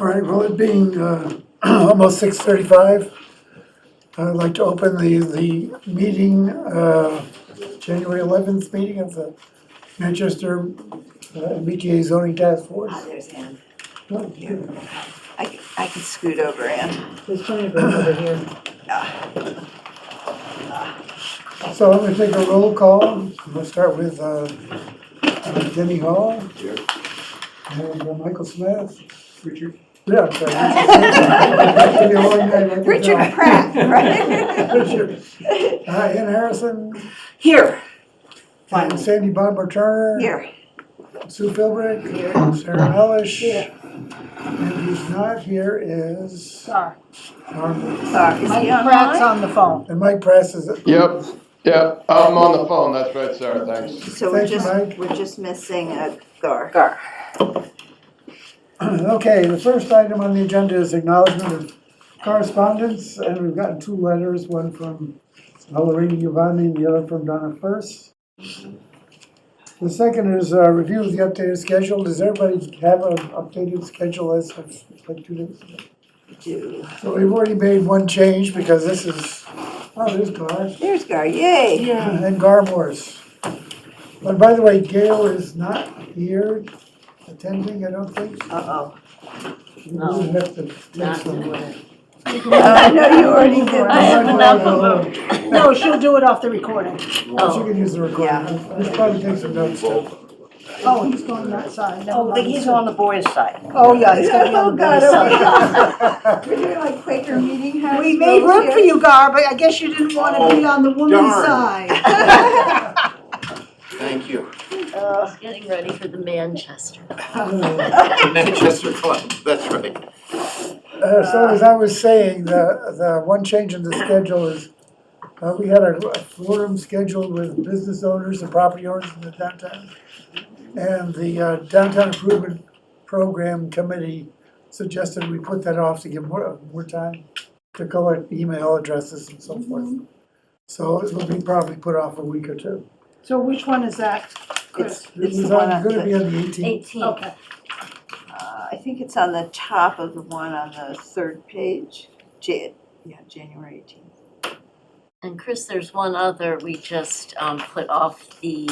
All right, well, it being almost 6:35, I'd like to open the meeting, January 11th meeting of the Manchester MBTA zoning task force. There's Ann. Oh, Here. I can scoot over, Ann. There's plenty of room over here. So I'm going to take a roll call. We'll start with Denny Hall. Here. And Michael Smith. Richard. Yeah, I'm sorry. Give me a long name, I can Richard tell. Pratt, right? Richard. Ann Harrison. Here. And Sandy Bomber Turner. Here. Sue Philbrick. Here. Sarah Mellish. Here. And who's not here is Sorry. Norman. Is he Mike Pratt's online? on the phone. And Mike Press is. Yep, yep, I'm on the phone, that's right, Sarah, thanks. So Thank you, Mike. we're just missing a Gar. Okay, the first item on the agenda is acknowledgement of correspondence, and we've gotten two letters, one from Lorena Giovanni and the other from Donna First. The second is a review of the updated schedule. Does everybody have an updated schedule as of like 2 days ago? Do. So we've already made one change because this is, oh, there's Gar. There's Gar, yay. And Gar Morse. But by the way, Gail is not here attending, I don't think. Uh-oh. We have to take some. I know you already did I have that. enough of them. No, she'll do it off the recording. Well, she can use the recording. Yeah. Let's probably take some notes too. Oh, he's going that side. Never Oh, mind. he's on the boys' side. Oh, yeah, he's gonna be on Oh, the God, boys' oh, side. We're doing like Quaker meeting house. We made room for here. you, Gar, but I guess you didn't want to be on the woman's darn. side. Thank you. He's getting ready for the Manchester. Manchester Club, that's right. So as I was saying, the one change in the schedule is, we had a forum scheduled with business owners and property owners in the downtown. And the Downtown Improvement Program Committee suggested we put that off to give more time to collect email addresses and so forth. So it will be probably put off a week or two. So which one is that, Chris? It's It was the one on gonna be the, on the 18th. 18. Okay. I think it's on the top of the one on the third page. January 18th. And Chris, there's one other, we just put off the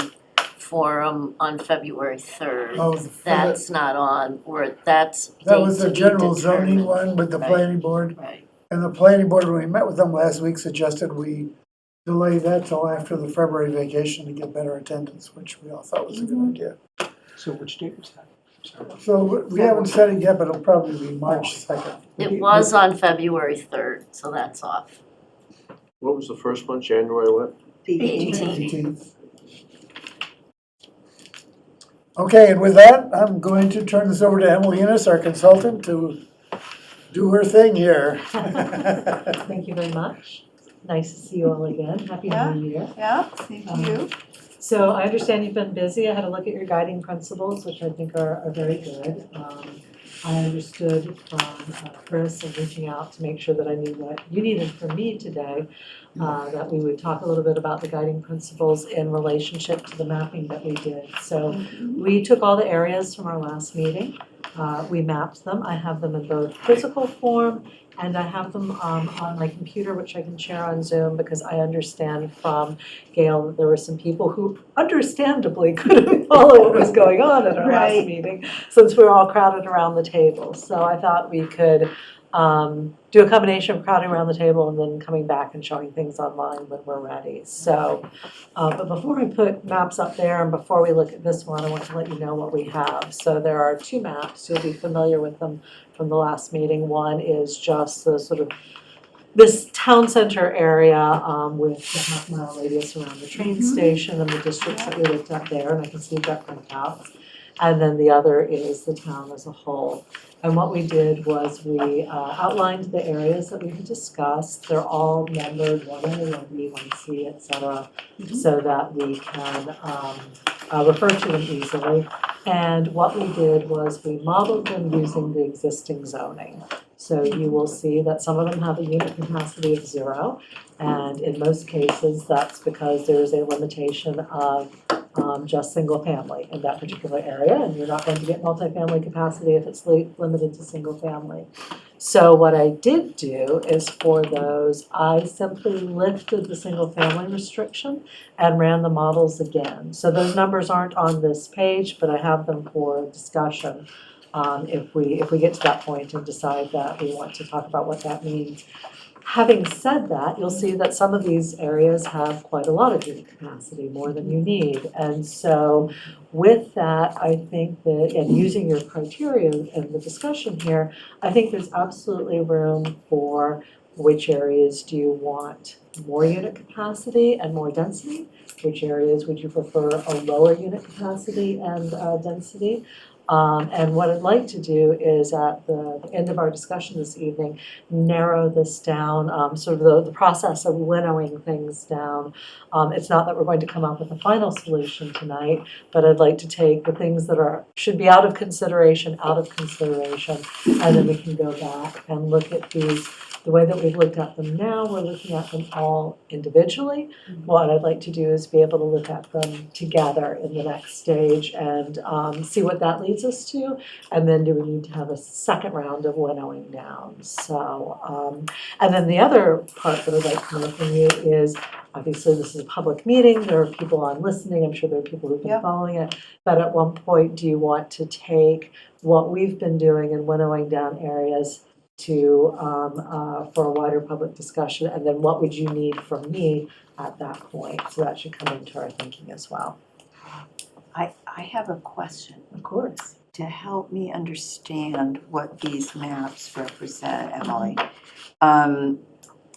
forum on February 3rd. Oh, That's not on, or that's that was date the to be general zoning determined. one with the Right. planning board. Right. And the planning board, when we met with them last week, suggested we delay that till after the February vacation to get better attendance, which we all thought was a good idea. So which date was that? So we haven't set it yet, but it'll probably be March 2nd. It was on February 3rd, so that's off. What was the first one, January what? The 18th. 18th. Okay, and with that, I'm going to turn this over to Emily Innes, our consultant, to do her thing here. Thank you very much. Nice to see you all again. Happy Yeah. New Year. Yeah, same to you. So I understand you've been busy. I had a look at your guiding principles, which I think are very good. I understood from Chris and reaching out to make sure that I knew what you needed from me today, that we would talk a little bit about the guiding principles in relationship to the mapping that we did. So we took all the areas from our last meeting. We mapped them. I have them in both physical form and I have them on my computer, which I can share on Zoom because I understand from Gail that there were some people who understandably couldn't follow what was going on at our Right. last meeting since we were all crowded around the table. So I thought we could do a combination of crowding around the table and then coming back and showing things online when we're ready. So, but before I put maps up there and before we look at this one, I want to let you know what we have. So there are two maps. You'll be familiar with them from the last meeting. One is just the sort of this town center area with the half-mile radius around the train station and the districts that we looked at there, and I can see you've got printouts. And then the other is the town as a whole. And what we did was we outlined the areas that we had discussed. They're all numbered 1A, 1B, 1C, et cetera, so that we can refer to them easily. And what we did was we modeled them using the existing zoning. So you will see that some of them have a unit capacity of 0, and in most cases, that's because there is a limitation of just single family in that particular area, and you're not going to get multifamily capacity if it's limited to single family. So what I did do is for those, I simply lifted the single family restriction and ran the models again. So those numbers aren't on this page, but I have them for discussion if we get to that point and decide that we want to talk about what that means. Having said that, you'll see that some of these areas have quite a lot of unit capacity, more than you need. And so with that, I think that, and using your criteria in the discussion here, I think there's absolutely room for which areas do you want more unit capacity and more density? Which areas would you prefer a lower unit capacity and density? And what I'd like to do is at the end of our discussion this evening, narrow this down, sort of the process of winnowing things down. It's not that we're going to come up with a final solution tonight, but I'd like to take the things that should be out of consideration, and then we can go back and look at these. The way that we've looked at them now, we're looking at them all individually. What I'd like to do is be able to look at them together in the next stage and see what that leads us to. And then do we need to have a second round of winnowing down? So, and then the other part that I'd like to know from you is, obviously this is a public meeting, there are people on listening, I'm sure there are people who've been following it. But at one point, do you want to take what we've been doing and winnowing down areas to for a wider public discussion, and then what would you need from me at that point? So that should come into our thinking as well. I have a question Of course. to help me understand what these maps represent, Emily.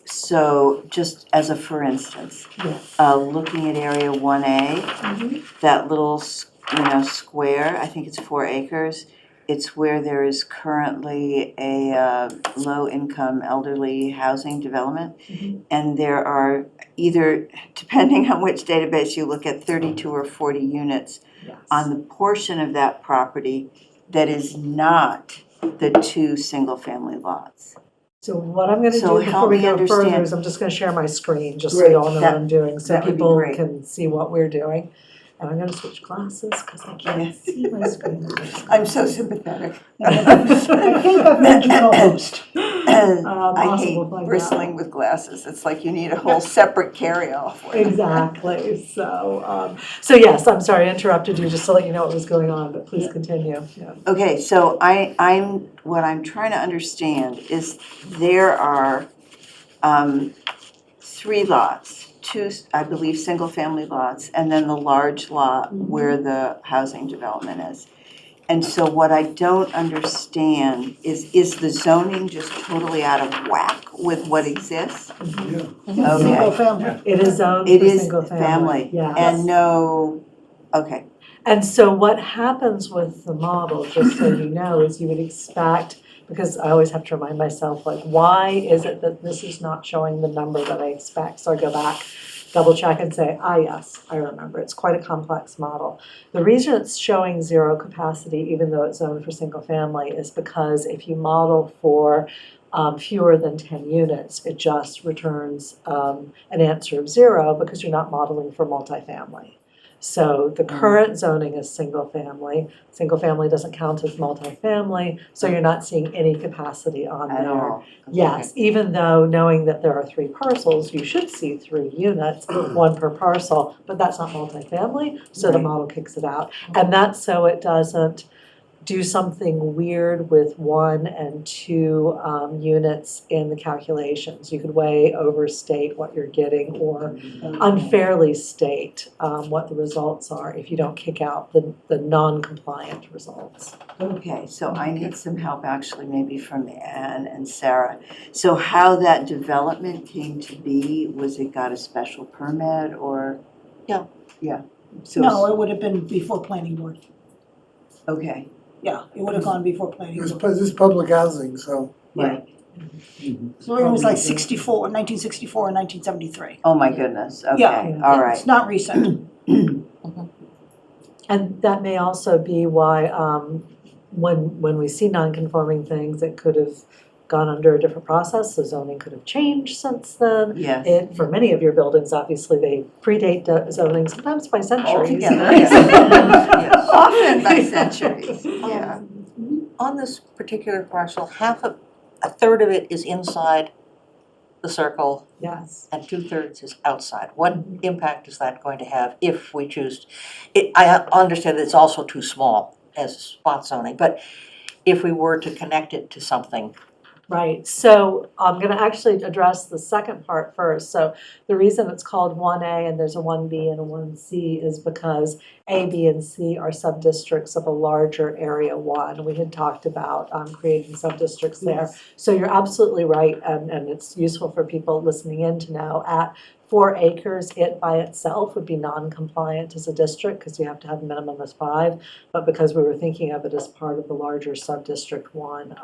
So just as a for instance, Yes. Looking at area 1A, that little square, I think it's 4 acres. It's where there is currently a low-income elderly housing development. And there are either, depending on which database you look at, 32 or 40 units Yes. on the portion of that property that is not the 2 single-family lots. So what I'm gonna So do before help we me go further understand. is I'm just gonna share my screen, just so Great. you all know what That- I'm doing, so that would be people great. can see what we're doing. And I'm gonna switch glasses, because I can't Yes. see my screen. I'm so sympathetic. I think I've been to co-host. I Awesome, hate we'll find out. bristling with glasses. It's like you need a whole separate carry-off. for them. Exactly, so yes, I'm sorry, I interrupted you, just to let you know what was going on, but please continue, yeah. Okay, so what I'm trying to understand is there are 3 lots, 2, I believe, single-family lots, and then the large lot where the housing development is. And so what I don't understand is the zoning just totally out of whack with what exists? Single Okay, family. It is zoned it for is single family, family, yes. and no, okay, And so what happens with the model, just so you know, is you would expect, because I always have to remind myself, like, why is it that this is not showing the number that I expect? So I go back, double check and say, yes, I remember, it's quite a complex model. The reason it's showing 0 capacity, even though it's zoned for single family, is because if you model for fewer than 10 units, it just returns an answer of 0 because you're not modeling for multifamily. So the current zoning is single family. Single family doesn't count as multifamily, so you're not seeing any capacity on at there. all. Yes, even though knowing that there are 3 parcels, you should see 3 units, 1 per parcel, but that's not multifamily, so the Right. model kicks it out. And that's so it doesn't do something weird with 1 and 2 units in the calculations. You could way overstate what you're getting or unfairly state what the results are if you don't kick out the non-compliant results. Okay, so I need some help actually maybe from Anne and Sarah. So how that development came to be, was it got a special permit or? Yeah. Yeah. So No, it would have been before planning board. okay, Yeah, it would have gone before planning board. This is public housing, so. right. So it was like 1964 and 1973. Oh my goodness, okay, Yeah. all right. It's not recent. And that may also be why when we see non-conforming things, it could have gone under a different process, the zoning could have changed since then. Yes. For many of your buildings, obviously, they predate zoning, sometimes by centuries. Altogether, yes. Often by centuries, yeah. On this particular parcel, a third of it is inside the circle Yes. and 2/3 is outside. What impact is that going to have if we choose? I understand that it's also too small as spot zoning, but if we were to connect it to something. Right, so I'm gonna actually address the second part first. So the reason it's called 1A and there's a 1B and a 1C is because A, B, and C are sub-districts of a larger Area 1. We had talked about creating sub-districts there. So you're absolutely right, and it's useful for people listening in to know, at 4 acres, it by itself would be non-compliant as a district because you have to have a minimum of 5. But because we were thinking of it as part of the larger sub-district 1,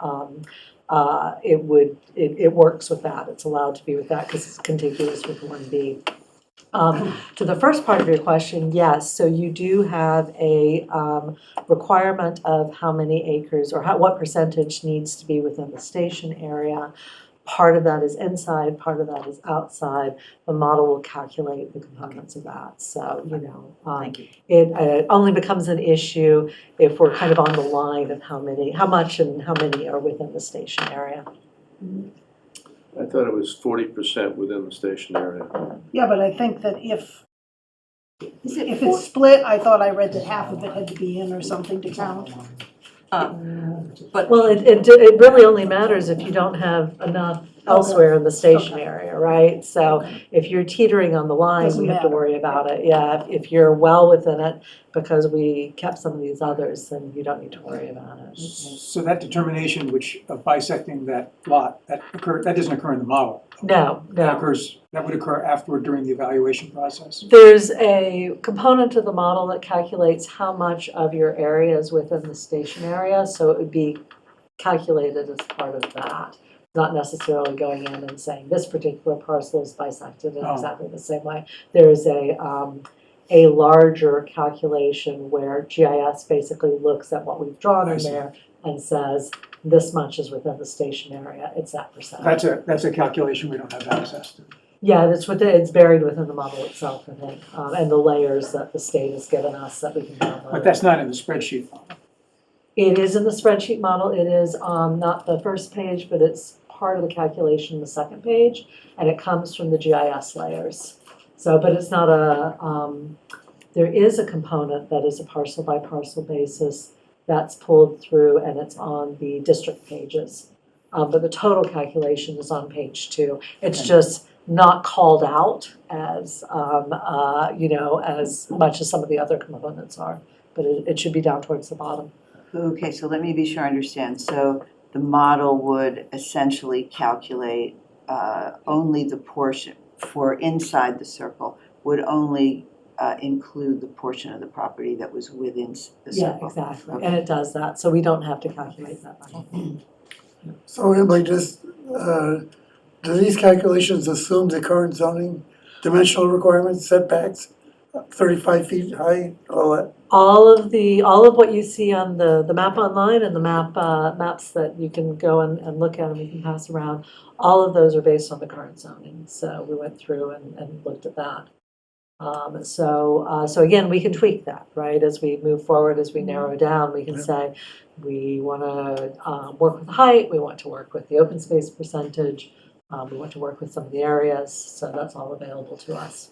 it works with that. It's allowed to be with that because it's contiguous with 1B. To the first part of your question, yes, so you do have a requirement of how many acres or what percentage needs to be within the station area. Part of that is inside, part of that is outside. The model will calculate the components of that. So, Thank you. it only becomes an issue if we're kind of on the line of how much and how many are within the station area. I thought it was 40% within the station area. Yeah, but I think that if Is it it's split, I thought I read that half of it had to be in or something to count. But Well, it really only matters if you don't have enough elsewhere in the station area, right? So if you're teetering on the line, Doesn't we have to matter. worry about it. Yeah, if you're well within it because we kept some of these others, then you don't need to worry about it. So that determination of bisecting that lot, that doesn't occur in the model. No. That would occur afterward during the evaluation process. There's a component of the model that calculates how much of your area is within the station area, so it would be calculated as part of that. Not necessarily going in and saying this particular parcel is bisected in exactly the same way. There is a larger calculation where GIS basically looks at what we've drawn in there and says this much is within the station area. It's that percentage. That's a calculation we don't have access to. Yeah, it's buried within the model itself, I think, and the layers that the state has given us that we can download. But that's not in the spreadsheet model. It is in the spreadsheet model. It is not the first page, but it's part of the calculation in the second page, and it comes from the GIS layers. So, but it's not there is a component that is a parcel by parcel basis that's pulled through, and it's on the district pages. But the total calculation is on page 2. It's just not called out as, as much as some of the other components are, but it should be down towards the bottom. Okay, so let me be sure I understand. So the model would essentially calculate only the portion for inside the circle, would only include the portion of the property that was within the Yeah, circle. exactly, Okay. and it does that, so we don't have to calculate that much. So Emily, do these calculations assume the current zoning dimensional requirements, setbacks, 35 feet high, all that? All of what you see on the map online and the maps that you can go and look at and we can pass around, all of those are based on the current zoning. So we went through and looked at that. So again, we can tweak that, right? As we move forward, as we narrow down, we can say, we want to work with height, we want to work with the open space percentage, we want to work with some of the areas, so that's all available to us.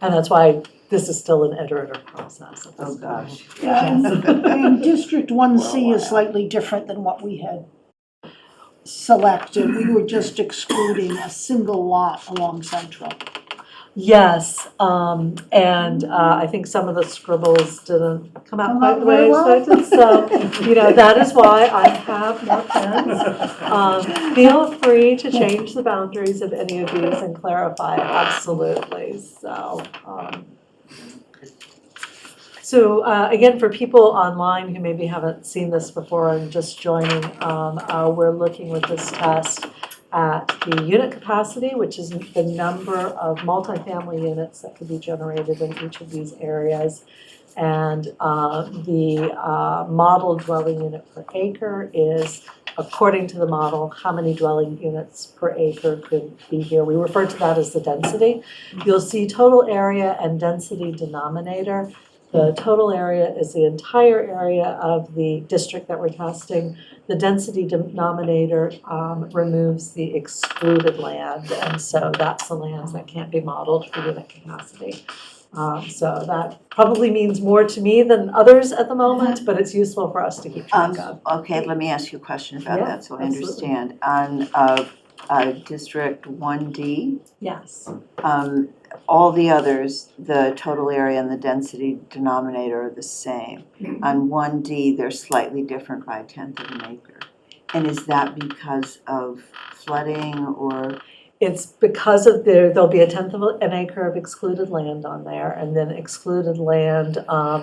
And that's why this is still an iterative process. At this Oh, gosh. Yeah, and District 1C is slightly different than what we had selected. We were just excluding a single lot along Central. Yes, and I think some of the scribbles didn't come out Come quite out the way I very well. expected, so, that is why I have more pens. Feel free to change the boundaries of any of these and clarify, absolutely, so. So again, for people online who maybe haven't seen this before and just joining, we're looking with this test at the unit capacity, which is the number of multifamily units that could be generated in each of these areas. And the model dwelling unit per acre is according to the model, how many dwelling units per acre could be here. We refer to that as the density. You'll see total area and density denominator. The total area is the entire area of the district that we're testing. The density denominator removes the excluded land, and so that's the lands that can't be modeled for unit capacity. So that probably means more to me than others at the moment, but it's useful for us to keep track of. Okay, let me ask you a question about Yeah, that, so I absolutely. understand. On District 1D, Yes. all the others, the total area and the density denominator are the same. On 1D, they're slightly different by 1/10 of an acre. And is that because of flooding or? It's because of there'll be 1/10 of an acre of excluded land on there, and then excluded land, I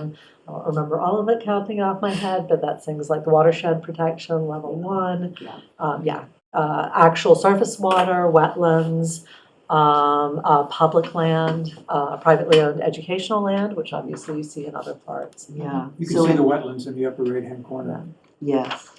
don't remember all of it counting off my head, but that's things like watershed protection, level 1. Actual surface water, wetlands, public land, privately owned educational land, which obviously you see in other parts. Yeah. You can So see the in- wetlands in the upper right-hand corner. Yes.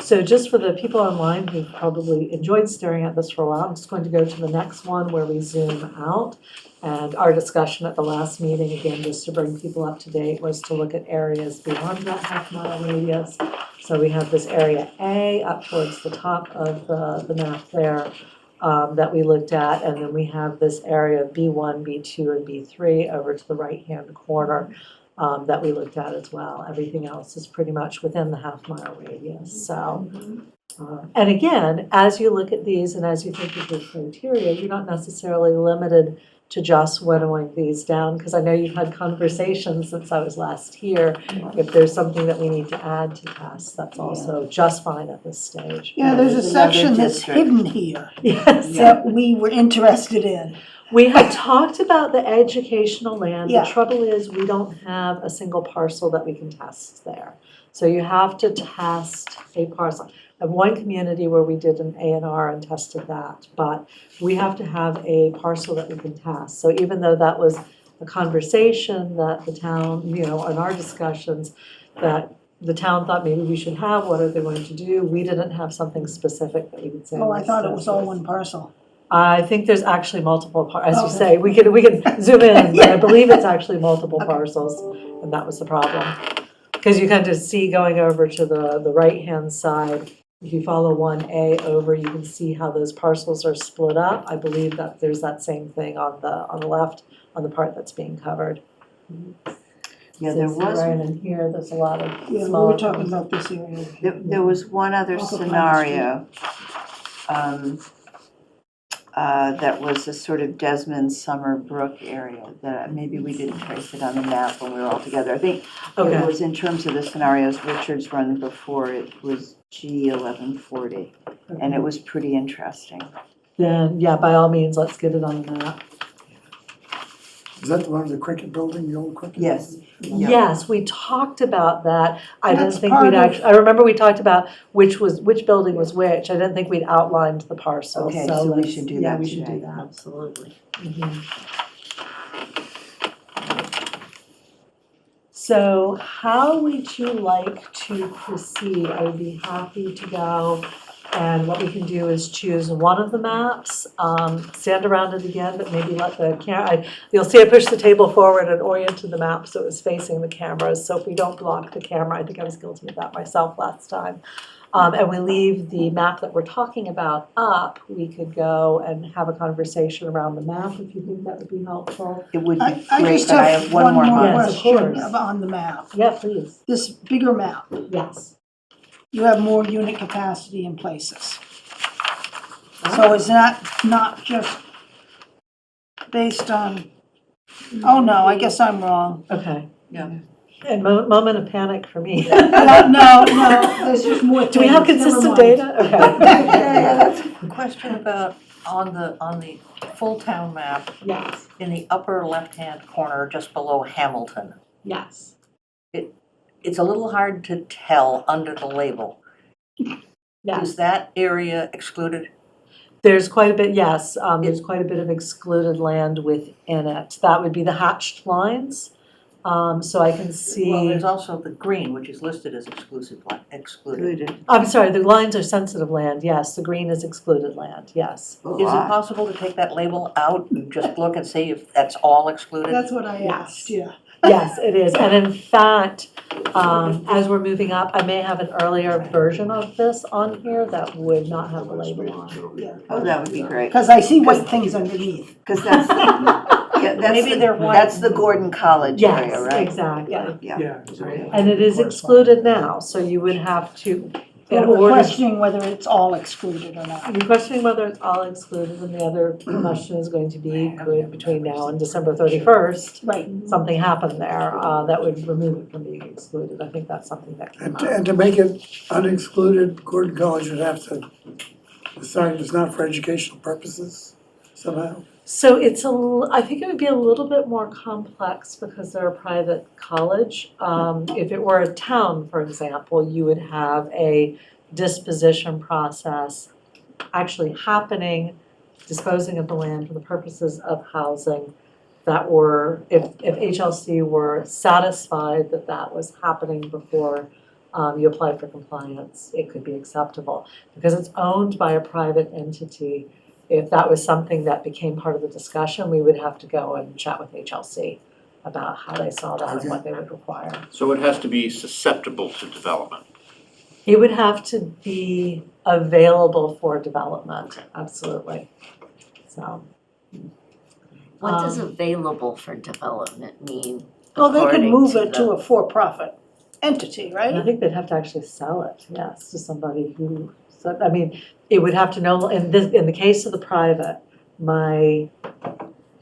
So just for the people online who've probably enjoyed staring at this for a while, I'm just going to go to the next one where we zoom out. And our discussion at the last meeting, again, just to bring people up to date, was to look at areas beyond that half-mile radius. So we have this area A up towards the top of the map there that we looked at. And then we have this area B1, B2, and B3 over to the right-hand corner. That we looked at as well. Everything else is pretty much within the half-mile radius, so. And again, as you look at these and as you think of your criteria, you're not necessarily limited to just winnowing these down, because I know you've had conversations since I was last here. If there's something that we need to add to tests, that's also just fine at this stage. Yeah, there's a There's another section that's district. hidden here Yes. that we were interested in. We had talked about the educational land. Yeah. The trouble is, we don't have a single parcel that we can test there. So you have to test a parcel. I have one community where we did an A&R and tested that, but we have to have a parcel that we can test. So even though that was a conversation that the town, in our discussions, that the town thought maybe we should have, what are they going to do? We didn't have something specific that we could say. Oh, I let's thought it test was all this. one parcel. I think there's actually multiple, as you Okay. say, we can zoom in, but I Yeah. believe it's actually multiple Okay. parcels, and that was the problem. Because you kind of see going over to the right-hand side, if you follow 1A over, you can see how those parcels are split up. I believe that there's that same thing on the left, on the part that's being covered. Yeah, So there you see was, right in here, there's a lot of Yeah, we smaller. were talking about this area. there was one other Off of Pine scenario. That was a sort of Desmond Summer Brook area that maybe we didn't trace it on the map when we were all together. I think it Okay. was in terms of the scenarios Richard's run before, it was G1140. And it was pretty interesting. Then, yeah, by all means, let's get it on the map. Is that the one of the cricket building, the old cricket? Yes. building? Yeah. Yes, we talked about that. I didn't That's think part we'd of- actually, I remember we talked about which building was which. I didn't think we'd outlined the parcel, Okay, so so we let's- should do yeah, that we should do today. that. Absolutely. So how would you like to proceed? I would be happy to go, and what we can do is choose one of the maps, stand around it again, but maybe let the camera, you'll see I pushed the table forward and oriented the map so it was facing the cameras. So if we don't block the camera, I think I was guilty of that myself last time. And we leave the map that we're talking about up, we could go and have a conversation around the map if you think that would be helpful. It would I be I great, just but I have have one more Yes, month. of question course. on the map. Yeah, please. This bigger map, Yes. you have more unit capacity in places. So is that not just based on, oh no, I guess I'm wrong. Okay. Yeah. And moment of panic for me. No, there's just more things. Do we have Never consistent mind. data? Okay. That's a question about on the full town map, Yes, in the upper left-hand corner, just below Hamilton. yes. It's a little hard to tell under the label. Yes, Is that area excluded? there's quite a bit, yes, there's quite a bit of excluded land within it. That would be the hatched lines. So I can Well, see, there's also the green, which is listed as excluded. Included. I'm sorry, the lines are sensitive land, yes, the green is excluded land, yes. Is it possible to take that label out and just look and see if that's all excluded? That's what I Yes. asked, yeah. Yes, it is, and in fact, as we're moving up, I may have an earlier version of this on here that would not have the label on. Oh, that would be great, Because I see white things underneath. because that's, yeah, that's Maybe they're the, white. that's the Gordon College area, Yes, right? exactly. Yeah. Yeah. And it is excluded now, so you would have to, in But we're order, questioning whether it's all excluded or not. you're questioning whether it's all excluded, and the other question is going to be, could between now and December 31st, Right. something happen there that would remove it from being excluded? I think that's something that came up. And to make it unexcluded, Gordon College would have to decide it's not for educational purposes somehow. So it's I think it would be a little bit more complex because they're a private college. If it were a town, for example, you would have a disposition process actually happening, disposing of the land for the purposes of housing that were, if HLC were satisfied that that was happening before you applied for compliance, it could be acceptable. Because it's owned by a private entity, if that was something that became part of the discussion, we would have to go and chat with HLC about how they saw that and what they would require. So it has to be susceptible to development. It would have to be available for development, absolutely. So. What does Um, available for development mean? Well, they could according move to it to a for-profit entity, I right? think they'd have to actually sell it, yes, to somebody who, so, I mean, it would have to know, in the case of the private, my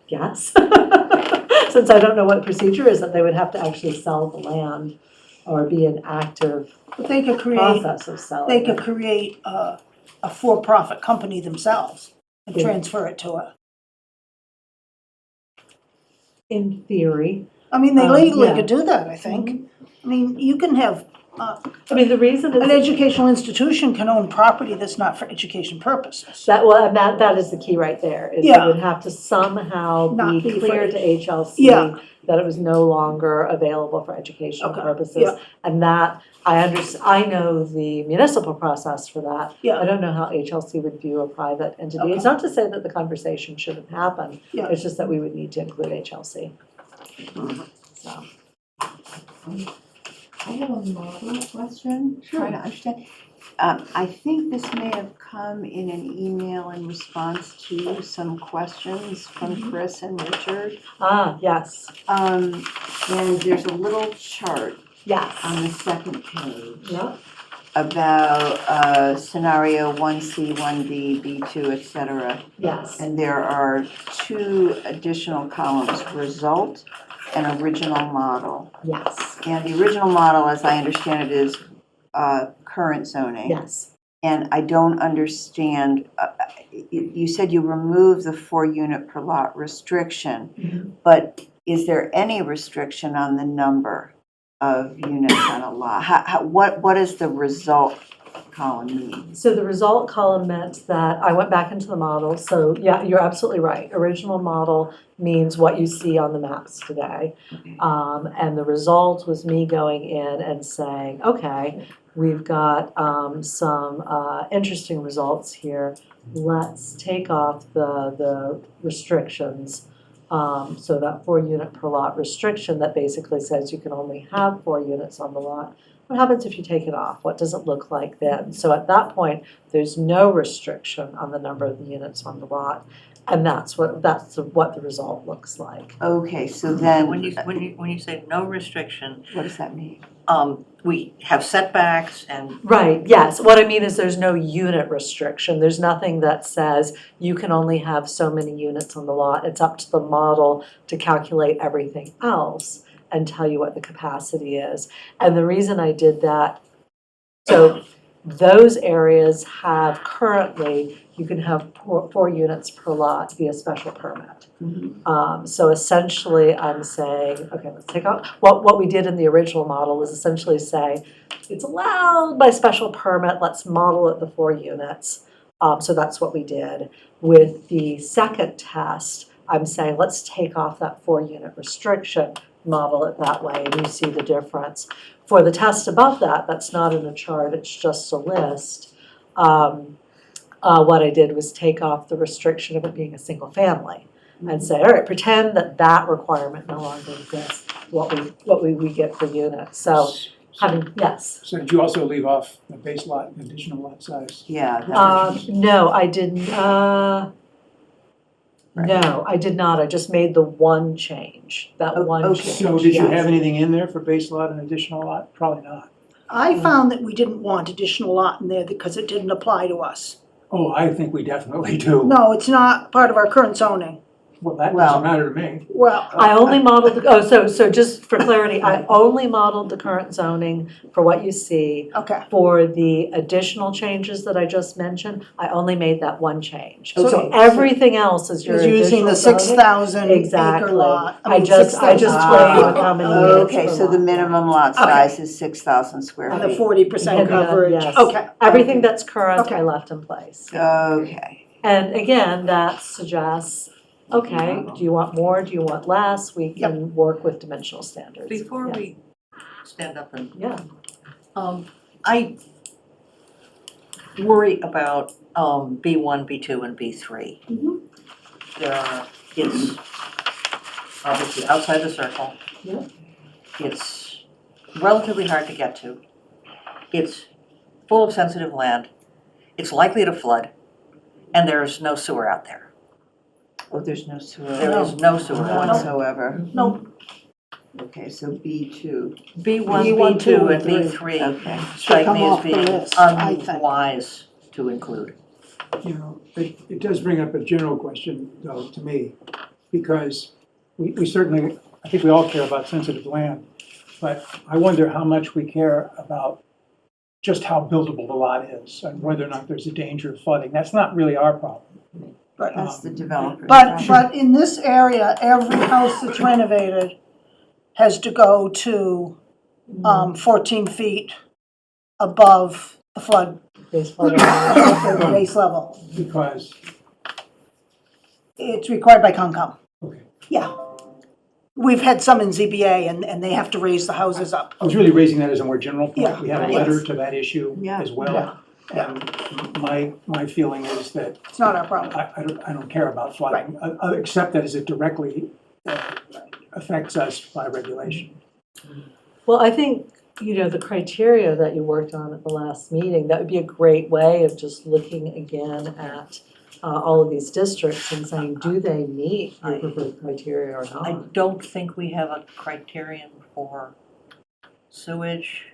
guess, since I don't know what the procedure is, that they would have to actually sell the land or be an active But they could create, process of selling they could it. create a for-profit company themselves and Yeah. transfer it to a, In theory, I mean, they legally yeah. could do that, I think. I mean, you can have, I mean, the reason an is educational institution can own property that's not for education purposes. that, well, and that is the key right there, is it Yeah. would have to somehow Not be be clear for- to HLC Yeah. that it was no longer available for educational Okay, purposes. yeah. And that, I know the municipal process for that. Yeah. I don't know how HLC would view a private entity. It's Okay. not to say that the conversation shouldn't happen. Yeah. It's just that we would need to include HLC. So, I have a model question, trying to understand. I think this may have come in an email in response to some questions from Chris and Richard. yes, And there's a little chart yes. on the second page Yeah, about scenario 1C, 1D, B2, et cetera. yes, And there are two additional columns, result and original model. yes, And the original model, as I understand it, is current zoning. yes. And I don't understand, you said you removed the 4-unit per lot restriction, Mhm. but is there any restriction on the number of units on a lot? What does the result column mean? So the result column meant that I went back into the model. So yeah, you're absolutely right. Original model means what you see on the maps today. Okay. And the result was me going in and saying, okay, we've got some interesting results here. Let's take off the restrictions. So that 4-unit per lot restriction that basically says you can only have 4 units on the lot. What happens if you take it off? What does it look like then? So at that point, there's no restriction on the number of the units on the lot. And that's what the result looks like. Okay, so then, When you say no restriction, what does that mean? we have setbacks and Right, yes. What I mean is there's no unit restriction. There's nothing that says you can only have so many units on the lot. It's up to the model to calculate everything else and tell you what the capacity is. And the reason I did that, so those areas have currently, you can have 4 units per lot via special permit. So essentially, I'm saying, okay, let's take out, what we did in the original model was essentially say, it's allowed by special permit, let's model it the 4 units. So that's what we did. With the second test, I'm saying, let's take off that 4-unit restriction. model it that way and you see the difference. For the test above that, that's not in a chart, it's just a list. What I did was take off the restriction of it being a single family and say, all right, pretend that that requirement no longer exists, what we get per unit. So having, yes. So did you also leave off the base lot and additional lot size? Yeah, that No, I didn't, no, I did not. I just made the one change, that one okay. change. So did you yes. have anything in there for base lot and additional lot? Probably not. I found that we didn't want additional lot in there because it didn't apply to us. Oh, I think we definitely do. No, it's not part of our current zoning. Well, that Well- doesn't matter to me. Well, I only modeled, so just for clarity, I only modeled the current zoning for what you see. okay. For the additional changes that I just mentioned, I only made that one change. So Okay. everything else is your Is using additional the zoning. 6,000 acre Exactly. lot. I mean, just 6,000 played with how many units Okay, per so the lot. minimum lot size is 6,000 square And the feet. 40% Depending on- coverage. yes. Okay. Everything that's current, Okay. I left in place. Okay. And again, that suggests, okay, do you want more, do you want less? We can work with dimensional standards. Before Yeah. we stand up and, Yeah. I worry about, B1, B2, and B3. It's obviously outside the circle. Yeah. It's relatively hard to get to. It's full of sensitive land. It's likely to flood, and there's no sewer out there. Oh, there's no sewer. There is no sewer out there. Whatsoever. Nope. Okay, so B2. B1, B1, B2, and B3. B3 Okay. strike come me as off the being list, I think. unwise to include. You know, it does bring up a general question, though, to me, because we certainly, I think we all care about sensitive land, but I wonder how much we care about just how buildable the lot is and whether or not there's a danger of flooding. That's not really our problem. That's the developer. But in this area, every house that's renovated has to go to 14 feet above the flood, Base flood. the base level. Because, It's required by Concom. okay, Yeah. We've had some in ZBA and they have to raise the houses up. I was really raising that as a more general point. Yeah, We had a yes. letter to that issue Yeah. as well. Yeah. And my feeling is that It's not our problem. I don't care about flooding, except that as it directly affects us by regulation. Well, I think, the criteria that you worked on at the last meeting, that would be a great way of just looking again at all of these districts and saying, do they meet your preferred criteria or I not? don't think we have a criterion for sewage,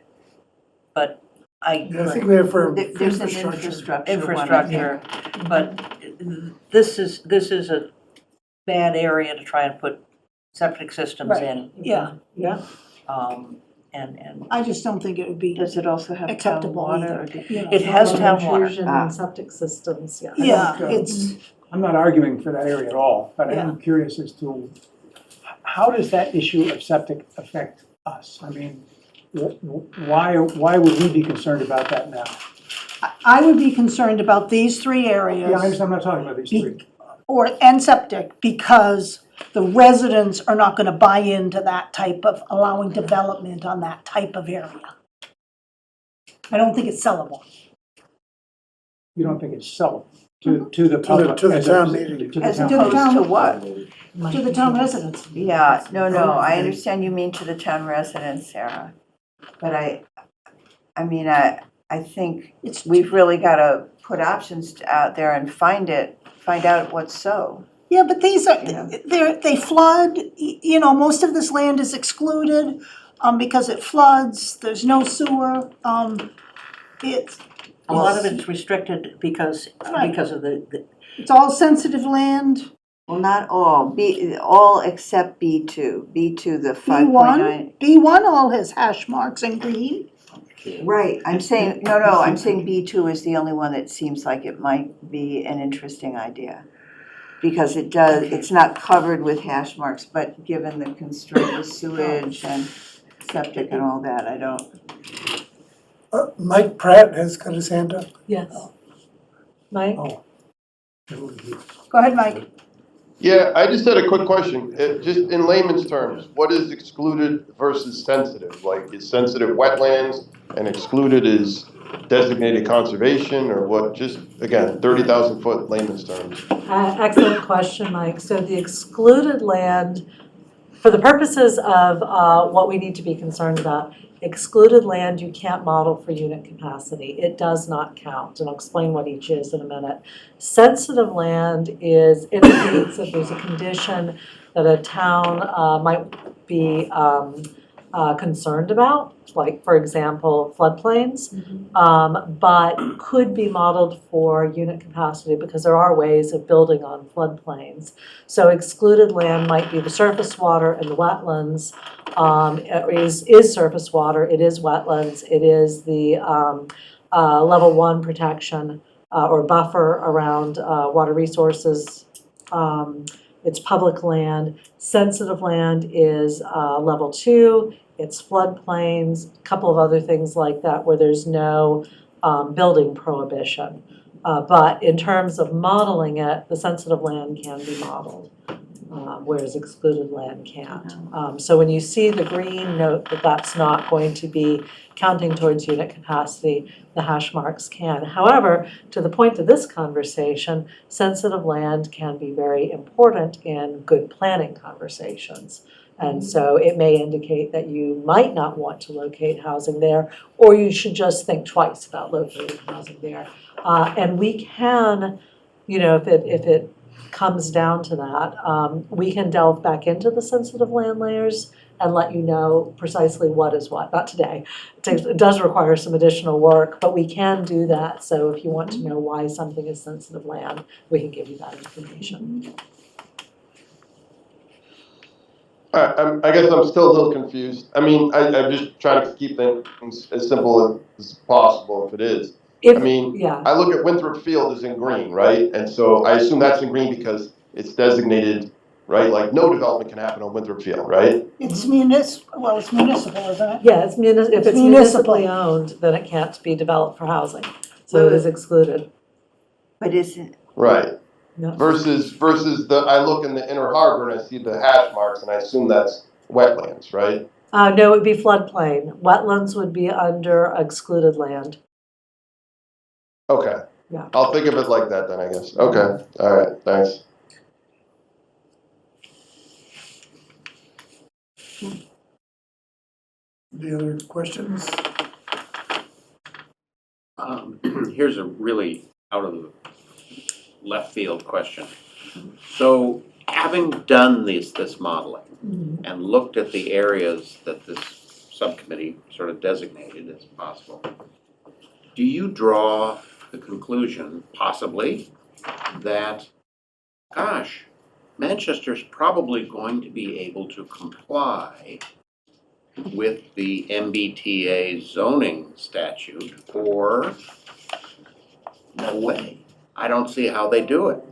but I think we have for There's an infrastructure. infrastructure one, I think. infrastructure, but this is a bad area to try and put septic systems Right. in. Yeah. Yeah. And I just don't think it would be, Does it also have town Acceptable water? either. or you know. it has town water. Intrusion Ah. in septic systems, yeah. Yeah, don't, it's, I'm not arguing for that area at all, but I Yeah. am curious as to how does that issue of septic affect us? I mean, why would we be concerned about that now? I would be concerned about these three areas. Yeah, I understand, I'm not talking about these three. And septic, because the residents are not gonna buy into that type of, allowing development on that type of area. I don't think it's sellable. You don't think it's sellable to the public? to the as town a- meeting. To the As town. to the Opposed town- to what? To the town residents. Yeah, no, I understand you mean to the town residents, Sarah. But I think It's, we've really gotta put options out there and find out what's so. yeah, but these are, Yeah. they flood, most of this land is excluded, because it floods, there's no sewer, it's, A lot of it's restricted because of the it's all sensitive land. Well, not all, all except B2, the 5.9. B1 all has hash marks in green. Right, I'm saying B2 is the only one that seems like it might be an interesting idea. Because it's not covered with hash marks, but given the constraint of sewage and septic and all that, I don't. Mike Pratt has got his hand up. Yes. Mike? Oh. Go ahead, Mike. Yeah, I just had a quick question. Just in layman's terms, what is excluded versus sensitive? Like, is sensitive wetlands and excluded is designated conservation, or what? Just, again, 30,000 foot layman's terms. Excellent question, Mike. So the excluded land, for the purposes of what we need to be concerned about, excluded land you can't model for unit capacity. It does not count, and I'll explain what each is in a minute. Sensitive land indicates that there's a condition that a town might be concerned about, like, for example, floodplains, but could be modeled for unit capacity because there are ways of building on floodplains. So excluded land might be the surface water and the wetlands. Is surface water, it is wetlands, it is the level 1 protection or buffer around water resources. It's public land. Sensitive land is level 2. It's floodplains, a couple of other things like that where there's no building prohibition. But in terms of modeling it, the sensitive land can be modeled, whereas excluded land can't. So when you see the green, note that that's not going to be counting towards unit capacity, the hash marks can. However, to the point of this conversation, sensitive land can be very important in good planning conversations. And so it may indicate that you might not want to locate housing there, or you should just think twice about locating housing there. And we can, if it comes down to that, we can delve back into the sensitive land layers and let you know precisely what is what. Not today. It does require some additional work, but we can do that. So if you want to know why something is sensitive land, we can give you that information. I guess I'm still a little confused. I mean, I'm just trying to keep things as simple as possible if it is. I mean, I look at Winthrop Field as in green, right? And so I assume that's in green because it's designated, right? Like no development can happen on Winthrop Field, right? It's municipal, isn't it? Yeah, if it's municipal. municipally owned, then it can't be developed for housing. So it is excluded. But isn't, Right. Yeah. Versus I look in the Inner Harbor and I see the hash marks and I assume that's wetlands, right? No, it would be floodplain. Wetlands would be under excluded land. Okay. Yeah. I'll think of it like that then, I guess. Okay. All right. Thanks. Any other questions? Here's a really out of the left field question. So having done this modeling and looked at the areas that this subcommittee sort of designated as possible, do you draw the conclusion, possibly, that, gosh, Manchester's probably going to be able to comply with the MBTA zoning statute, or no way? I don't see how they do it.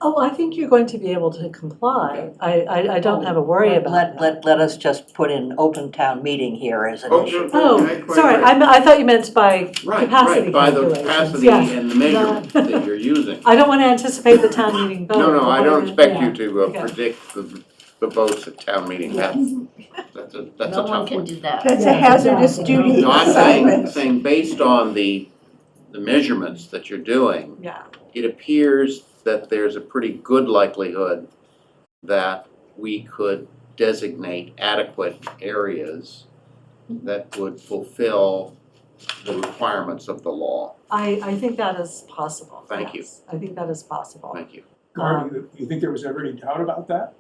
Oh, I think you're going to be able to comply. I don't have a worry about that. Let us just put in open town meeting here as an issue. Oh, sorry, I thought you meant by capacity Right, by the calculations. capacity Yeah. and the measurement that you're using. I don't want to anticipate the town meeting vote. No, I don't expect you to Okay. predict the votes at town meeting. That's a No tough one one. can do that. That's a hazardous duty No, I'm assignment. saying based on the measurements that you're doing, Yeah. it appears that there's a pretty good likelihood that we could designate adequate areas that would fulfill the requirements of the law. I think that is possible. Thank you. Yes. I think that is possible. Thank you. Marty, do you think there was ever any doubt about that?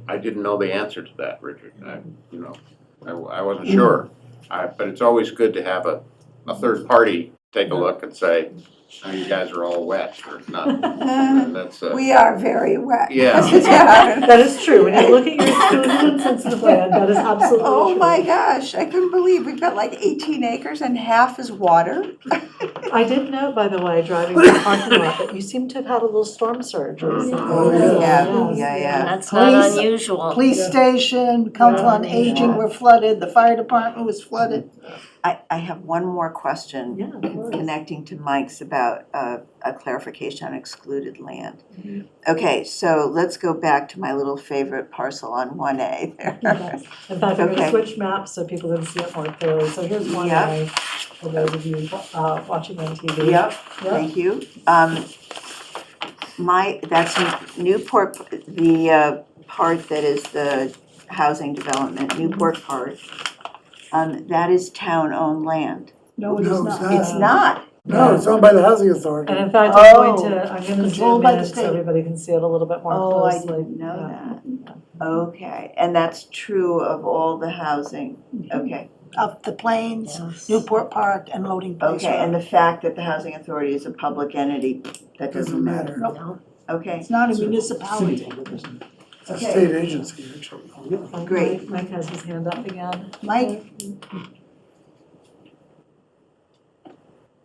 I didn't know the answer to that, Richard. I wasn't sure. But it's always good to have a third party take a look and say, oh, you guys are all wet or not. That's We are very wet. Yeah. That is true. When you look at your excluded and sensitive land, that is absolutely true. Oh my gosh, I couldn't believe we've got like 18 acres and half is water. I did know, by the way, driving the parking lot, that you seem to have had a little storm surge recently. Oh, yeah. yeah. That's not Police- unusual. Police station, Council on Aging were flooded, the fire department was flooded. I have one more question Yeah, of course. connecting to Mike's about about a clarification on excluded land. Okay, so let's go back to my little favorite parcel on 1A there. In fact, I'm Okay. gonna switch maps so people can see it more clearly. So here's one A for those of you watching on TV. Yep, thank you. That's Newport, the part that is the housing development, Newport part. That is town-owned land. No, it is No, not. It's not. No, it's owned by the housing authority. And in fact, I'm gonna Controlled zoom by the in so state. everybody can see it a little bit more Oh, I closely. didn't know that. Okay, and that's true of all the housing, okay. Of the Plains, Yes. Newport Park, and Loading Place Okay, and Road. the fact that the housing authority is a public entity, that doesn't matter. Nope, Okay, it's not a City municipality. public, isn't it? It's a state agency, actually. Great. Mike has his hand up again. Mike,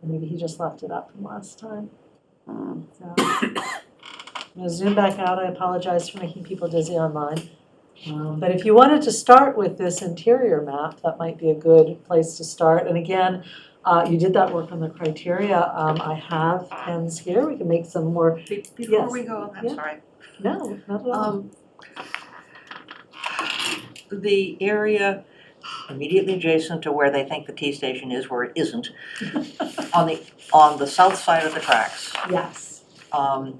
Maybe he just left it up from last time. Um, So, I'm gonna zoom back out. I apologize for making people dizzy online. But if you wanted to start with this interior map, that might be a good place to start. And again, you did that work on the criteria. I have pens here. We can make some more. Before Yes. we go, I'm Yeah. sorry. No, not at all. The area immediately adjacent to where they think the T station is, where it isn't, on the south side of the tracks. Yes. Um,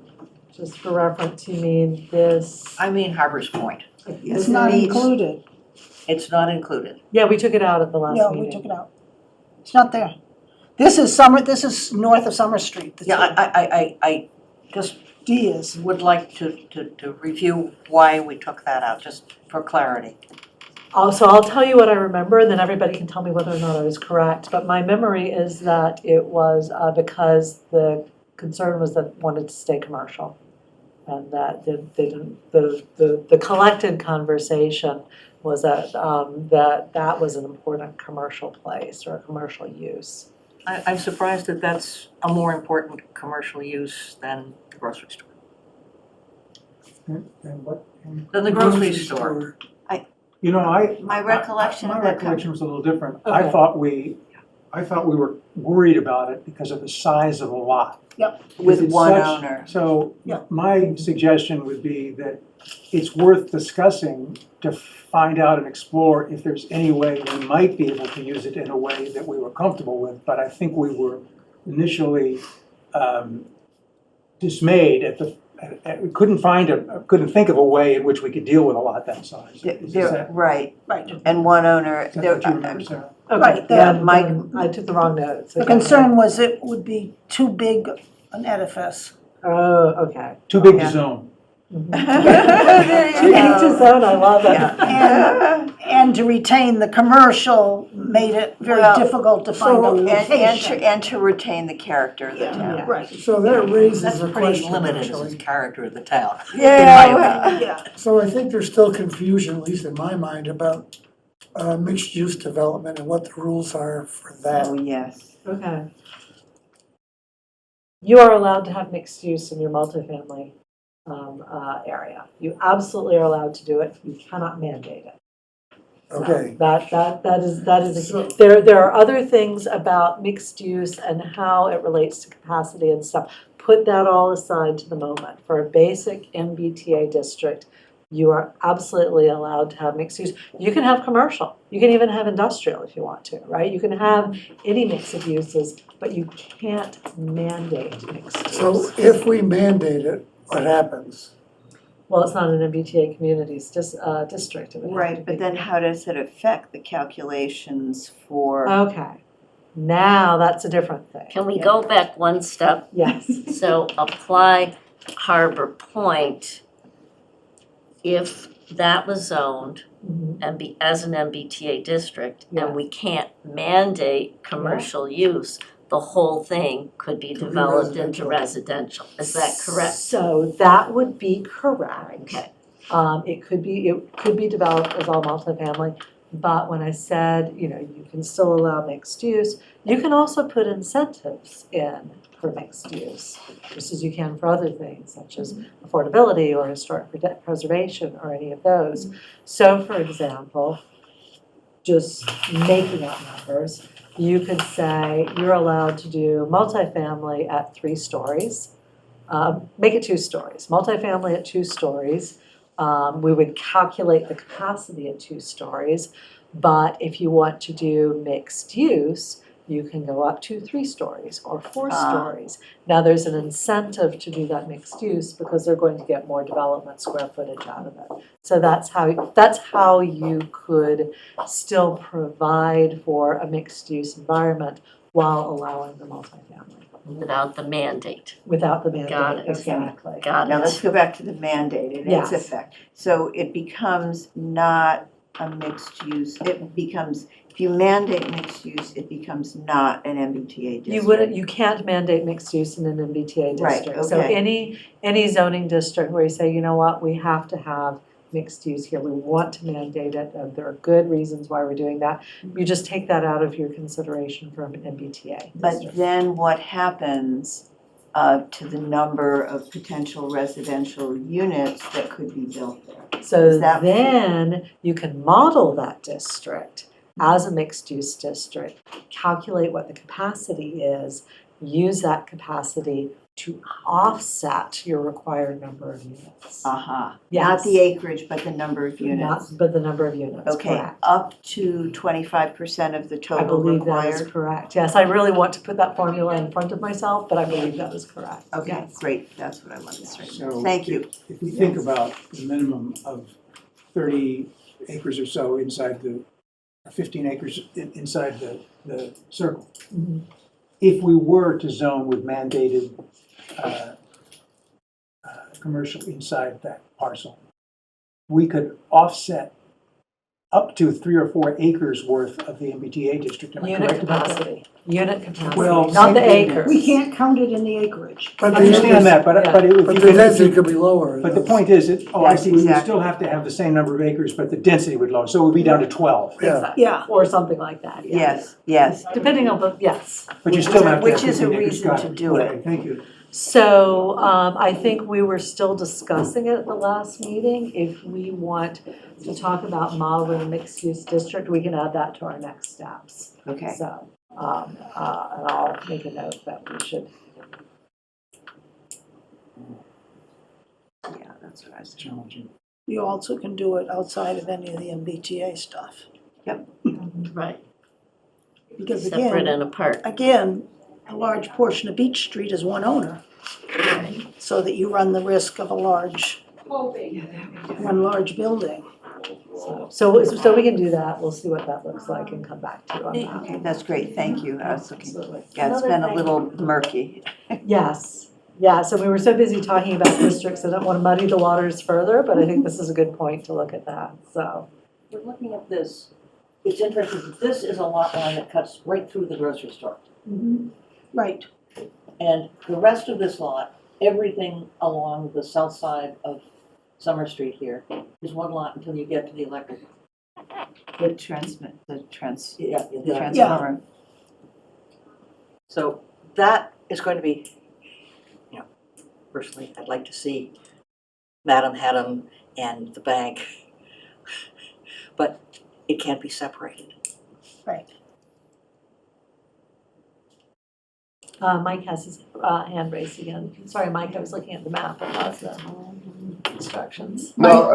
Just for reference, you mean this? I mean Harbor's Point. it's not Beach. included. It's not included. Yeah, we took it out at the last No, meeting. we took it out. It's not there. This is north of Summer Street. That's Yeah, what I just D is. would like to review why we took that out, just for clarity. So I'll tell you what I remember, and then everybody can tell me whether or not I was correct. But my memory is that it was because the concern was that it wanted to stay commercial. And that the collected conversation was that that was an important commercial place or a commercial use. I'm surprised that that's a more important commercial use than the grocery store. And what? Than the grocery store. You know, My recollection my of that recollection was a little different. Okay. I thought we were worried about it because of the size of the lot. with It's one such- owner. So Yeah. my suggestion would be that it's worth discussing to find out and explore if there's any way we might be able to use it in a way that we were comfortable with. But I think we were initially dismayed we couldn't think of a way in which we could deal with a lot that size. Is that Right, Right. and one owner, is that there, what you remember, Sarah? Okay, Right, yeah, the- Mike- I took the wrong notes. The Okay. concern was it would be too big an edifice. Oh, okay. Too big Yeah. to zone. There Too you big to go. zone, I love it. And to retain the commercial made it very Well, difficult to find a so- location. And to retain the character of the town. Right. So that raises That's a pretty question, limited as actually. its character of the town. Yeah, well, Yeah. So I think there's still confusion, at least in my mind, about mixed-use development and what the rules are for that. oh, yes. Okay. You are allowed to have mixed use in your multifamily area. You absolutely are allowed to do it. You cannot mandate it. So Okay. That is, So- there are other things about mixed use and how it relates to capacity and stuff. Put that all aside to the moment. For a basic MBTA district, you are absolutely allowed to have mixed use. You can have commercial. You can even have industrial if you want to, right? You can have any mix of uses, but you can't mandate mixed use. So if we mandate it, what happens? Well, it's not an MBTA communities district. It would have to Right, but be. then how does it affect the calculations for? Okay, now that's a different thing. Can we go back one step? Yes. So apply Harbor Point if that was zoned Mhm. as an MBTA district Yeah. and we can't mandate commercial use, the whole thing could be Could be developed into residential. residential. Is that correct? So that would be correct. Okay. It could be developed as all multifamily, but when I said, you can still allow mixed use, you can also put incentives in for mixed use, just as you can for other things such as affordability or historic preservation or any of those. So for example, just making up numbers, you could say you're allowed to do multifamily at 3 stories. Make it 2 stories, multifamily at 2 stories. We would calculate the capacity at 2 stories, but if you want to do mixed use, you can go up to 3 stories or 4 stories. Now, there's an incentive to do that mixed use because they're going to get more development square footage out of it. So that's how you could still provide for a mixed use environment while allowing the multifamily. Without the mandate. Without the mandate, Got it. exactly. Got Now let's it. go back to the mandate and its Yes. effect. So it becomes not a mixed use, it becomes, if you mandate mixed use, it becomes not an MBTA district. You can't mandate mixed use in an MBTA Right, district. So okay. any zoning district where you say, you know what, we have to have mixed use here, we want to mandate it, and there are good reasons why we're doing that, you just take that out of your consideration for an MBTA But district. then what happens to the number of potential residential units that could be built there? So is that- then you can model that district as a mixed-use district, calculate what the capacity is, use that capacity to offset your required number of units. Not Yes. the acreage, but the number of units. But the number of units, Okay, correct. up to 25% of the I total believe that is required? correct. Yes, I really want to put that formula in front of myself, but I believe that is correct. Okay, Yes. great, that's what I wanted to say. So Thank you. If we think about the minimum of 30 acres or so inside the, or 15 acres inside the circle, Mhm. if we were to zone with mandated commercial inside that parcel, we could offset up to 3 or 4 acres worth of the MBTA district. Am I Unit correct about that? capacity, unit capacity, Well, not the same thing. acres. We can't count it in the acreage. But I the understand that, but Yeah. but if But you the could- density could be lower. but the point is, that I Yes, see, we would exactly. still have to have the same number of acres, but the density would lower, so it would be down to 12. Yeah. Exactly. Yeah. Or something like that, yeah. Yes. Depending on the, yes. But you still have to have Which is a 15 acres. reason Got to it. do it. Okay, thank you. So I think we were still discussing it at the last meeting. If we want to talk about modeling a mixed-use district, we can add that to our next steps. Okay. So, and I'll make a note that we should. Yeah, that's what I was saying. Challenging. You also can do it outside of any of the MBTA stuff. Right. Because Separate again, and apart. a large portion of Beach Street is one owner. So that you run the risk of one large building. So we can do that. We'll see what that looks like and come back to you on that. Okay, that's great, thank you. I was looking, Absolutely. yeah, it's been a little murky. Yes, yeah, so we were so busy talking about districts, I don't want to muddy the waters further, but I think this is a good point to look at that, so. We're looking at this, it's interesting, this is a lot line that cuts right through the grocery store. Right. And the rest of this lot, everything along the south side of Summer Street here is one lot until you get to the electric. The transformer. So that is going to be, personally, I'd like to see Madam Haddam and the bank, but it can't be separated. Mike has his hand raised again. Sorry, Mike, I was looking at the map and not the instructions. No,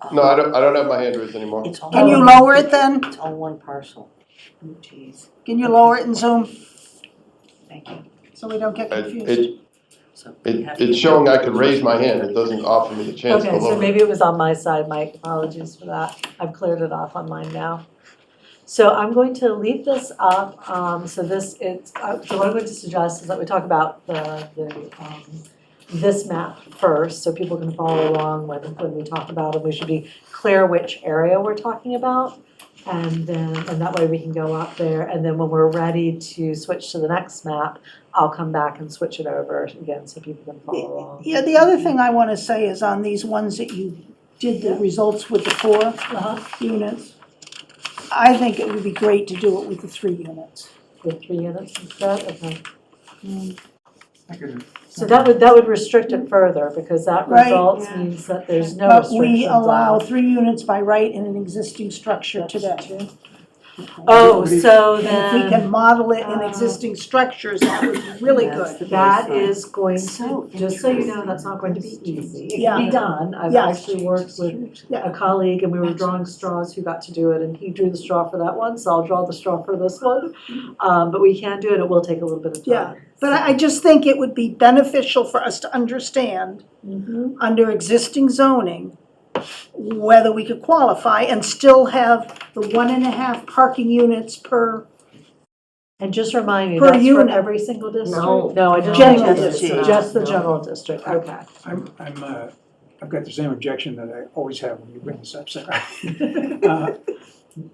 I don't have my hand raised anymore. It's all Can you one- lower it then? It's all one parcel. Oh, geez, Can you lower it in Zoom thank you. so we don't get confused? So we have to- It's showing I could raise my hand, it doesn't offer me the chance to Okay, so lower. maybe it was on my side, Mike, apologies for that. I've cleared it off on mine now. So I'm going to leave this up, so so what I'm going to suggest is that we talk about this map first, so people can follow along when we talk about it. We should be clear which area we're talking about, and that way we can go up there, and then when we're ready to switch to the next map, I'll come back and switch it over again so people can follow along. Yeah, the other thing I want to say is on these ones that you did the results with the 4 Uh-huh. units, I think it would be great to do it with the 3 units. With 3 units instead, okay. I could- So that would restrict it further, because that Right, results yeah. means that there's no But restrictions we allow on. 3 units by right in an existing structure today. Oh, so And if we then, can model it in existing structures, that would be really That's good. the that baseline. is going So to, just so you know, that's not going to be easy. It Yeah. can be done. I've Yeah. actually worked with Yeah. a colleague and we were drawing straws who got to do it and he drew the straw for that one, so I'll draw the straw for this one. But we can do it. It will take a little bit of time. Yeah. But I just think it would be beneficial for us to understand, under existing zoning, whether we could qualify and still have the 1.5 parking units per, And just remind me, Per that's for unit. every single district? No. No, I just. General district. Just the No. general district, okay. I've got the same objection that I always have when you bring this up, Sarah.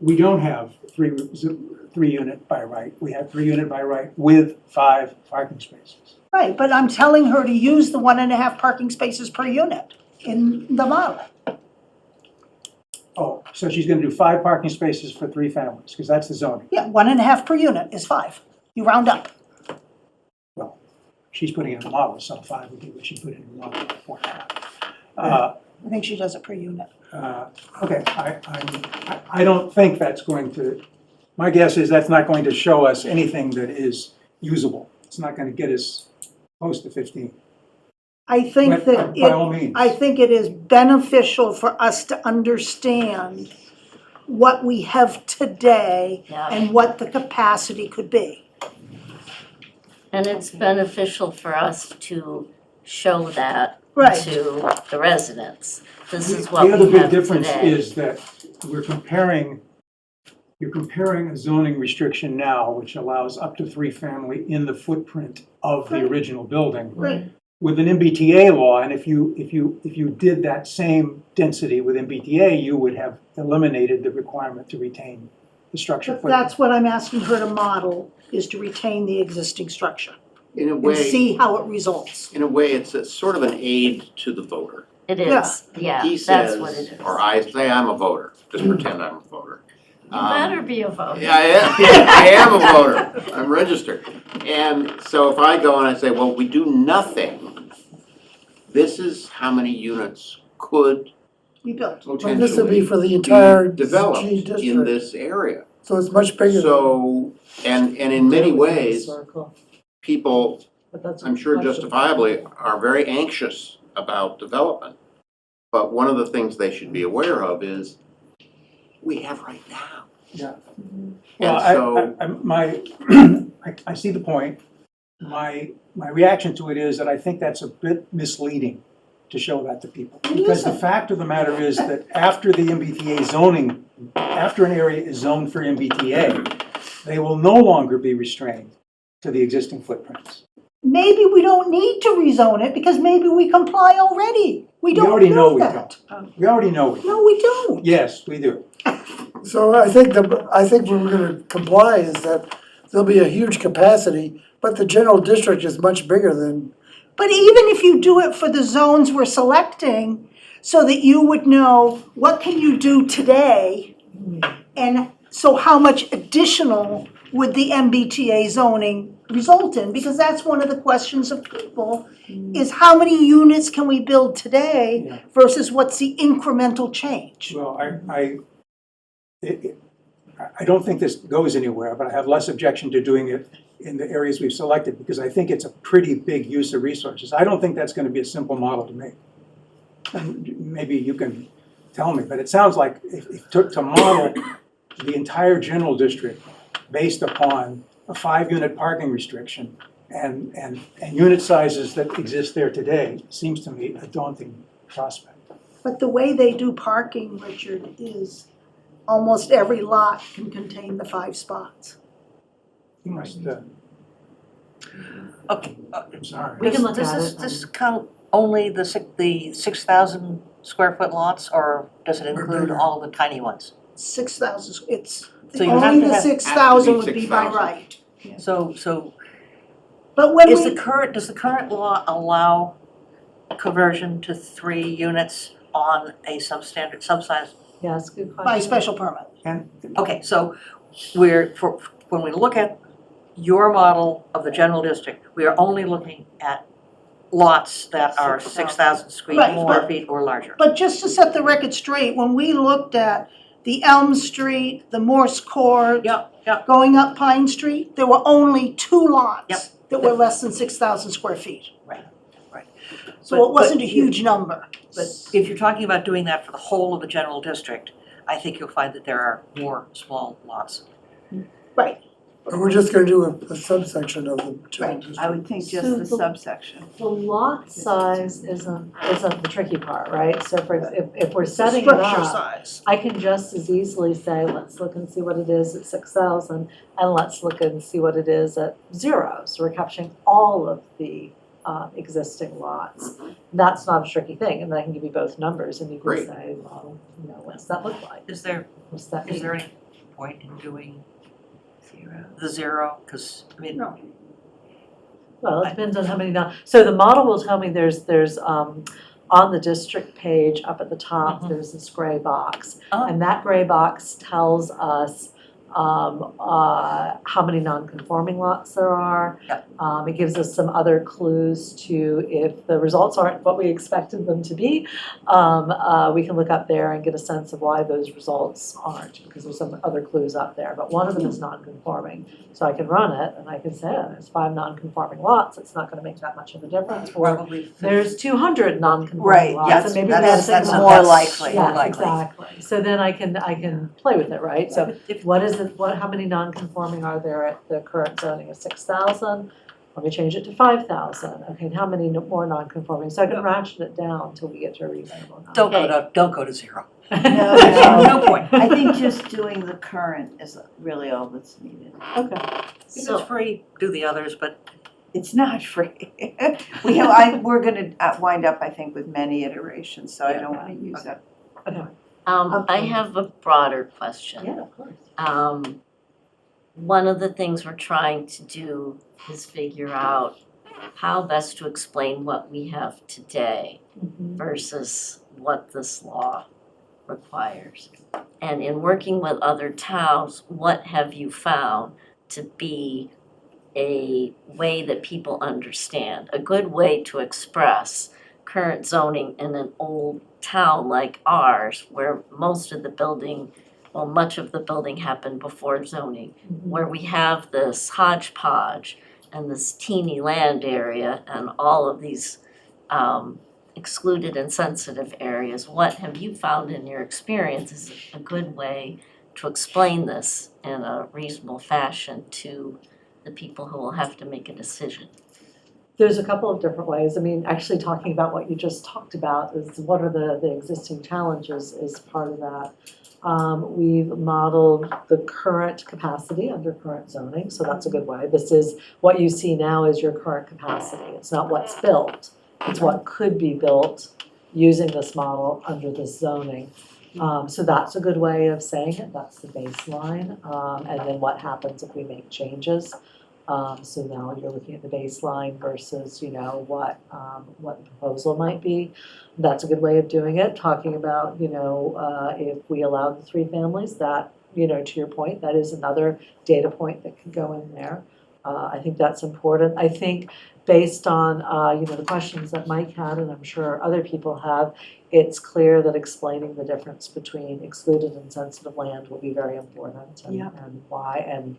We don't have three unit by right. We have 3 unit by right with 5 parking spaces. right, but I'm telling her to use the 1.5 parking spaces per unit in the model. Oh, so she's gonna do 5 parking spaces for 3 families, because that's the zoning. Yeah, 1.5 per unit is 5. You round up. Well, she's putting it in the model, so 5 would be what she put in the model, 4.5. I think she does it per unit. Okay, I don't think that's going to, my guess is that's not going to show us anything that is usable. It's not gonna get us close to 15. I think that By all means. I think it is beneficial for us to understand what we have today Yeah. and what the capacity could be. And it's beneficial for us to show that Right. to the residents. This is The what other we big have difference today. is that you're comparing a zoning restriction now, which allows up to 3 family in the footprint of the Right. original building, Right. with an MBTA law, and if you did that same density with MBTA, you would have eliminated the requirement to retain the structure But footprint. that's what I'm asking her to model, is to retain the existing structure In a and way, see how it results. it's a sort of an aid to the voter. It Yeah. is, yeah, He that's what it says, is. or I say I'm a voter, just pretend I'm a voter. You better be a voter. Yeah, I am a voter, I'm registered. And so if I go and I say, well, we do nothing, this is how many units could We built. Well, this would be potentially for the entire be developed G in district, this area. so it's much bigger. So, and in many ways, Historical, people, but that's- I'm sure that's- justifiably, are very anxious about development. But one of the things they should be aware of is, we have right now. Yeah. And Well, so, I see the point. My reaction to it is that I think that's a bit misleading to show that to people. Because the fact of the matter is that after the MBTA zoning, after an area is zoned for MBTA, they will no longer be restrained to the existing footprints. Maybe we don't need to rezone it because maybe we comply already. We don't already know know we that. We already know it. No, we don't. Yes, we do. So I think where we're gonna comply is that there'll be a huge capacity, but the general district is much bigger than, But even if you do it for the zones we're selecting, so that you would know what can you do today, and so how much additional would the MBTA zoning result in? Because that's one of the questions of people, is how many units can we build Yeah. today versus what's the incremental change? Well, I don't think this goes anywhere, but I have less objection to doing it in the areas we've selected, because I think it's a pretty big use of resources. I don't think that's gonna be a simple model to make. And maybe you can tell me, but it sounds like if to model the entire general district based upon a 5-unit parking restriction and unit sizes that exist there today, seems to me a daunting prospect. But the way they do parking, Richard, is almost every lot can contain the 5 spots. You must, Okay, I'm sorry. We can look does at this, it. this count only the 6,000 square foot lots, or does it include bigger. all of the tiny ones? 6,000, it's, So you have only to the have- 6,000 would be by 6,000. right. So But when does we, the current law allow conversion to 3 units on a substandard, subsize? Yes, good question. by special permit, And Okay, so when we look at your model of the general district, we are only looking at lots that are 6,000 Right, more but- feet or larger. but just to set the record straight, when we looked at the Elm Street, the Morse Court, Yep. going up Pine Street, there were only 2 lots Yep. that were less than 6,000 square feet. Right. So But- it wasn't a but you- huge number. But if you're talking about doing that for the whole of the general district, I think you'll find that there are more small lots. But we're just gonna do a subsection of the general district. I would think just So the the- subsection. The lot size isn't the tricky part, right? So if we're setting it Structure up, size. I can just as easily say, let's look and see what it is at 6,000, and let's look and see what it is at 0. So we're capturing all of the existing lots. That's not a tricky thing, and I can give you both numbers, and you can Great. say, well, what's that look like? Is there What's that mean? any point in doing the 0? Because, I mean, Well, it depends on how many, so the model will tell me there's on the district page up at the top, there's this gray box. Oh. And that gray box tells us how many non-conforming lots there are. Yep. It gives us some other clues to if the results aren't what we expected them to be. We can look up there and get a sense of why those results aren't, because there's some other clues up there. But one of them is non-conforming. So I can run it and I can say, oh, there's 5 non-conforming lots. It's not gonna make that much of a difference. Or probably. there's 200 non-conforming Right, lots. yes, And maybe that's- that's that's more that's likely, more Yeah, likely. exactly. So then I can play with it, right? So But if- what is it, how many non-conforming are there at the current zoning of 6,000? Let me change it to 5,000. Okay, and how many more non-conforming? So I can ratchet it down until we get to a reasonable number. Don't go to 0. No, No point. I think just doing the current is really all that's needed. Okay. If it's So free, do the others, but it's not free. We're gonna wind up, I think, with many iterations, so I don't wanna use that. Okay. I have a broader question. Yeah, of course. One of the things we're trying to do is figure out how best to explain what we have today versus what this law requires. And in working with other towns, what have you found to be a way that people understand, a good way to express current zoning in an old town like ours, where most of the building, well, much of the building happened before zoning, where we have this hodgepodge and this teeny land area and all of these excluded and sensitive areas. What have you found in your experience is a good way to explain this in a reasonable fashion to the people who will have to make a decision? There's a couple of different ways. I mean, actually talking about what you just talked about is what are the existing challenges is part of that. We've modeled the current capacity under current zoning, so that's a good way. This is, what you see now is your current capacity. It's not what's built, it's what could be built using this model under this zoning. So that's a good way of saying it, that's the baseline. And then what happens if we make changes? So now you're looking at the baseline versus, what the proposal might be. That's a good way of doing it, talking about, if we allowed the 3 families, that, to your point, that is another data point that could go in there. I think that's important. I think based on, the questions that Mike had, and I'm sure other people have, it's clear that explaining the difference between excluded and sensitive land will be very important and why. And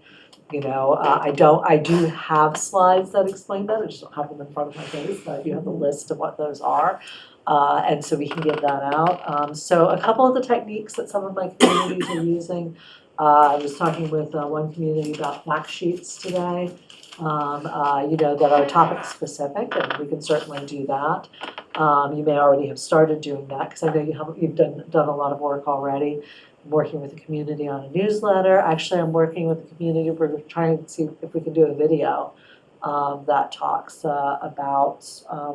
I do have slides that explain that. I just don't have them in front of my face, but I do have a list of what those are. And so we can get that out. So a couple of the techniques that some of my communities are using, I was talking with one community about fact sheets today, that are topic specific, and we can certainly do that. You may already have started doing that, because I know you've done a lot of work already. I'm working with the community on a newsletter. Actually, I'm working with the community. We're trying to see if we can do a video that talks about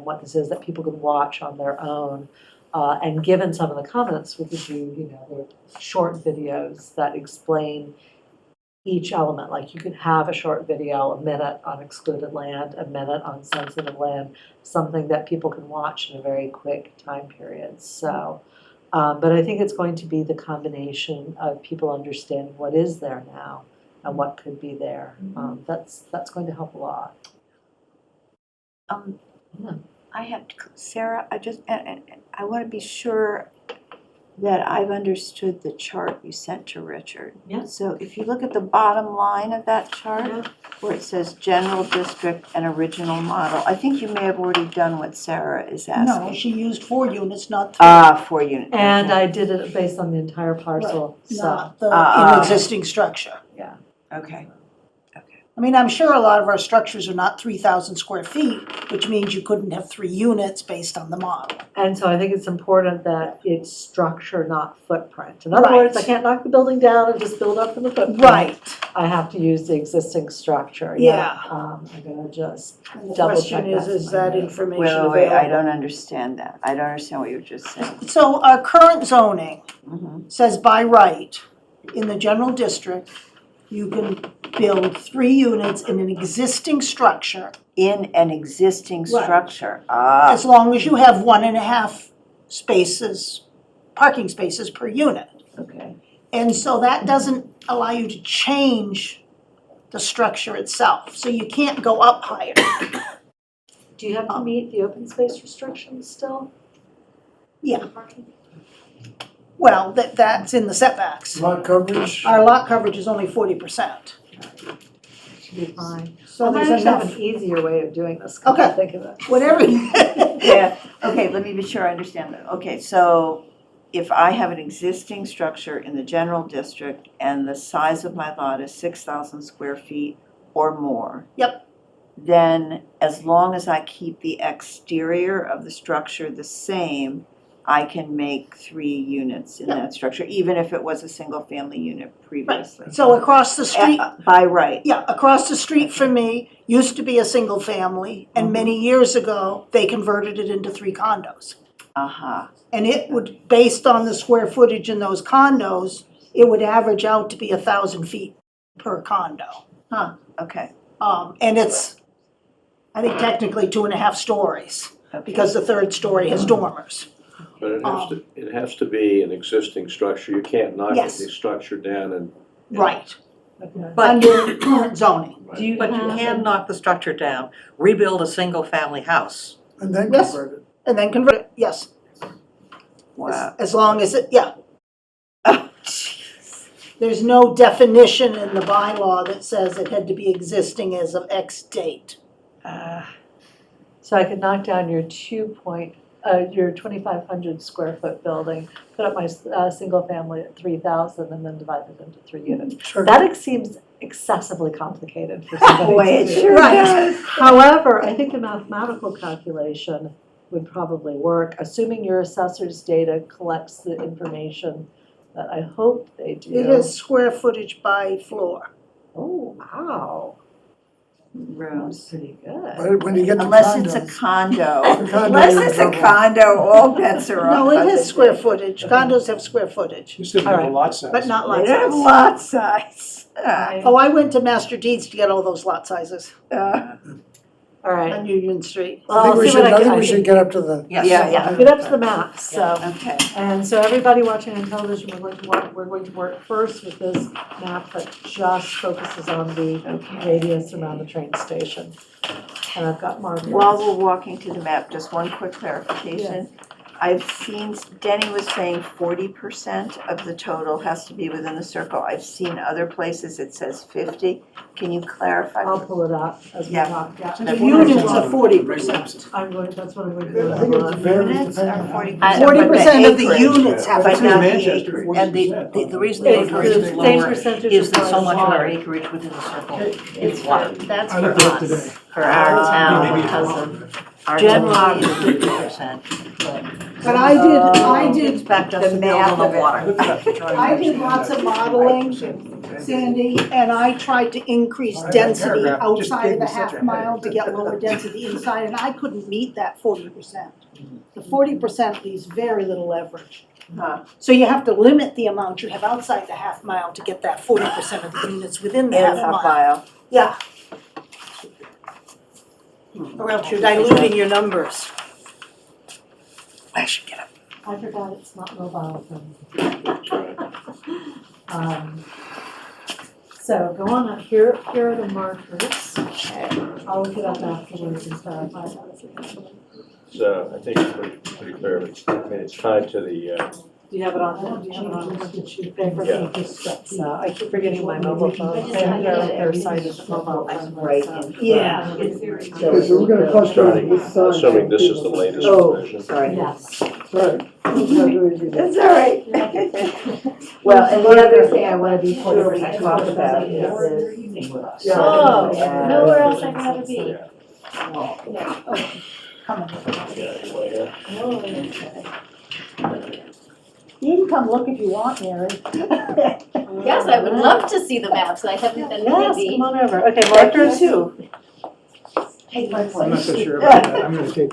what this is that people can watch on their own. And given some of the comments, we could do, short videos that explain each element. Like you could have a short video, a minute on excluded land, a minute on sensitive land, something that people can watch in a very quick time period. So, but I think it's going to be the combination of people understanding what is there now and what could be there. That's going to help a lot. I have, Sarah, I want to be sure that I've understood the chart you sent to Richard. Yeah. So if you look at the bottom line of that chart, Yeah. where it says general district and original model, I think you may have already done what Sarah is asking. No, she used 4 units, not 3. Ah, 4 units. And okay. I did it based on the entire parcel, so. Not the Ah. in existing structure. Okay. I mean, I'm sure a lot of our structures are not 3,000 square feet, which means you couldn't have 3 units based on the model. And so I think it's important that it's structure, not footprint. In other words, I Right. can't knock the building down and just build up from the footprint. Right. I have to use the existing structure. Yeah. I'm gonna just And the double question check that. is that information Wait, available? wait, I don't understand that. I don't understand what you were just saying. So our current zoning Mhm. says by right, in the general district, you can build 3 units in an existing structure In an existing Right. structure, ah, as long as you have 1.5 spaces, parking spaces per unit. okay. And so that doesn't allow you to change the structure itself, so you can't go up higher. Do you have to meet the open space restrictions still? Yeah. For parking? Well, that's in the setbacks. Lot coverage, Our lot coverage is only 40%. Should be fine. So I might there's actually have enough, an easier way of doing this, come to Okay. think of it. whatever. Yeah, okay, let me be sure I understand that. Okay, so if I have an existing structure in the general district and the size of my lot is 6,000 square feet or more. Yep. Then as long as I keep the exterior of the structure the same, I can make 3 units in Yep. that structure, even if it was a single-family unit previously. So across the street, By right. yeah, across the street from me used to be a single family, and many years ago, they converted it into 3 condos. Uh-huh, And it would, based on the square footage in those condos, it would average out to be 1,000 feet per condo. okay. And it's, I think technically 2.5 stories, Okay. because the 3rd story has dormers. But it has to be an existing structure. You can't knock Yes. the structure down and. Right, Okay. But, under current zoning. Do you but you have can knock the structure down, rebuild a single-family house. and then Yes. convert it. And then convert it, yes, Wow. as long as it, yeah. Oh, jeez. There's no definition in the bylaw that says it had to be existing as of X date. So I could knock down your your 2,500 square foot building, put up my single family at 3,000 and then divide it into 3 units. Sure. That seems excessively complicated for somebody Boy, to it do. sure does. However, I think the mathematical calculation would probably work, assuming your assessor's data collects the information that I hope they do. It is square footage by floor. Oh, wow, that's Rooms. pretty good. But when you get to Unless it's a condos, condo. condo, Unless you're in it's a trouble. condo, all bets are off. No, it I has think. square footage. Condos have square footage, You still All have a right. lot size. but not They lot don't have size. lot size. Ah, Oh, I went to Master Deeds to get all those lot sizes All right, on Union Street. well, I think I'll we see should, what I I think can, we should get up to the, Yes. Yeah. get up to the maps, so. Okay, And so everybody watching on television, we're going to work first with this map that just focuses on the radius around the train station. And I've got markers. while we're walking to the map, just one quick clarification. I've seen, Denny was saying 40% of the total has to be within the circle. I've seen other places it says 50. Can you clarify? I'll pull it up as we Yeah. talk, yeah. The units are 40%. That's what I'm going to do. I think it varies Units are depending on. 40%. 40% of the acreage. units have But to not be. the Manchester, acreage. And the reason the It's acreage the is same lower percentage is as that so much of our water. acreage within the circle It's is for, water. that's I for looked it up today. us, for our town, Maybe because it's of our. Generally, topography. it's 50%, but. But I did Expect us the to build math on of the it. water. I did lots of modeling, Sandy, and I tried to increase density Paragraph just outside gave of me the such a half mile headache. to get lower density inside, and I couldn't meet that 40%. The 40% leaves very little leverage. Huh. So you have to limit the amount you have outside the half mile to get that 40% of the units within the And half half mile. mile. Yeah. Or else you're diluting your numbers. I should get up. I forgot it's not mobile phone. So go on up, here are the markers. I'll look it up afterwards and clarify that. So I think it's pretty clear. I mean, it's tied to the Do you have it on, do you have it on a sheet of paper? Yeah. So I keep forgetting my mobile phone. I just have Their site is mobile. Right. Yeah. Okay, so we're gonna cluster Starting, this side. assuming this is the latest Oh, version. sorry. Yes. Sorry. That's all right. Well, and the other thing I wanna be sure we talk about is this. Oh, nowhere else I'd rather be. You can come look if you want, Mary. Yes, I would love to see the maps, I haven't been Yes, busy. come on over. Okay, Mark, two. Take my I'm not place. so sure about that, I'm gonna take.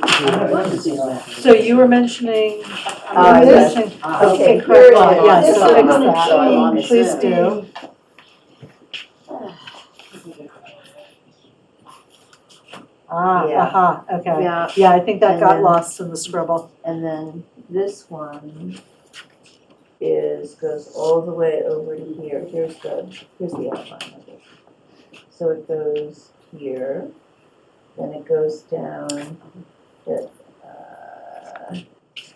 So you were mentioning. Yes. Okay, here it is. Yes, This so is fix gonna that. change. Please do. Ah, Yeah. aha, okay. Yeah, Yeah, I think that And got then- lost in the scribble. and then this one goes all the way over to here. Here's the outline of it. So it goes here, then it goes down,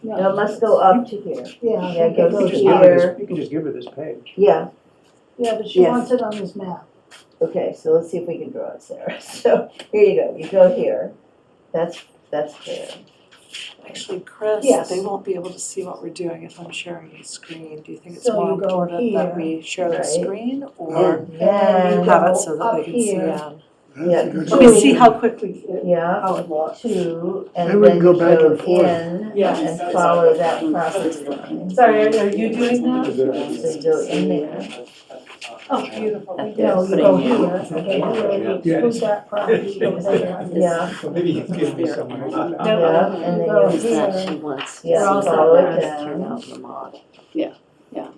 no, it must go up to here. Yeah, Yeah, it goes You can just here, you can just give her this page. yeah, yeah, but she Yes. wants it on this map. okay, so let's see if we can draw it, Sarah. So, here you go here, that's there. Actually, Chris, Yes. they won't be able to see what we're doing if I'm sharing the screen. Do you think it's So more you go important that here, we share the right. screen or And then, have it so that up they can see here. Ann? yeah, Let me see how quickly, yeah, how it looks. two, Then and we then can you go back go and forth. in Yes. and follow that process line. Sorry, are you doing that? So you go in there. Oh, beautiful. Up No, there. you go here, okay, here, exclude that property, go there. Yeah, Maybe you can give me someone. yeah, and then Go you, here. She wants to Yeah, see follow follow it it down. down.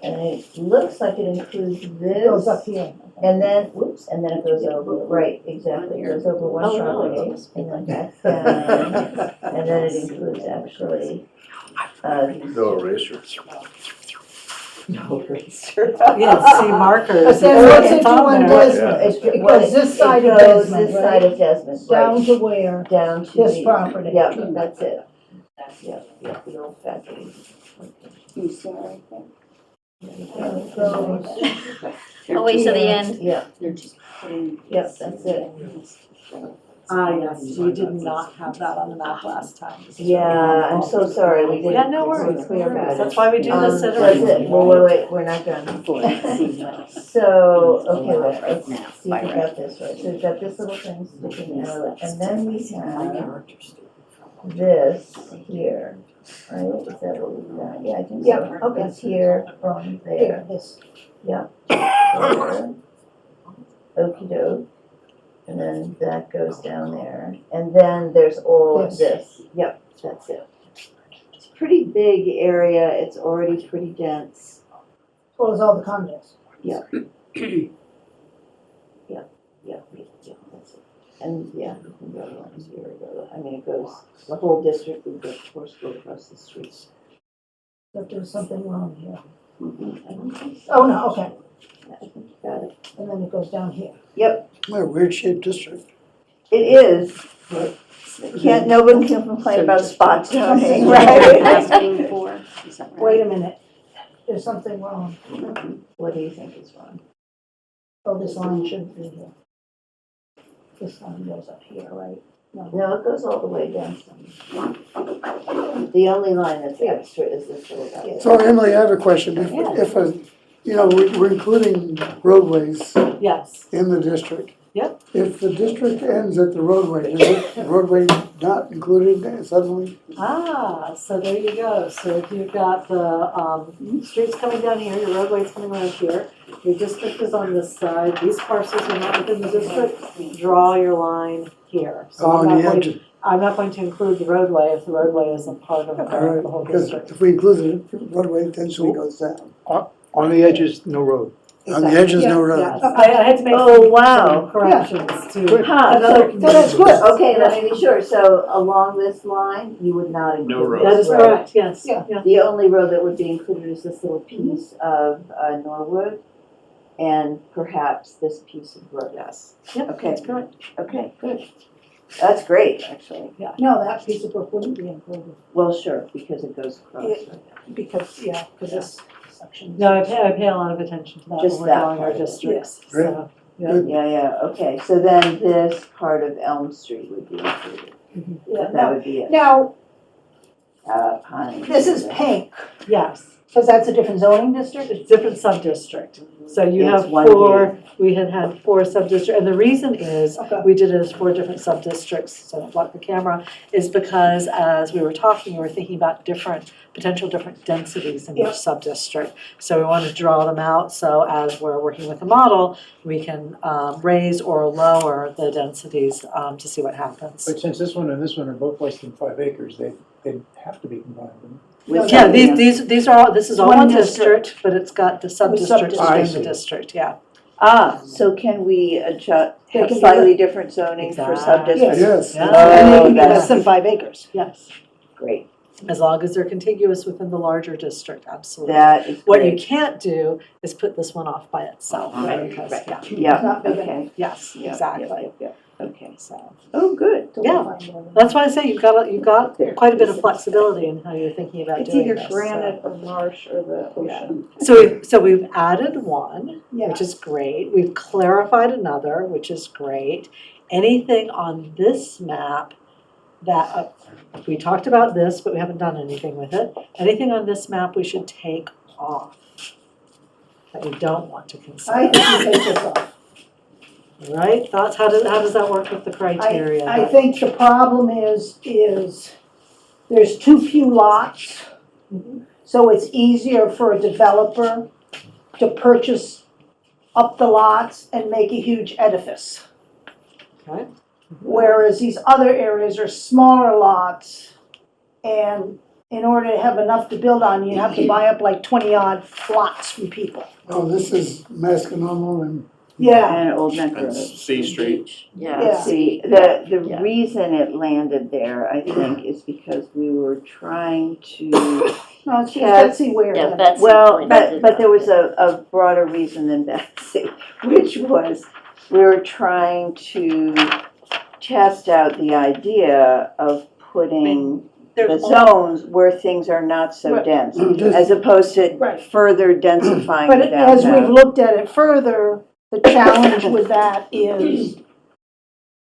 and it looks like it includes It goes up this, here. and then, whoops, and then it goes over, right, exactly, it goes over one Oh, no, property, it's and then back down, and then it includes actually, these No two. eraser. No eraser. Yeah, see markers. But then what's It's it on doing there. Desmond? It's- It what goes this side it of goes Desmond, this side right? of Desmond, Down right, to where? down to This the, property. yep, that's it. Yep, the old factory. You see it right there? And it goes, Oh, wait till the end. yeah, They're just putting. yep, that's it. Ah, yes, we did not have that on the map last time. Yeah, I'm so sorry, we didn't. Yeah, no worries. Clear about it. That's why we do this That's iteration. it, wait, we're not done. So, okay, let's see if we got this right. So we've got this little thing sticking out, and then we have this here, right? Is that what we've got? Yeah, I think so. Yeah, okay. It's here from there, This. there. Okey doke. And then that goes down there. And then there's all of this. Yep, that's it. It's a pretty big area. It's already pretty dense. Well, it's all the condos. Yeah, that's it. And yeah, you can go along here, I mean, it goes, the whole district would go, of course, go across the streets. But there's something wrong here. I don't think so. Oh, no, okay. I think you got it. And then it goes down here. What a weird shaped district. It is, but nobody can complain about spot zoning, So right? Asking for, is that right? Wait a minute. There's something wrong. What do you think is wrong? Oh, this line shouldn't be here. This line goes up here, right? No, it goes all the way down. The only line that's extra is this little guy. So Emily, I have a question. If we're including roadways Yes. in the district. Yep. If the district ends at the roadway, is the roadway not included suddenly? Ah, so there you go. So if you've got the streets coming down here, your roadway's coming around here, your district is on this side, these parcels are not within the district, draw your line here. So On the edge. I'm not going to include the roadway if the roadway isn't part of the All whole right, because district. if we include the roadway, it eventually goes down. On the edges, no road. On the edges, no road. Yes, I had to make Oh, some wow. corrections to Huh, another so that's good. community. Okay, let me be sure. So along this line, you would not include No road. That this is road. correct, yes, Yeah. yeah. The only road that would be included is this little piece of Norwood and perhaps this piece of road. Yes. Yep, Okay. that's correct. Okay, good. That's great, actually. No, that piece of brook wouldn't be included, Well, sure, because it goes across. because, because this section. No, I pay a lot of attention to that Just when we're that drawing our part of it. districts, Yeah. so, yeah. Good. Yeah, okay, so then this part of Elm Street would be included. Yeah, That would be it. Now, Pine. this is pink, Yes, because that's a different zoning district? it's different sub-district. So you It's have 1D. four, we had 4 sub-districts, and the reason is, Okay. we did it as 4 different sub-districts, so don't block the camera, is because as we were talking, we were thinking about potential different densities in Yep. each sub-district. So we wanted to draw them out, so as we're working with the model, we can raise or lower the densities to see what happens. But since this one and this one are both less than 5 acres, they'd have to be combined. wouldn't With Yeah, something else. these are all, this is all One one district. district, but it's got the sub-districts sub-districts. within I the see. district, yeah. So can we adjust, They have can do slightly different zoning for Exactly. sub-districts? Yes. Yeah. And they can be that's- less than 5 acres. Yes, Great, as long as they're contiguous within the larger district, absolutely. that is What you great. can't do is put this one off by itself, Right, because, right. yeah, Yeah, Not big okay. yes, Yeah, exactly, yeah, okay. so. Oh, good. Yeah. That's why I say you've got quite a bit of flexibility in how you're thinking about It's doing either this. so. granite or marsh or the ocean. So we've added one, Yeah. which is great. We've clarified another, which is great. Anything on this map that, we talked about this, but we haven't done anything with it. Anything on this map we should take off that we don't want to I consider, think you take this off. right? Thoughts, how does that work with the criteria? I think the problem is there's too few lots. So it's easier for a developer to purchase up the lots and make a huge edifice. Okay. Whereas these other areas are smaller lots, and in order to have enough to build on, you have to buy up like 20-odd lots from people. Oh, this is Masconomo and, Yeah, And Old Neck And Road. C Street. Yeah. See, the Yeah. reason it landed there, I think, is because we were trying to, no, it's just Betsy Ware. Yeah, did it. Betsy well, pointed it but out. there was a broader reason than Betsy, which was we were trying to test out the idea of putting the There's zones where things are not so Right. dense, Just- as opposed to Right. further densifying But the as we've downtown. looked at it further, the challenge with that is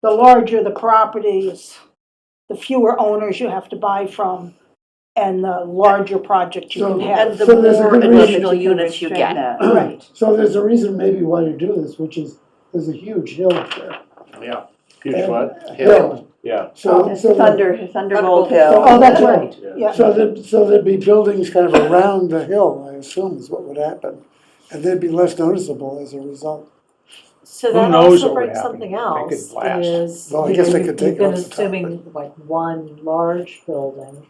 the larger the properties, the fewer owners you have to buy from, and the larger project you can So- have. And the So there's a more good reason additional to units you restrain get. that. Right. so there's a reason maybe why you do this, which is, there's a huge hill there. Yeah. Huge what? Hill. Yeah. So, so, the- Thunderbolt Hill. Oh, that's right, yeah. so there'd be buildings kind of around the hill, I assume is what would happen. And they'd be less noticeable as a result. So Who that knows also what would brings happen? something They else, could blast. is, Well, I you guess know, they you've could take you've been it off the top, assuming like one large building.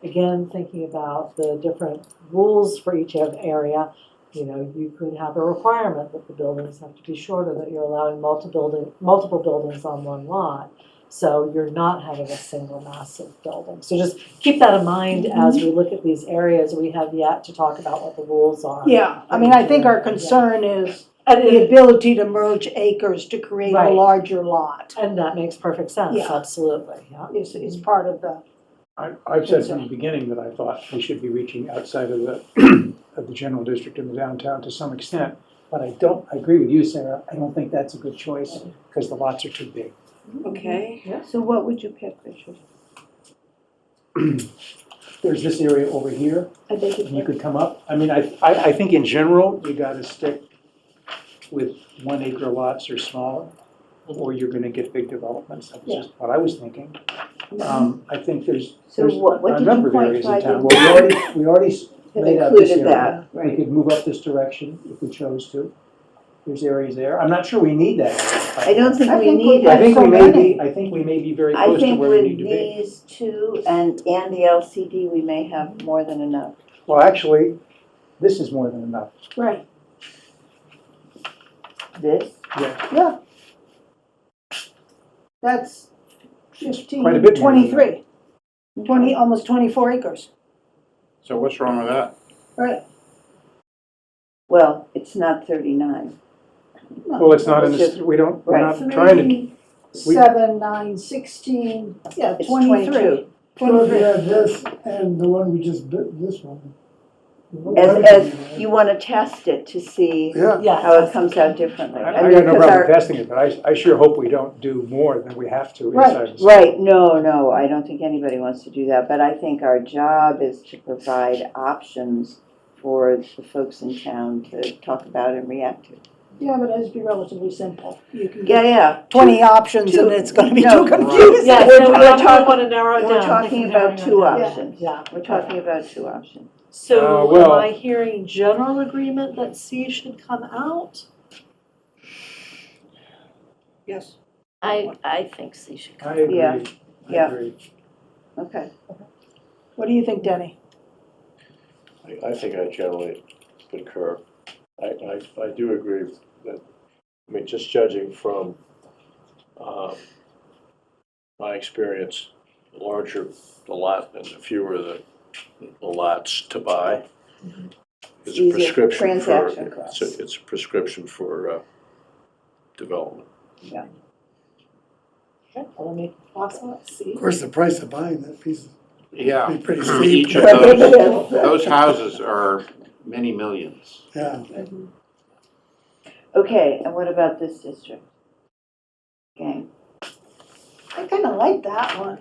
Again, thinking about the different rules for each area, you know, you could have a requirement that the buildings have to be shorter, that you're allowing multiple buildings on one lot. So you're not having a single massive building. So just keep that in mind as we look at these areas. We have yet to talk about what the rules are. Yeah, I mean, I think our concern is And the ability to merge acres to create a Right. larger lot And that makes perfect sense, Yeah. absolutely, yeah. is part of the, I've said from the beginning that I thought we should be reaching outside of the, of the general district in the downtown to some extent. But I agree with you, Sarah, I don't think that's a good choice, because the lots are too big. Okay, Yeah. so what would you pick, Richard? There's this area over here, I think and you it's, could come up. I mean, I think in general, you gotta stick with 1 acre lots or smaller, or you're gonna get big developments. That's just what I was thinking. I think there's So there's what a did number you of point areas in by? town. Well, we already Have laid out this included area. that, We right? could move up this direction if we chose to. There's areas there. I'm not sure we need that area. I don't think I we think we need have I it. think so we may many. be, I think we may be very I close to think where we with need to be. these two and the LCD, we may have more than enough. Well, actually, this is more than enough. right, This, yeah. That's 15, Quite a bit more than 23, 20, almost 24 acres, So what's wrong with that? right? well, it's not 39. Well, it's not in It's this, just- we're Right. not trying to, 7, 9, 16, yeah, It's 23. So if you had this and the one we just bit, this one. As you wanna test it to see Yeah, Yeah. how it comes out differently. I mean, got no 'cause problem our- testing it, but I sure hope we don't do more than we have to Right, inside the school. Right, no, I don't think anybody wants to do that, but I think our job is to provide options for the folks in town to talk about and react to. Yeah, but it has to be relatively simple. You can Yeah, get yeah. 20 options and it's gonna be No, too confusing. Yeah, We're- so we we're definitely talking- wanna narrow it down. We're talking about two options. Yeah. We're talking about two options. So am well- I hearing general agreement that C should come out? Yes. I think C should come. I agree, Yeah, I yeah. agree. Okay. What do you think, Denny? I think I generally concur. I do agree that, I mean, just judging from my experience, the larger the lot and the fewer the lots to buy. It's a Easier prescription for, transaction costs. it's a prescription for development. Okay, well, let me cross out C. of course, the price of buying that piece is Yeah, pretty steep. each of those houses are many millions. Yeah, Okay, and what about this district? Gang. I kinda like that one.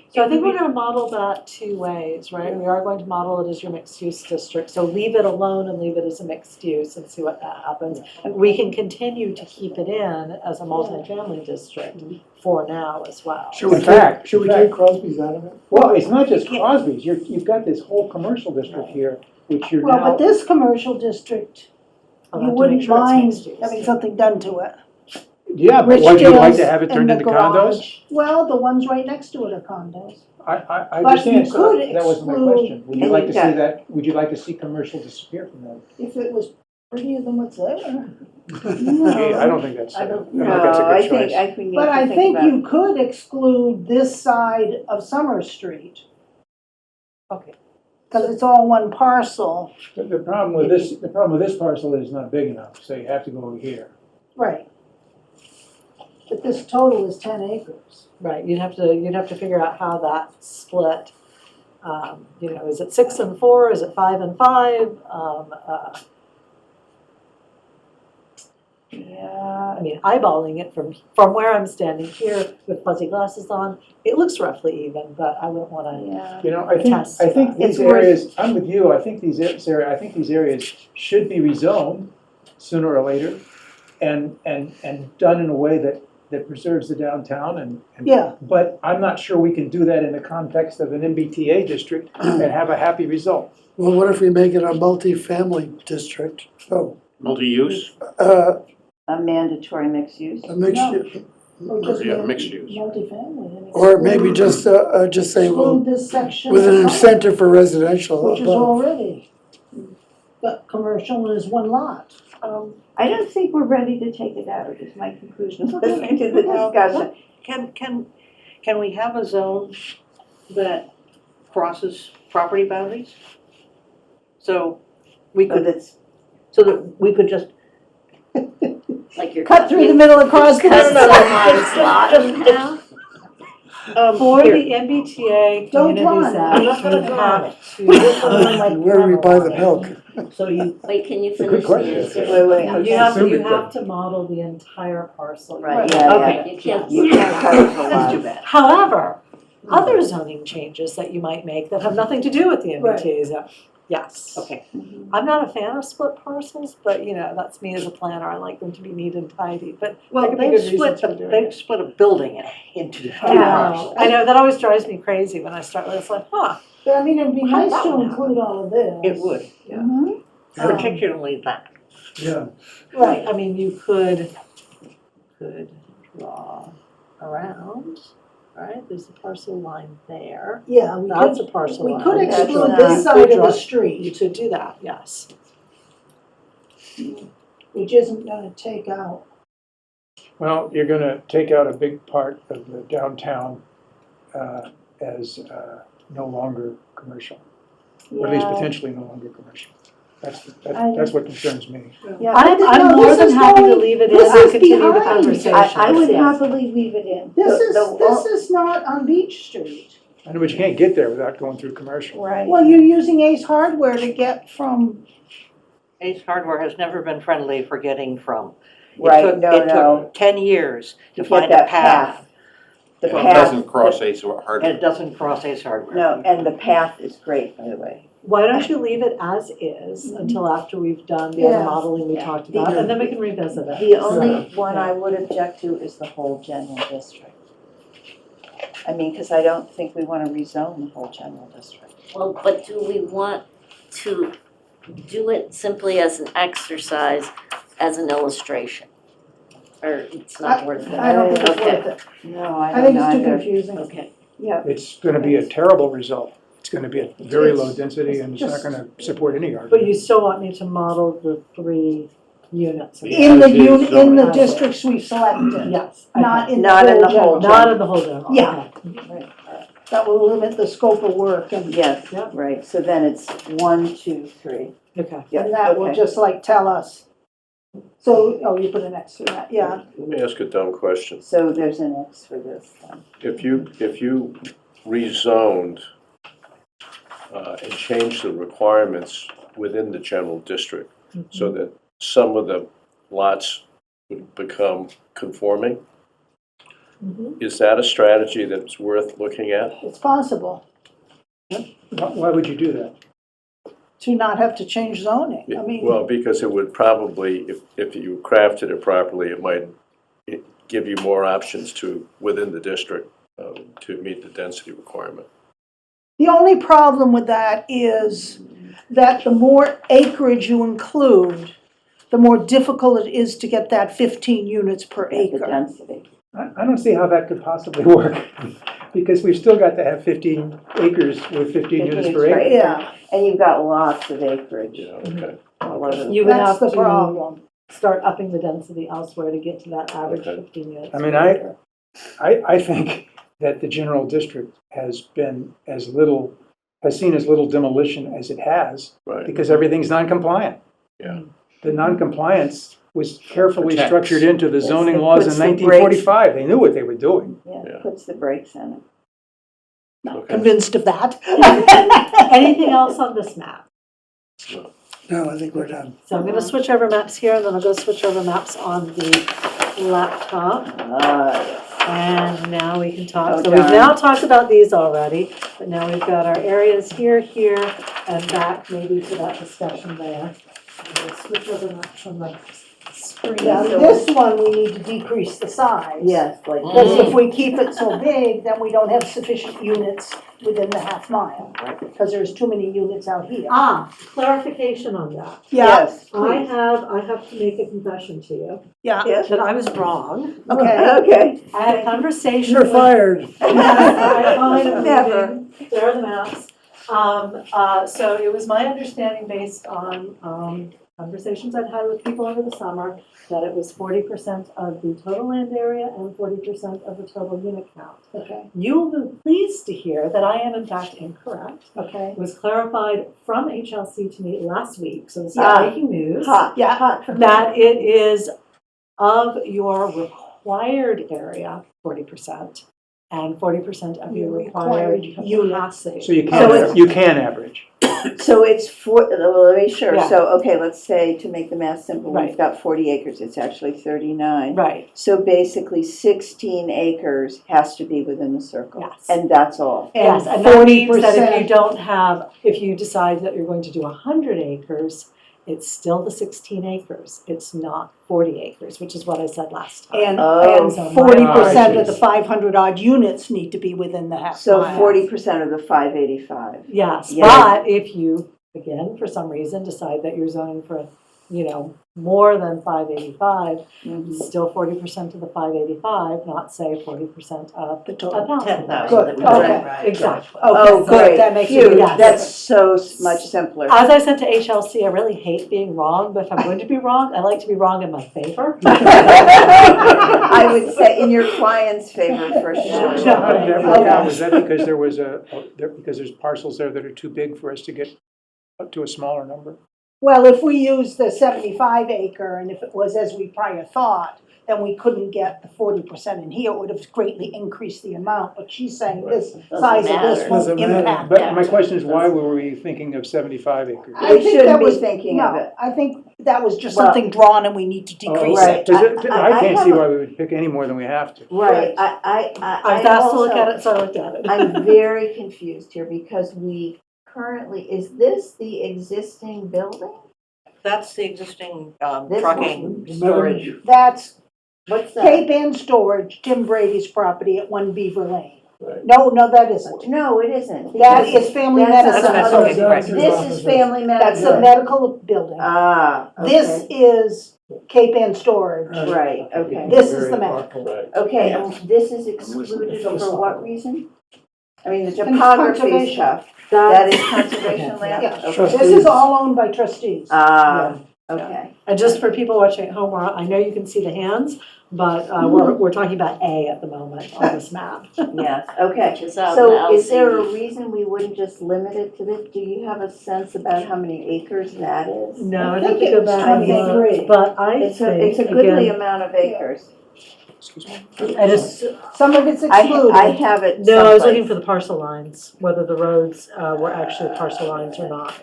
So I think we're gonna model that two ways, right? We are going to model it as your mixed-use district, so leave it alone and leave it as a mixed use and see what that happens. We can continue to keep it in as a multifamily district for now as well. should we In fact- take, Crosby's out of it? Well, it's not just Crosby's, you've got this whole commercial district here, which you're Well, now. but this commercial district, I'll you have to make wouldn't sure it's mind mixed use. having something done to it. Yeah, but would you like to Richdale's have it turned and into the condos? garage. Well, the ones right next to it are condos. I But you understand, so could that wasn't my exclude- question. Would you And like to you've see got- that, would you like to see commercial disappear from that? If it was prettier than what's there. I don't think that's, I don't think No, that's a I good think, choice. I think you But I have to think think you could exclude this side of Summer Street, Okay, because it's all one parcel. The problem with this parcel is it's not big enough, so you have to go over here. Right. But this total is 10 acres. right, you'd have to figure out how that's split. You know, is it 6 and 4, is it 5 and 5? Yeah, I mean, eyeballing it from where I'm standing here with fuzzy glasses on, it looks roughly even, but I wouldn't wanna. yeah. You know, Attest to I think that. these It's worth- areas, I'm with you, I think these areas should be rezoned sooner or later and done in a way that preserves the downtown and. Yeah. But I'm not sure we can do that in the context of an MBTA district and have a happy result. Well, what if we make it a multi-family district? So, Multi-use? A mandatory mixed use. a mixed, Or just Yeah, mixed use. multifamily. and or maybe exclude- just say, well, Exclude this section. with an of Summer, incentive for residential Which is above. already, but commercial is one lot. I don't think we're ready to take it out, is my conclusion, listening to the discussion. Can we have a zone that crosses property boundaries? So we So could, that's, so that we could just, Like you're Cut through the middle across the. Cut no, someone's lot in half? For here. the MBTA Don't draw Communities on Act, it. I'm not gonna you draw on have it. to. Where we buy the milk. So you, Wait, can you a good finish the question. answer? wait, You have to, Assume you it have to model the entire parcel. Right, Yeah, okay, yeah. you can't. You can't cut it for that's too one. bad. However, other zoning changes that you might make that have nothing to do with the MBTA zone, yes. Okay. I'm not a fan of split parcels, but you know, that's me as a planner, I like them to be neat and tidy, but there Well, could be good reasons for doing it. they've split a building into two parcels. I know, that always drives me crazy when I start, it's like, huh, But I mean, it'd be How'd nice that to one include all of this. It would, Mhm. particularly that. Yeah, right, I mean, you could draw around, right, there's a parcel line there. Yeah, we That's could, a parcel we line. could That's exclude not- this side of draw- the street, You could do that, yes. which isn't gonna take out. Well, you're gonna take out a big part of the downtown as no longer commercial, or at least Yeah. potentially no longer commercial. That's what concerns me. Yeah, I'm more than happy to leave it in this and is continue the behind. conversation. I would Yes. happily leave it in. This The- is not on Beach Street. I know, but you can't get there without going through commercial. Right. Well, you're using Ace Hardware to get from, Ace Hardware has never been friendly for getting from. Right, It no. took 10 years to get find a that path, The And it path, doesn't cross Ace Hardware. and it doesn't cross Ace Hardware. no, and the path is great, by the way. Why don't you leave it as is until after we've done the other Yeah. modeling we talked about, and then we can revisit it. The only one I would object to is the whole general district. I mean, because I don't think we want to rezone the whole general district. Well, but do we want to do it simply as an exercise, as an illustration? Or it's not worth it? I don't think it's Okay. worth it. No, I I think don't it's too either. confusing. Okay. Yeah, It's gonna be a terrible result. It's gonna be a very low It's- density and it's not just- gonna support any But argument. you still want me to model the 3 units? In the, in the Okay. districts we've selected, Yes. not in the Not in the whole whole general. Not in the whole general. Yeah. Okay. That will limit the scope of work and, yes, Yeah. right, so then it's 1, 2, 3. Okay. Yeah, and that will okay. just like tell us. So, oh, you put an X through that, yeah. Let me ask a dumb question. So there's an X for this then. If you rezoned and changed the requirements within the general district so that some of the lots would become conforming, is that a strategy that's worth looking at? It's possible Why would you do that? to not have to change zoning. I mean, Well, because it would probably, if you crafted it properly, it might give you more options within the district to meet the density requirement. the only problem with that is that the more acreage you include, the more difficult it is to get that 15 units per The acre. density. I don't see how that could possibly work, because we've still got to have 15 acres with 15 units per acre. Yeah, And you've got lots of acreage. Yeah, okay. all over the- You would that's have the to problem. start upping the density elsewhere to get to that average Okay. 15 units. I mean, per acre. I think that the general district has been has seen as little demolition as it has, Right. because everything's non-compliant. Yeah. The non-compliance was carefully Protects. structured into the Yes, zoning it laws in puts the 1945. They knew what they were doing. Yeah, Yeah. puts the brakes in it. Okay. Convinced of that. Anything else on this map? No, I think we're done. So I'm gonna switch over maps here, and then I'll go switch over maps on the laptop. And now we can talk. Oh, So we've darn. now talked about these already, but now we've got our areas here, and back maybe to that discussion there. I'm gonna switch over maps from the screen. Yeah, this one, we need to decrease the size. Yes, like. Because if we keep it so big, then we don't have sufficient units within the half mile, because there's too many units out here. Clarification on that. Yeah, Yes, I please. have to make a confession to you, yeah, Yes, that I was wrong. okay. okay. I had a conversation You're with. fired. Never. There are the maps. So it was my understanding, based on conversations I'd had with people over the summer, that it was 40% of the total land area and 40% of the total unit count. Okay, You will be pleased to hear that I am in fact incorrect. okay. It was clarified from HLC to me last week, so this is Ah. breaking news. Hot, Yeah. hot. That it is of your required area, 40%, and 40% of your required Required capacity. So you So can average. So it's let me sure, Yeah. so, okay, let's say, to make the math simple, we've Right. got 40 acres, it's actually 39. Right, So basically 16 acres has to be within the circle. yes. And that's all. Yes, and that means that if you don't have, if you decide that you're going to do 100 acres, it's still the 16 acres. It's not 40 acres, which is what I said last time. And, Oh. and 40% of the Oh, 500 odd units need to be within the half So mile. 40% of the 585. Yes, Yeah. but if you, again, for some reason, decide that you're zoning for, more than 585, Mhm. it's still 40% of the 585, not say 40% of The total. 1,000. 10,000. Good, that we- okay. right. Exactly. Oh, Okay, great, good, that makes it Phew, easy. yes. that's so much simpler. As I said to HLC, I really hate being wrong, but if I'm going to be wrong, I like to be wrong in my favor. I would say in your client's favor for sure. So how did that work Okay. out? Was that because there was because there's parcels there that are too big for us to get up to a smaller number? Well, if we use the 75 acre and if it was as we prior thought, then we couldn't get the 40% in here. It would have greatly increased the amount, but she's saying this size of this matter. won't Doesn't matter. impact But that. my question is, why were we thinking of 75 acres? I We think shouldn't that be was- thinking of no, it. I think that was just Well- something drawn and we need to decrease right. it. Because I I can't have see a- why we would pick any more than we have to. Right, I've asked to look at it, so I looked at it. I'm very confused here because we currently, is this the existing building? That's the existing This trucking one. storage. That's What's that? Cape Ann Storage, Tim Brady's property at 1 Beaver Lane. Right. No, that isn't. No, it isn't. That because is family that's medicine. That's another- okay, right. This is family That's medicine. the medical building. Ah, This okay. is Cape Ann Storage. Right, okay. This is the map. Right. Okay, Yeah. and this is excluded for what reason? I mean, the It's topography is conservation. tough. That is conservation land? Yeah. Okay. This is all owned by trustees. Ah, okay. And just for people watching at home, I know you can see the hands, but we're talking about A at the moment on this map. Yes, okay. Is that So an is there a LCD? reason we wouldn't just limit it to this? Do you have a sense about how many acres that is? No, I I'd have think to it go was back and 23. look, but I It's a think, goodly again, amount of acres. Excuse me? and it's, Some of it's I excluded. have it no, I was looking someplace. for the parcel lines, whether the roads were actually parcel lines or not.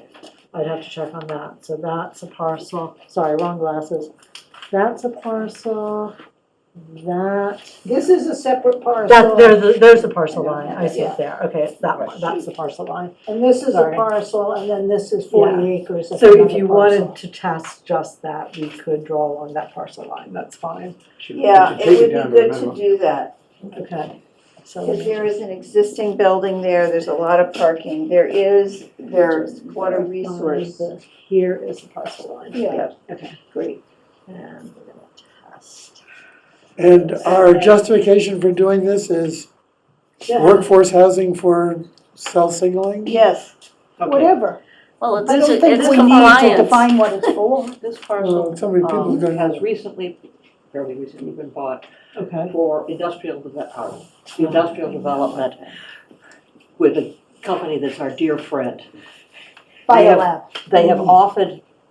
I'd have to check on that. So that's a parcel, sorry, wrong glasses. That's a parcel, This is a separate parcel. there's the parcel line, I see it there. Okay, it's that one, that's the parcel line. And this is a Sorry. parcel, and then this is 40 Yeah. acres. of So if another you parcel. wanted to test just that, we could draw along that parcel line, that's fine. Yeah, We should take it would down be to a good to minimum. do that. Okay. So Because there is an existing building there, there's a lot of parking. There's water resource. Here is the parcel line. Yeah. Okay, Great. and we're gonna test. And our justification for doing this is workforce housing for cell signaling? Yes, Whatever. Well, it's, I don't it's think we need to compliance. define what it's for. This Well, parcel so many people are gonna has know. fairly recently been bought Okay. for industrial development with a company that's our dear friend. They have- Biolab. They have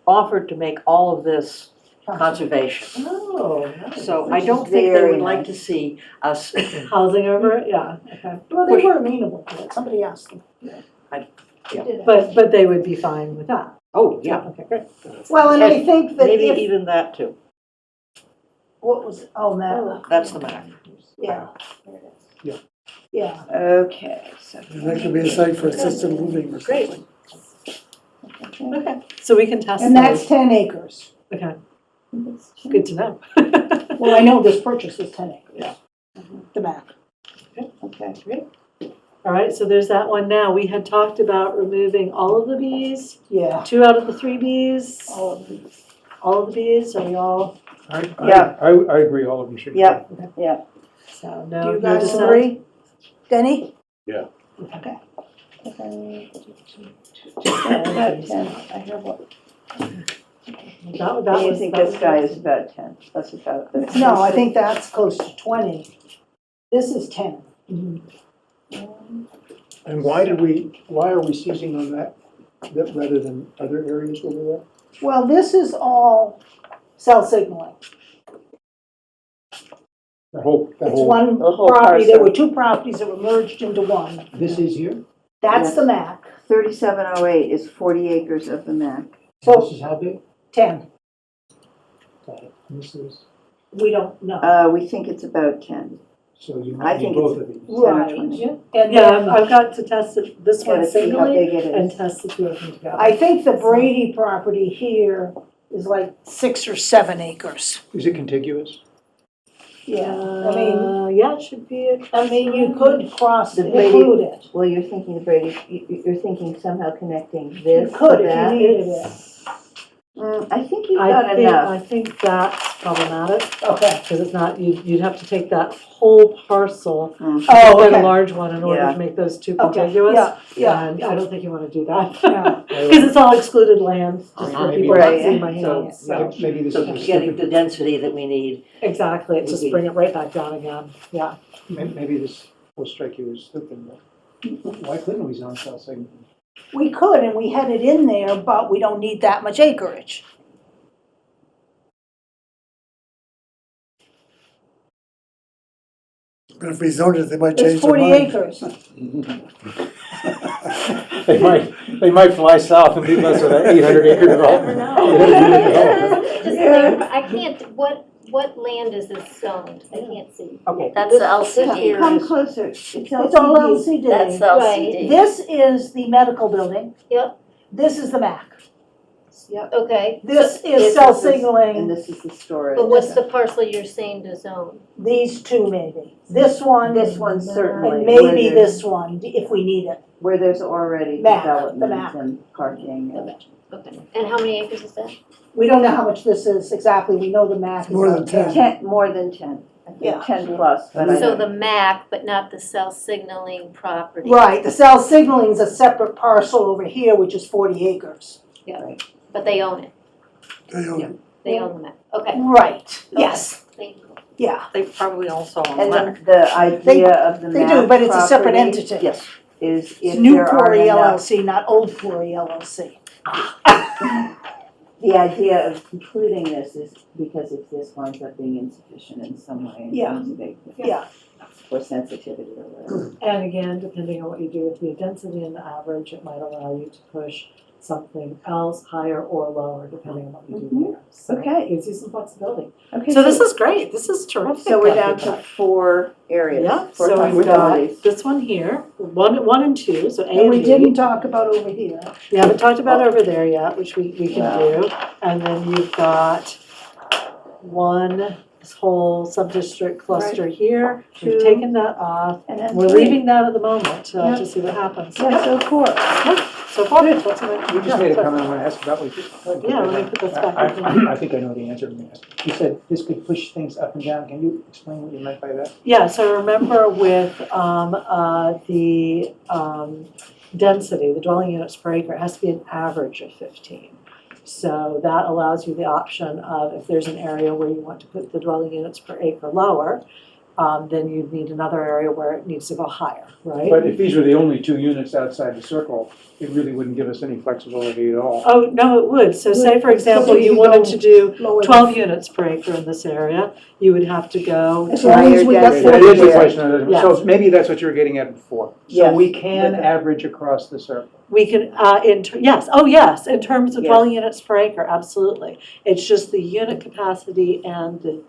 offered to make all of this conservation. Oh, So Which I is don't think they very would like nice. to see us, housing over it, yeah, okay. Well, they were amenable to it. Somebody asked them. Yeah. They did it. But they would be fine with that. oh, yeah, Okay, great. Well, and I think that maybe if, even that too. what was, oh, that, That's the map. yeah. Yeah. Yeah. okay, so. And that could be a site for assisted living or Great. something. Okay, so we can test And that's those. 10 acres. Okay, good to know. Well, I know this purchase is 10 acres. Yeah. The map. Okay. All right, so there's that one now. We had talked about removing all of the Bs, Yeah. 2 out of the 3 Bs, All of these. all of the Bs, are we all, Yeah. I agree, all of them should. go. Yeah. so Do no, you no guys dissent? agree? Denny? Yeah. Okay. About 10, I have what, That you was- think that this was- guy is about 10, that's about. No, I think that's close to 20. This is 10. And why are we seizing on that rather than other areas over there? Well, this is all cell signaling. That It's whole, one The whole property, there parcel. were 2 properties that were merged into one. this is here? That's Yes. the MAC. 3708 is 40 acres of the MAC. This So is how big? 10, Got it. This is, we don't know. We think it's about 10. so you I might think need both of these. 10 or Right. 20. And Yeah, then I've got to test this one Gotta see how singly big it and is. test the 2 of them together. I think the Brady property here is like 6 or 7 acres. Is it contiguous? Yeah, I Yeah, it should be. mean, you could cross, The Brady- include it. Well, you're thinking the Brady, you're thinking somehow connecting You this could to if that? you needed it. I think you've got enough. I think that's problematic, Okay. because it's not, you'd have to take that whole parcel, Mm. Oh, quite a okay. large one in order Yeah. to make those 2 Okay, contiguous. yeah, yeah. And I don't think you want to do that. Yeah. Because it's all excluded land, just for Maybe- people not Right. seeing my So, hands. So, Maybe this so is a getting stupid, the density that we need. exactly, it's just bring it right back down again, yeah. maybe this will strike you as stupid, but why couldn't we zone cell segment? We could, and we had it in there, but we don't need that much acreage. But if we zoned it, they might It's change their 40 mind. acres. They might fly south and leave us with an 800-acre development. Just clarify, I can't, what land is this zoned? I can't see. Okay. That's the LCD. Come closer, it's It's all LCD. LCD. That's the LCD. This is the medical building. Yep. This is the MAC. Okay. This So- is cell signaling, this is the storage. But what's the parcel you're saying to zone? these two maybe. This one. This one certainly. And where maybe there's- this one, if we need it. Where there's already Map, the development map. and parking. Okay, okay. And how many acres is that? We don't know how much this is exactly. We know the MAC is More than about 10. 10, more than 10, I think Yeah. 10 plus, but I So don't. the MAC, but not the cell signaling property? Right, the cell signaling is a separate parcel over here, which is 40 acres. But they own it, They own they own the MAC, okay, Right, yes, thank you. yeah. They probably also own And land. the idea of the They map do, but it's a separate property entity. Yes, is It's if New there are Quarry enough, LLC, not Old Quarry LLC. the idea of concluding this is because if this winds up being insufficient in some way in Yeah. terms of Yeah. for sensitivity or whatever. And again, depending on what you do with the density and the average, it might allow you to push something else higher or lower, depending on what you do there. So Okay. it gives you some flexibility. Okay, So this is great, this is terrific. so we're Dr. down to Beck. 4 areas, Yeah, 4 so we've got possibilities. this one here, one and two, so A And and we B. didn't talk about over here. We haven't talked about over there yet, which we can do. And then you've got one, this whole sub-district cluster here. We've Two. taken that off. And then We're 3. leaving that at the moment Yeah. to see what happens. Yeah, so 4. So far, that's what I. You just made a comment I want to ask about. Yeah, let me put this back in. I think I know the answer. You said this could push things up and down. Can you explain what you meant by that? Yeah, so remember with the density, the dwelling units per acre, it has to be an average of 15. So that allows you the option of if there's an area where you want to put the dwelling units per acre lower, then you'd need another area where it needs to go higher, right? But if these were the only 2 units outside the circle, it really wouldn't give us any flexibility at all. Oh, no, it would. So say, for example, you you could wanted go to do lower than- 12 units per acre in this area, you would have to go As to long as higher we got density. That 40 is the acres. question. Yes. So maybe that's what you were getting at before. So Yes. we can average across the circle. We can, yes, oh yes, in terms of Yes. dwelling units per acre, absolutely. It's just the unit capacity and the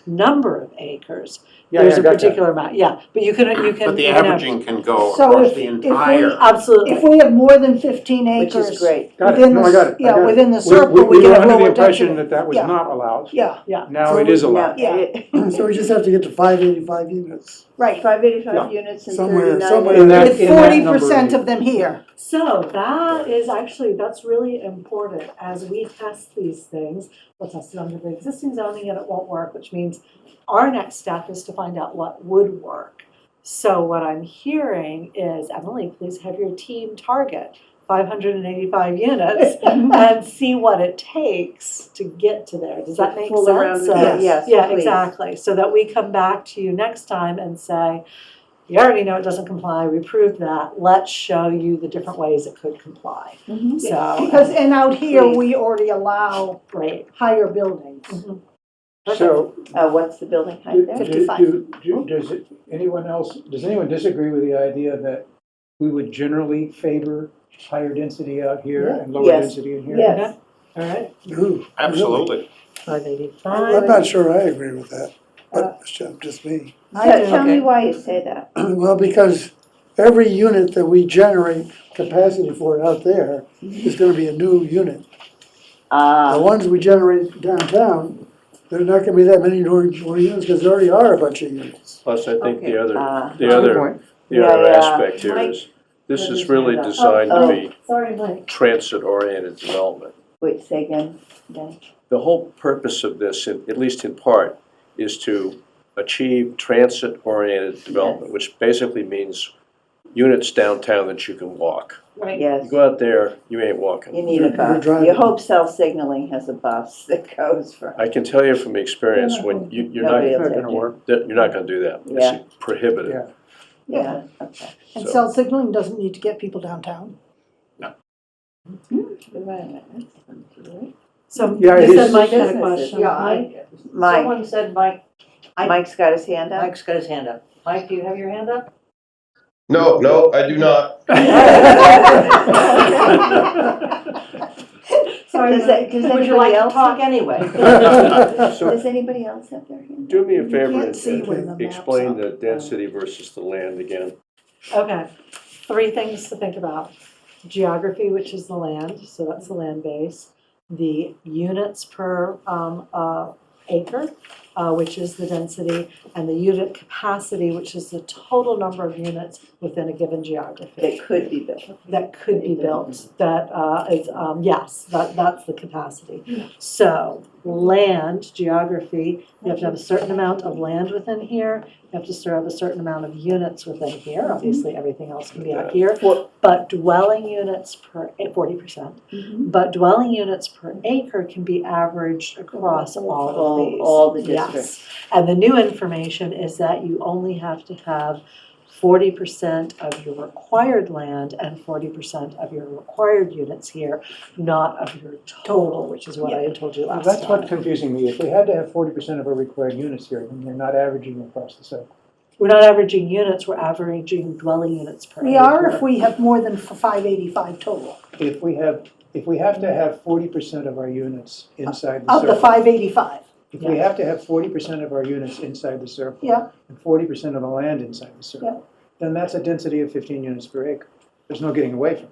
number of acres. Yeah, There's I a got that. particular amount, yeah, but you can. But the you can averaging can go So across if- the if we- entire. Absolutely. If we have more than 15 Which acres. is great. Got it. Within No, the I got it. I yeah, got it. within the circle, we were can have under the lower impression density. that was Yeah. not allowed. Yeah, Now it is allowed. Yeah. it. So we just have to get to 585 units. right. 585 units and Somewhere- 39 somewhere in that- With in that 40% number. of them here. So that is actually, that's really important as we test these things. We'll test it under the existing zoning and it won't work, which means our next step is to find out what would work. So what I'm hearing is, Emily, please have your team target 585 units and see what it takes to get to there. Does that make Fool around sense? with So- it, yes, Yeah, please. exactly. So that we come back to you next time and say, you already know it doesn't comply, we proved that, let's show you the different ways it could comply. Mhm. So, Because, and out here, Please. we already allow great. higher buildings. So What's the building height there? 55. does anyone disagree with the idea that we would generally favor higher density out here and lower Yes. density in here? Yes. All right, Ooh, Absolutely. 585. I'm not sure I agree with that, but it's just me. Tell me why you say that. Well, because every unit that we generate capacity for out there is gonna be a new unit. The ones we generate downtown, there's not gonna be that many more units, because there already are a bunch of units. Plus, I think Okay. the other Good The other Yeah, aspect here Mike- is, this Put is his really hand up. designed to Oh, be Sorry, Mike. transit-oriented development. Wait, say again. Dan. The whole purpose of this, at least in part, is to achieve transit-oriented development, which basically means units downtown that you can walk. Right. Yes, You go out there, you ain't walking. you need a You're bus. driving. You hope self-signaling has a bus that goes for, I can tell you from experience, when you're not, Nobody will Not take gonna you. work. you're not gonna do that. Yeah. It's prohibitive. Yeah. Yeah, okay. And So- cell signaling doesn't need to get people downtown. So Yeah, you it said is. Mike had a Businesses, question. yeah, Mike, Someone said Mike, Mike's got his hand up. Mike's got his hand up. Mike, do you have your hand up? No, I do not. Sorry, Does that- does would you anybody like to else talk have- anyway? Does anybody else have their hand? Do me a You favor can't see where the and maps explain are. the density versus the land again. Okay, 3 things to think about. Geography, which is the land, so that's the land base. The units per acre, which is the density, and the unit capacity, which is the total number of units within a given geography. That could be built. That could be built, that is, yes, that's the capacity. So, land, geography, you have to have a certain amount of land within here, you have to have a certain amount of units within here, obviously everything else can be out here. But dwelling units per, 40%, but dwelling units per acre can be averaged across all of these. All the Yes. districts. And the new information is that you only have to have 40% of your required land and 40% of your required units here, not of your total, which is what I had told you last That's time. what's confusing me. If we had to have 40% of our required units here, then we're not averaging across the circle. We're not averaging units, we're averaging dwelling units per acre. We are if we have more than 585 total, If we have to have 40% of our units inside the of the circle. 585. If we have to have 40% of our units inside the circle. Yeah. And 40% of the land inside the circle. Then that's a density of 15 units per acre. There's no getting away from it.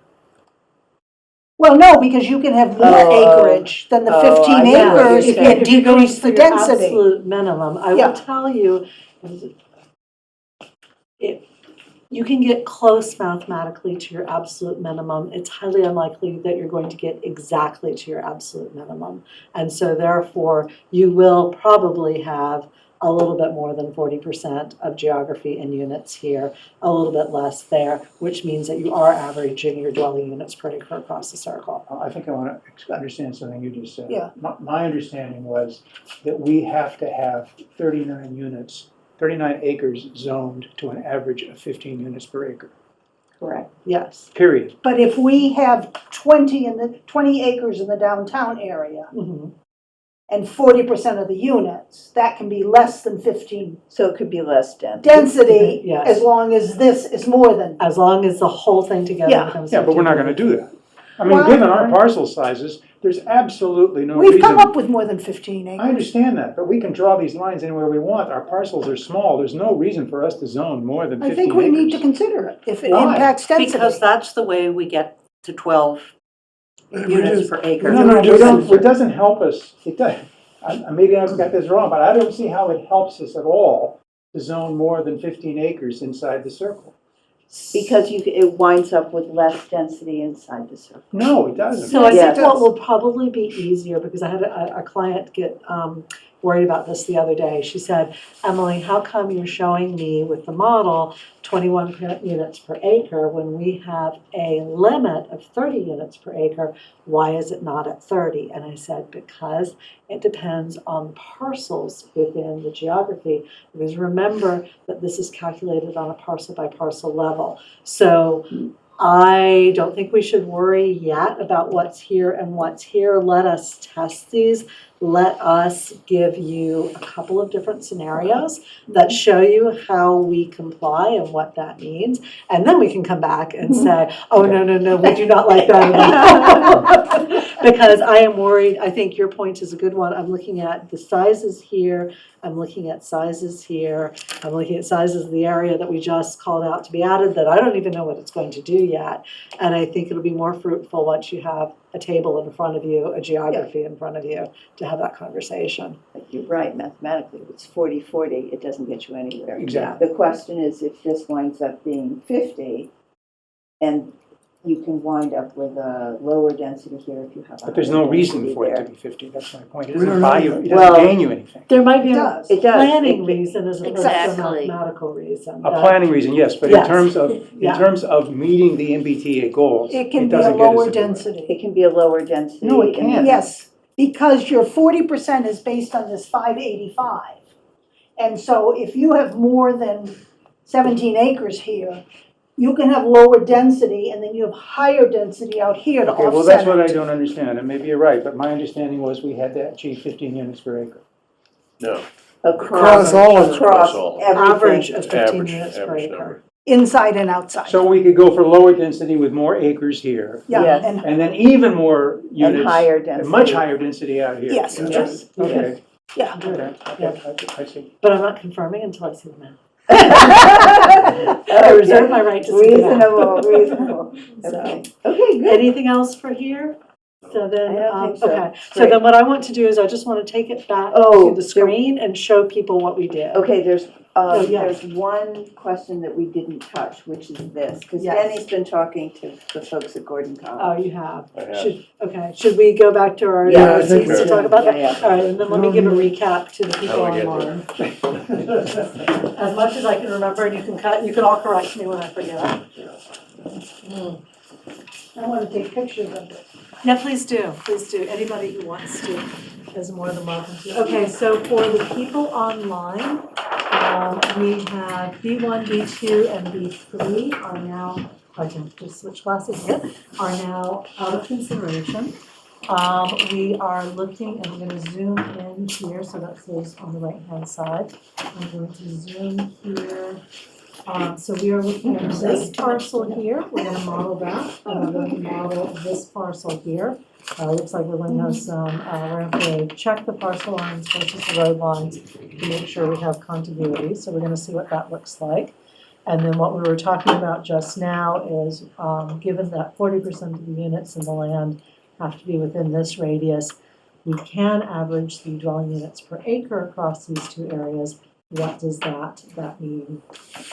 Well, no, because you can have more acreage than the 15 I see what you're acres saying. and If you're going decrease for the your density. absolute minimum, I Yeah. will tell you, you can get close mathematically to your absolute minimum. It's highly unlikely that you're going to get exactly to your absolute minimum. And so therefore, you will probably have a little bit more than 40% of geography and units here, a little bit less there, which means that you are averaging your dwelling units per acre across the circle. I think I want to understand something you just said. Yeah. My understanding was that we have to have 39 units, 39 acres zoned to an average of 15 units per acre, Correct. Yes. period. But if we have 20 acres in the downtown area Mhm. and 40% of the units, that can be less than 15 So it could be less dense. density, Yes. as long as this is more than. As long as the whole thing together Yeah. becomes. Yeah, but we're not going to do that. I mean, Well, given our parcel sizes, there's absolutely no We've come reason. up with more than 15 acres. I understand that, but we can draw these lines anywhere we want. Our parcels are small. There's no reason for us to zone more than 15 I think we need to acres. consider it, if it Why? impacts density. Because that's the way we get to 12 units per acre. No, it doesn't help us. It does, maybe I've got this wrong, but I don't see how it helps us at all to zone more than 15 acres inside the circle. Because it winds up with less density inside the circle. No, it doesn't. So I Yes. think what will probably be easier, because I had a client get worried about this the other day. She said, Emily, how come you're showing me with the model 21 units per acre when we have a limit of 30 units per acre? Why is it not at 30? And I said, because it depends on parcels within the geography. Because remember that this is calculated on a parcel by parcel level. So I don't think we should worry yet about what's here and what's here. Let us test these. Let us give you a couple of different scenarios that show you how we comply and what that means. And then we can come back and say, oh, no, we do not like that at all. Because I am worried, I think your point is a good one. I'm looking at the sizes here. I'm looking at sizes here. I'm looking at sizes of the area that we just called out to be added that I don't even know what it's going to do yet. And I think it'll be more fruitful once you have a table in front of you, a geography in front of you, to have that conversation. But you're right, mathematically, if it's 40-40, it doesn't get you anywhere. Exactly. The question is if this winds up being 50, and you can wind up with a lower density here if you have a But there's higher no reason density for it there. to be 50. That's my point. It We doesn't don't buy know you, that. it doesn't Well, gain you anything. There might be It a does. It does. planning It- reason as opposed to a Exactly. mathematical reason. A that- planning reason, yes, but in Yes. terms of, Yeah. meeting the MBTA goals, It can be a doesn't get us lower anywhere. density. It can be a lower density. No, it in the- can't. Yes, because your 40% is based on this 585. And so if you have more than 17 acres here, you can have lower density and then you have higher density out here to Okay, well, offset that's what I it. don't understand, and maybe you're right, but my understanding was we had to achieve 15 units per acre. No, Across all of it. across all. Average of 15 Average, units per average acre. number. Inside and outside. So we could go for lower density with more acres here, Yeah, Yes. and and then even more units. higher and density. much higher density out here. yes, Yes. Okay, yeah. okay, I see. But I'm not confirming until I see the map. I reserve my right to see the map. Reasonable. So, Okay, okay, good. anything else for here? So then, I don't think so. okay, so Great. then what I want to do is I just want to take it back Oh, to the screen and show people what we did. Okay, yeah. there's one question that we didn't touch, which is this, because Yes. Denny's been talking to the folks at Gordon Oh, College. you have. I have. Should we go back to our Yeah, I think seats to so. talk about that? Yeah, All right, and then let me give a recap to the people How we get online. As much as I can remember, and you can all correct me when I forget. I want to take pictures of it. Yeah, please do, anybody who wants to is more than welcome to. Okay, so for the people online, we have B1, B2, and B3 are now, I can just switch glasses here, are now out of consideration. We are looking, and I'm gonna zoom in here, so that says on the right-hand side. I'm going to zoom here. So we are looking at this parcel here, we're gonna model that, and we're going to model this parcel here. Looks like we're going to have some, we're going to check the parcel lines versus the road lines to make sure we have continuity, so we're gonna see what that looks like. And then what we were talking about just now is, given that 40% of the units in the land have to be within this radius, we can average the dwelling units per acre across these two areas. What does that mean?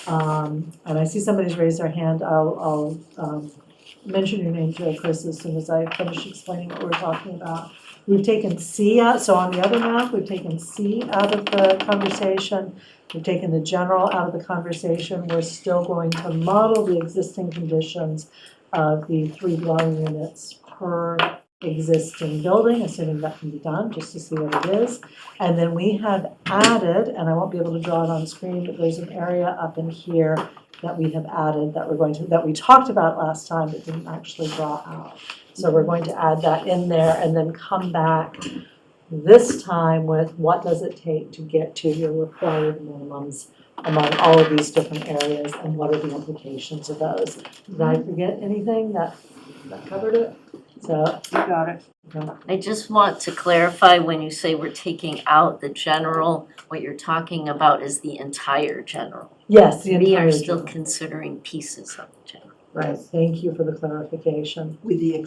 And I see somebody's raised their hand. I'll mention your name to Chris as soon as I finish explaining what we're talking about. We've taken C out, so on the other map, we've taken C out of the conversation. We've taken the general out of the conversation. We're still going to model the existing conditions of the 3 dwelling units per existing building, assuming that can be done, just to see what it is. And then we have added, and I won't be able to draw it on screen, but there's an area up in here that we have added that we talked about last time but didn't actually draw out. So we're going to add that in there and then come back this time with what does it take to get to your required minimums among all of these different areas and what are the implications of those. Did I forget anything that covered it? So, You got it. I just want to clarify, when you say we're taking out the general, what you're talking about is the entire general. yes, the We entire are still general. considering pieces of the general. Right, thank you for the clarification. With the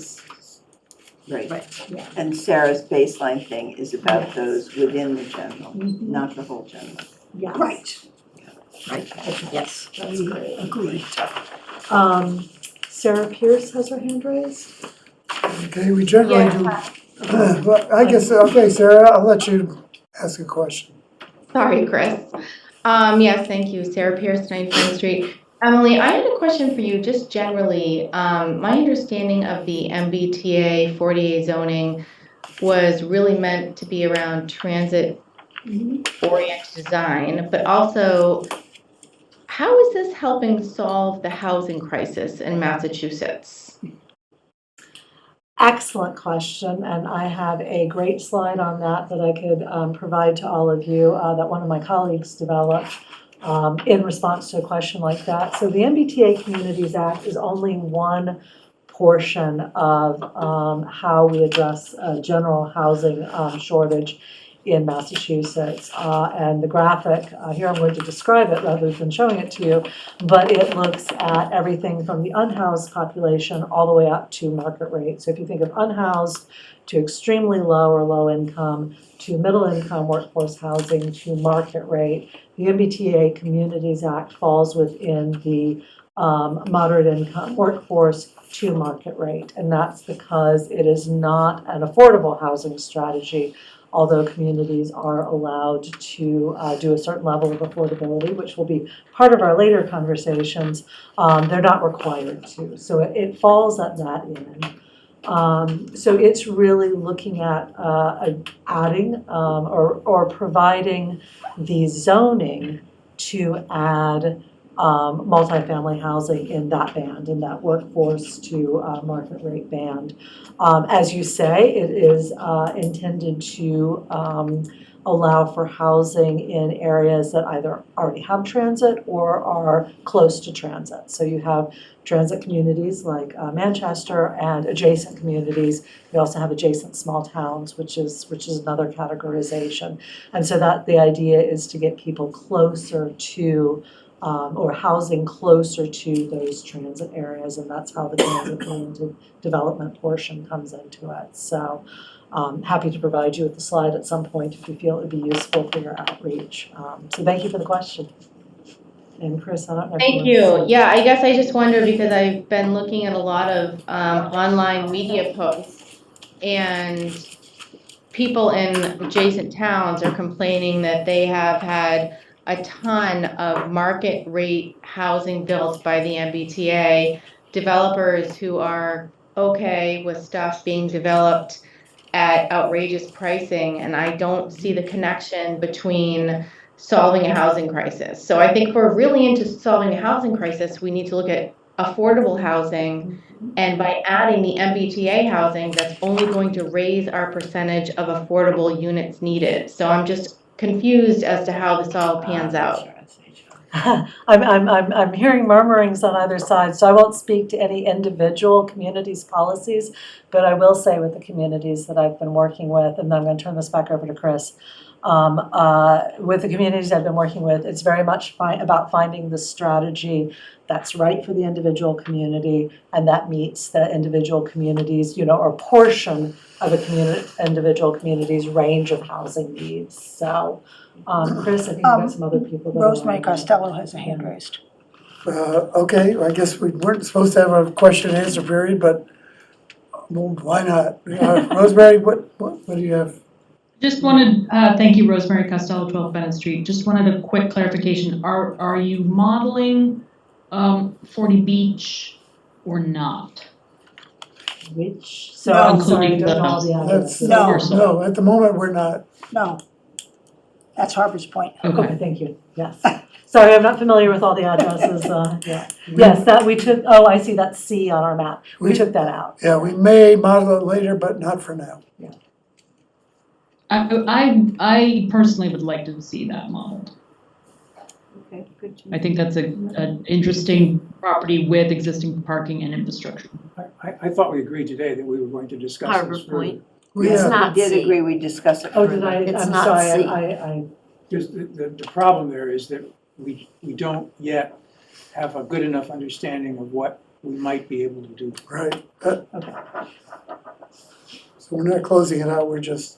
right. Right. And Sarah's baseline thing is about Yes. those within the general, Mhm. not the whole general. Yes. Right. Right, yes. That's great. Agreed. Sarah Pierce has her hand raised. Okay, we generally do, well, I guess, okay, Sarah, I'll let you ask a question. Sorry, Chris. Yes, thank you. Sarah Pierce, 94th Street. Emily, I had a question for you just generally. My understanding of the MBTA 40A zoning was really meant to be around transit-oriented design, but also how is this helping solve the housing crisis in Massachusetts? Excellent question, and I have a great slide on that I could provide to all of you that one of my colleagues developed in response to a question like that. So the MBTA Communities Act is only one portion of how we address general housing shortage in Massachusetts. And the graphic, here I'm going to describe it rather than showing it to you, but it looks at everything from the unhoused population all the way up to market rate. So if you think of unhoused to extremely low or low income, to middle income workforce housing, to market rate, the MBTA Communities Act falls within the moderate income workforce to market rate. And that's because it is not an affordable housing strategy, although communities are allowed to do a certain level of affordability, which will be part of our later conversations. They're not required to. So it falls at that end. So it's really looking at adding or providing the zoning to add multifamily housing in that band, in that workforce to market rate band. As you say, it is intended to allow for housing in areas that either already have transit or are close to transit. So you have transit communities like Manchester and adjacent communities. We also have adjacent small towns, which is another categorization. And so that the idea is to get people closer to or housing closer to those transit areas, and that's how the transit-oriented development portion comes into it. So happy to provide you with the slide at some point if you feel it would be useful for your outreach. So thank you for the question. And Chris, I don't know if Thank you want you. to Yeah, I guess I just wonder because I've been looking at a lot of online media posts, and people in adjacent towns are complaining that they have had a ton of market rate housing built by the MBTA, developers who are okay with stuff being developed at outrageous pricing, and I don't see the connection between solving a housing crisis. So I think if we're really into solving a housing crisis, we need to look at affordable housing, and by adding the MBTA housing, that's only going to raise our percentage of affordable units needed. So I'm just confused as to how this all pans out. I'm hearing murmurings on either side, so I won't speak to any individual communities' policies, but I will say with the communities that I've been working with, and then I'm going to turn this back over to Chris. With the communities I've been working with, it's very much about finding the strategy that's right for the individual community and that meets the individual communities, or portion of individual community's range of housing needs. So, Chris, I think you've got some other people. Rosemary Costello has a hand raised. Okay, I guess we weren't supposed to have a question and answer period, but well, why not? Rosemary, what do you have? Just wanted, thank you, Rosemary Costello, 12 Bennett Street. Just wanted a quick clarification. Are you modeling 40 Beach or not? Which, No, I'm sorry, I including don't know all the That's, addresses. no, at the moment, we're not. No, that's Harbor's Point. Okay, thank you, yes. Sorry, I'm not familiar with all the addresses, yeah. Yes, that we took, oh, I see that C on our map. We took that out. Yeah, we may model it later, but not for now. Yeah. I personally would like to see that modeled. Okay, good. I think that's an interesting property with existing parking and infrastructure. I thought we agreed today that we were going to discuss Harbor this further. Point. We It's have, not We did C. agree we'd discuss it Oh, further. did I, It's I'm not sorry, C. I Just the problem there is that we don't yet have a good enough understanding of what we might be able to do. right. So we're not closing it out, we're just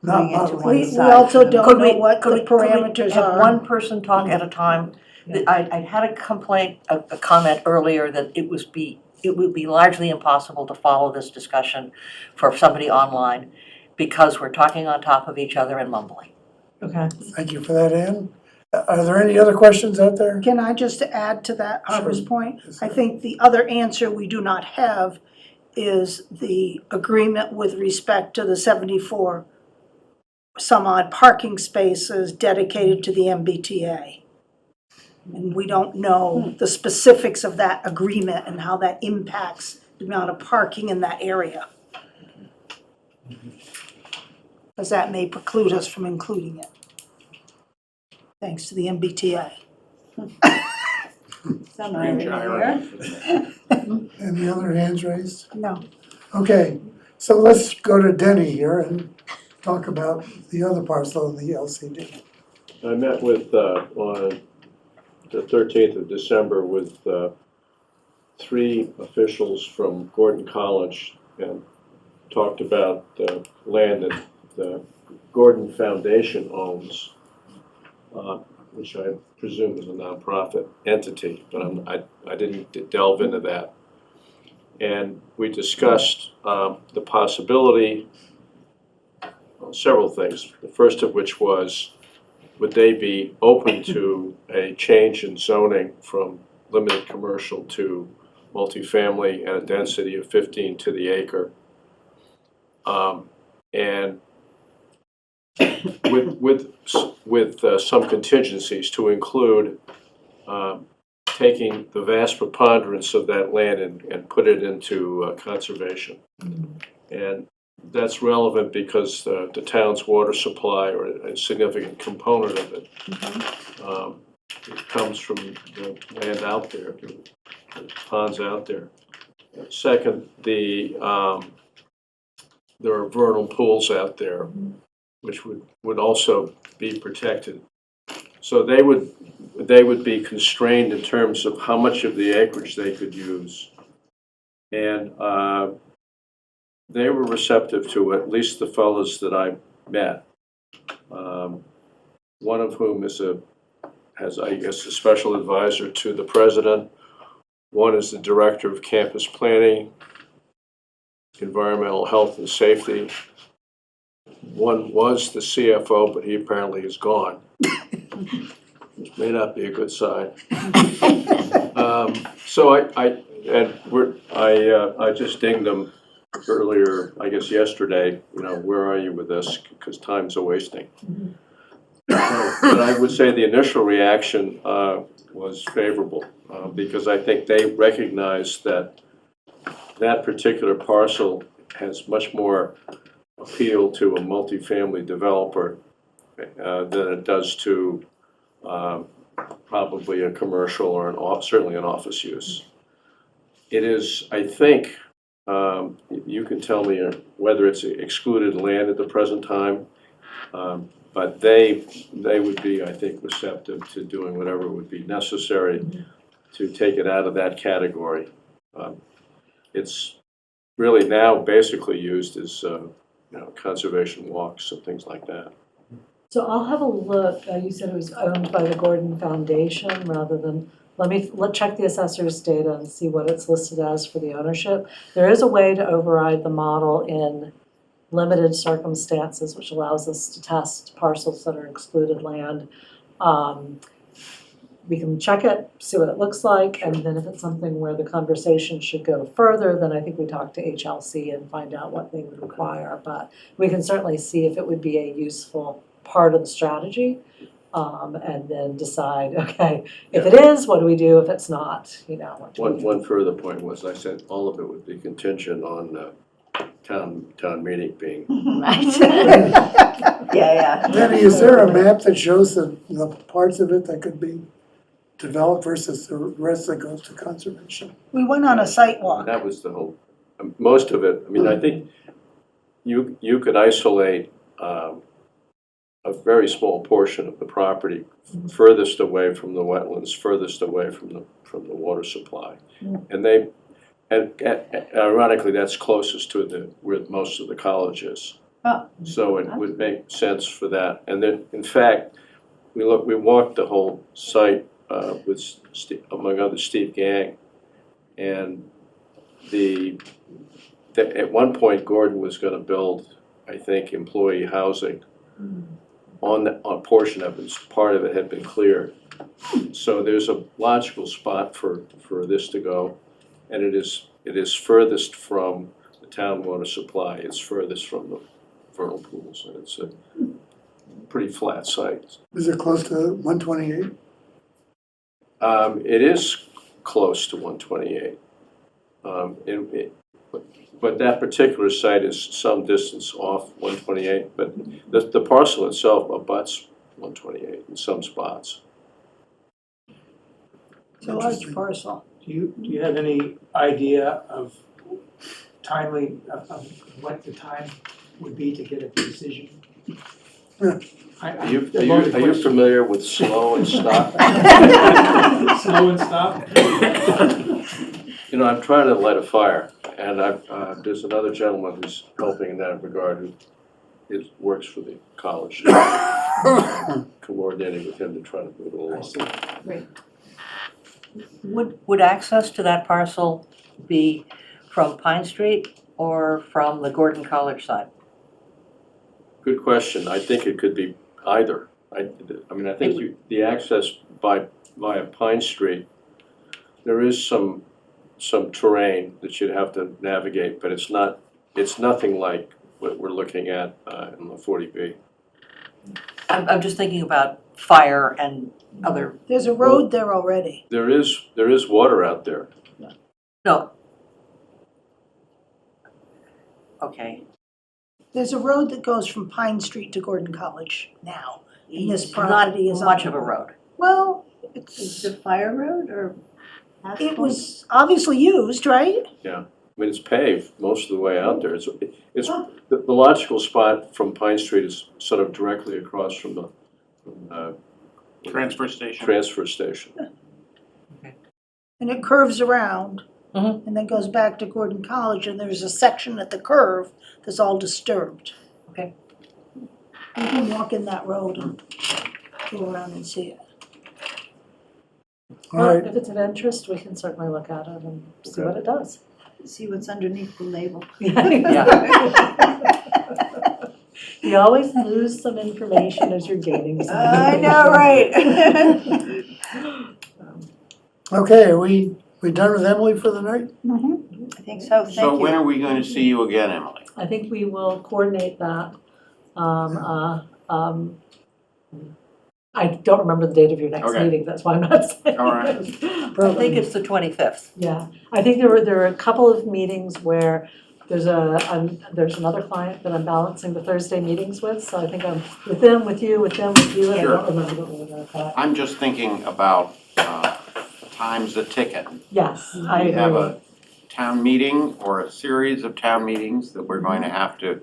not Bring it to modeling. one We side. also don't Could know we, what could the we, could we parameters have are. one person talk at a time? Yeah. I had a complaint, a comment earlier that it would be largely impossible to follow this discussion for somebody online because we're talking on top of each other and mumbling. okay. Thank you for that, Ann. Are there any other questions out there? Can I just add to that, Harbor's Sure. Point? Yes, I sir. think the other answer we do not have is the agreement with respect to the 74 some odd parking spaces dedicated to the MBTA. And we don't know the specifics of that agreement and how that impacts the amount of parking in that area. Because that may preclude us from including it. Thanks to the MBTA. Some irony there. Any other hands raised? No. Okay, so let's go to Denny here and talk about the other parcel of the LCD. I met with, on the 13th of December with 3 officials from Gordon College and talked about the land that the Gordon Foundation owns, which I presume is a nonprofit entity, but I didn't delve into that. And we discussed the possibility, several things, the first of which was, would they be open to a change in zoning from limited commercial to multifamily at a density of 15 to the acre? And with some contingencies to include taking the vast preponderance of that land and put it into conservation. And that's relevant because the town's water supply, or a significant component of it, it comes from the land out there, the ponds out there. Second, there are vernal pools out there, which would also be protected. So they would be constrained in terms of how much of the acreage they could use. And they were receptive to it, at least the fellows that I met. One of whom has, I guess, a special advisor to the president. One is the director of campus planning, environmental health and safety. One was the CFO, but he apparently is gone, which may not be a good sign. So I just dinged them earlier, I guess yesterday, where are you with this? Because time's a wasting. But I would say the initial reaction was favorable because I think they recognize that that particular parcel has much more appeal to a multifamily developer than it does to probably a commercial or certainly an office use. It is, I think, you can tell me whether it's excluded land at the present time, but they would be, I think, receptive to doing whatever would be necessary to take it out of that category. It's really now basically used as conservation walks and things like that. So I'll have a look. You said it was owned by the Gordon Foundation rather than, let's check the assessor's data and see what it's listed as for the ownership. There is a way to override the model in limited circumstances, which allows us to test parcels that are excluded land. We can check it, see what it looks like, and then if it's something where the conversation should go further, then I think we talk to HLC and find out what they would require. But we can certainly see if it would be a useful part of the strategy, and then decide, okay, if it is, what do we do? If it's not, what do we do? One further point was I said all of it would be contingent on town meeting being. Yeah. Danny, is there a map that shows the parts of it that could be developed versus the rest that goes to conservation? We went on a site walk. That was the whole, most of it. I mean, I think you could isolate a very small portion of the property furthest away from the wetlands, furthest away from the water supply. And ironically, that's closest to where most of the college is. So it would make sense for that. And then, in fact, we walked the whole site with, among others, Steve Gang. And at one point, Gordon was going to build, I think, employee housing on a portion of it. Part of it had been cleared. So there's a logical spot for this to go. And it is furthest from the town water supply. It's furthest from the vernal pools, and it's a pretty flat site. Is it close to 128? It is close to 128. But that particular site is some distance off 128, but the parcel itself abuts 128 in some spots. It's a large parcel. Do you have any idea of what the time would be to get a decision? Are you familiar with slow and stop? Slow and stop? I'm trying to light a fire, and there's another gentleman who's helping in that regard who works for the college. Coordinating with him to try to move it along. Great. Would access to that parcel be from Pine Street or from the Gordon College side? Good question. I think it could be either. I think the access via Pine Street, there is some terrain that you'd have to navigate, but it's nothing like what we're looking at in the 40B. I'm just thinking about fire and other, There's a road there already. There is water out there. no. Okay, There's a road that goes from Pine Street to Gordon College now. And this it's property not is much on- of a road. Well, Is it's, it fire road or it asphalt? was obviously used, right? I mean, it's paved most of the way out there. It's the logical spot from Pine Street is sort of directly across from the Transfer station. transfer station. And it curves around. Mhm. And then goes back to Gordon College, and there's a section at the curve that's all disturbed. Okay. You can walk in that road and go around and see it. All right, If it's of interest, we can certainly look at it and see what it does. See what's underneath the label. You always lose some information as you're gaining some. I know, right? okay, are we done with Emily for the night? I think so, thank you. So when are we going to see you again, Emily? I think we will coordinate that. I don't remember the date of your next Okay. meeting, that's why I'm not saying. All right. I think it's the 25th. Yeah, I think there were a couple of meetings where there's another client that I'm balancing the Thursday meetings with, so I think I'm with them, with you, and I Sure. don't remember what order of that. I'm just thinking about time's a ticket. Yes, I We have agree. a town meeting or a series of town meetings that we're going to have to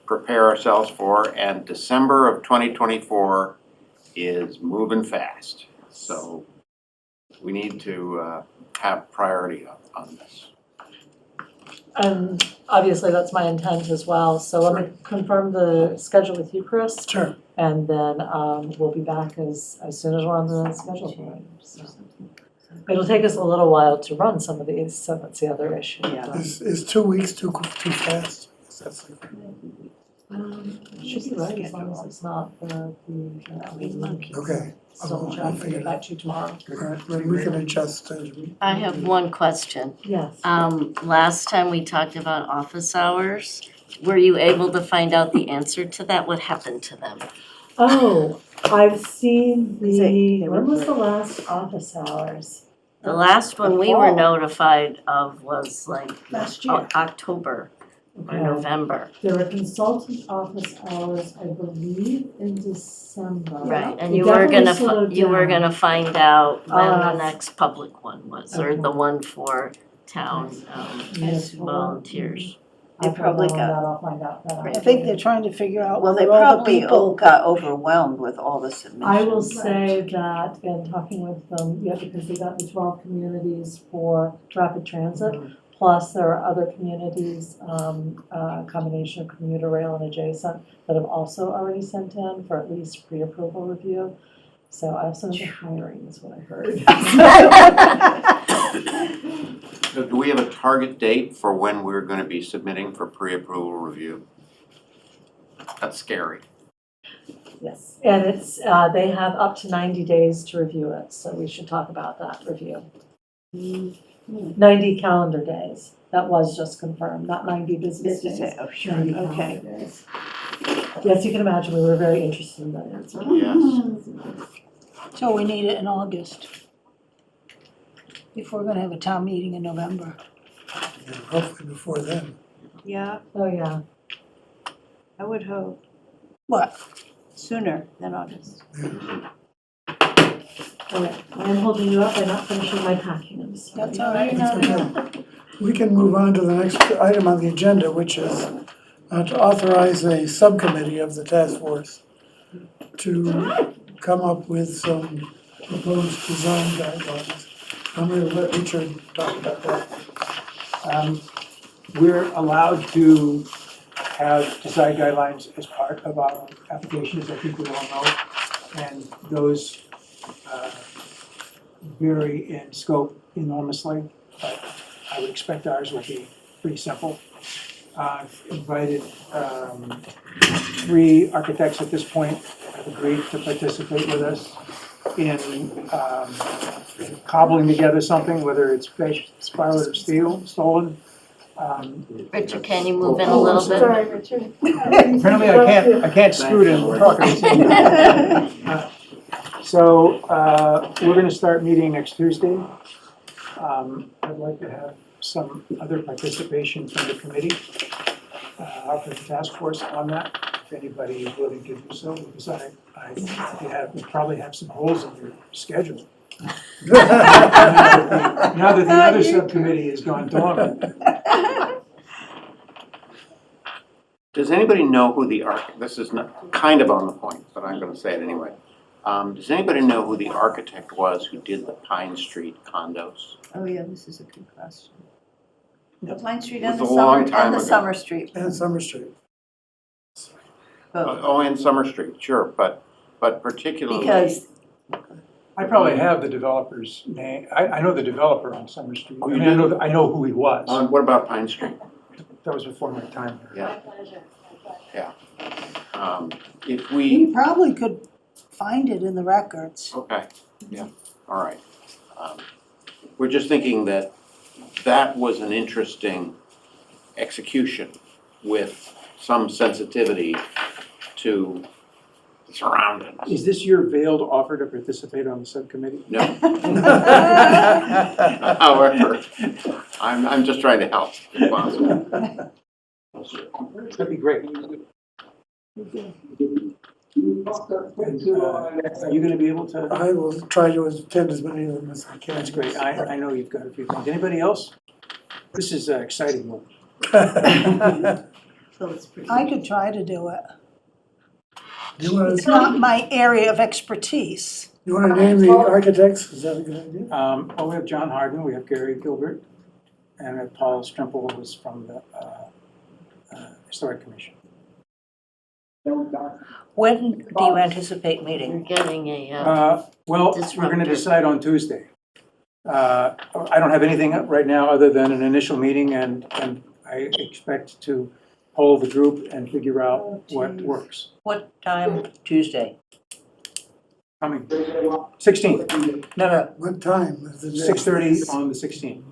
prepare ourselves for, and December of 2024 is moving fast. So we need to have priority on this. And obviously, that's my intent as well, so let me confirm the schedule with you, Chris, Sure. and then we'll be back as soon as we're on the schedule for it. So. It'll take us a little while to run some of these, so that's the other issue. Yeah. Is 2 weeks too fast? That's like- It should be right, as long as it's not Okay. So I'll try to get back to you tomorrow. All right, well, we can adjust. I have one question. Yes. Last time we talked about office hours, were you able to find out the answer to that? What happened to them? Oh, I've seen They were when was the last office hours? The last one we were notified of was like Last year. October or Okay. November. There were consultant office hours, I believe, in December. Right, and It you were definitely slowed you were down. gonna find out when the Uh, next public one was, or the okay. one for town Municipal. volunteers. They probably I'll got- I'll find out that. I think they're trying to figure out Well, they whether all the probably people. got overwhelmed with all the submissions. I will say that in talking with them, yeah, because they got the 12 communities for rapid transit, plus there are other communities, combination of commuter rail and adjacent, that have also already sent in for at least pre-approval review. So I also have hiring is what I heard. So do we have a target date for when we're going to be submitting for pre-approval review? That's scary. Yes, and it's, they have up to 90 days to review it, so we should talk about that review. 90 calendar days, that was just confirmed, not 90 business days. Oh, sure, 90 okay. calendar days. Yes, you can imagine, we were very interested in that answer. Yes. So we need it in August. If we're gonna have a town meeting in November. Yeah, hopefully before then. Yeah, Oh, yeah. I would hope What? sooner than August. All right, I am holding you up by not finishing my packing, I'm sorry. That's all right. Okay. We can move on to the next item on the agenda, which is to authorize a subcommittee of the task force to come up with some proposed design guidelines. I'm going to let Richard talk about that. We're allowed to have design guidelines as part of our application, as I think we all know. And those vary in scope enormously, but I would expect ours will be pretty simple. I've invited 3 architects at this point have agreed to participate with us in cobbling together something, whether it's fish, spiral or steel, stolen, Richard, can you move in a little bit? Sorry, Richard. Apparently I can't scoot and talk at the same time. So, we're gonna start meeting next Tuesday. I'd like to have some other participation from the committee, from the task force on that, if anybody is willing to do so, because we probably have some holes in your schedule. Now that the other subcommittee has gone dormant. Does anybody know who this is not, kind of on the point, but I'm gonna say it anyway. Does anybody know who the architect was who did the Pine Street condos? Oh, yeah, this is a good question. The Pine Street It and was the a long Summer, time and the ago. Summer Street. And Summer Street. Both. Oh, and Summer Street, sure, but particularly. Because, I probably have the developer's name. I know the developer on Summer Street. Oh, I you mean, do? I know who he was. What about Pine Street? That was before my time here. Yeah. If We we, probably could find it in the records. okay, yeah, all right. We're just thinking that that was an interesting execution with some sensitivity to the surroundings. Is this your veiled offer to participate on the subcommittee? No. However, I'm just trying to help if possible. That'd be great. And, are you gonna be able to? I will try to attend as many of them as I can. That's great. I know you've got a few things. Anybody else? This is an exciting one. so it's pretty. I could try to do it. Do you wanna, It's not my area of expertise. you wanna name the architects? Is that a good idea? Well, we have John Harden, we have Gary Gilbert, and we have Paul Strimple, who's from the Historic Commission. When do you anticipate You're meeting? getting a, Well, we're gonna Disruptor. decide on Tuesday. I don't have anything up right now other than an initial meeting, and I expect to poll the group and figure out what works. What time Tuesday? Coming, 16th, No, What time is the day? 6:30 on the 16th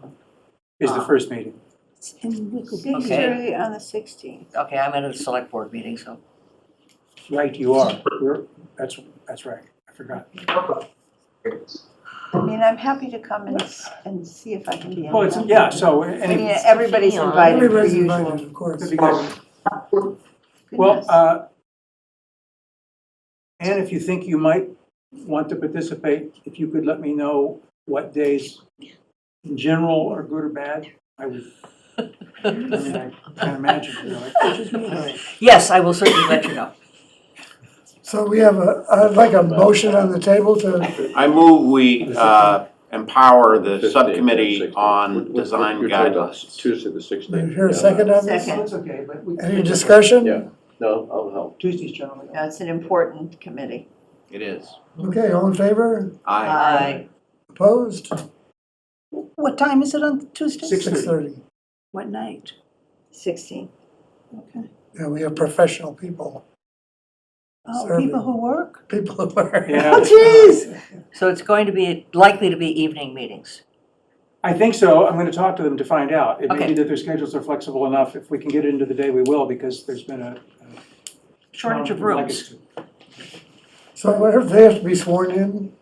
is the first meeting. It's in Wikipedia. 6:30 on the 16th. okay, I'm at a select board meeting, so. Right, you are. That's right, I forgot. I mean, I'm happy to come and see if I can be Well, it's, involved. yeah, so I mean, any, everybody's invited for Everybody's usual. invited, of course. that'd be good. Goodness. Well, Ann, if you think you might want to participate, if you could let me know what days in general are good or bad, I would. I mean, I can't imagine, you know. Yes, I will certainly let you know. So we have I'd like a motion on the table to, I move we empower the 15th, subcommittee 16th. on design You're talking about guidelines. Tuesday the 16th. you hear a second on this? Second. That's okay, but we. Any discussion? Yeah. No, I'll help. Tuesdays generally. Yeah, it's an important committee. It is. Okay, all in favor? Aye. Opposed? What time is it on Tuesday? 6:30. What night? 16. Okay. Yeah, we have professional people, Oh, Serving. people who work? people who are. Yeah. Oh, jeez. So it's going to be, likely to be evening meetings. I think so. I'm gonna talk to them to find out. It may Okay. be that their schedules are flexible enough. If we can get it into the day, we will, because there's been a Shortage of we'd like rooms. it to. So what if they have to be sworn in?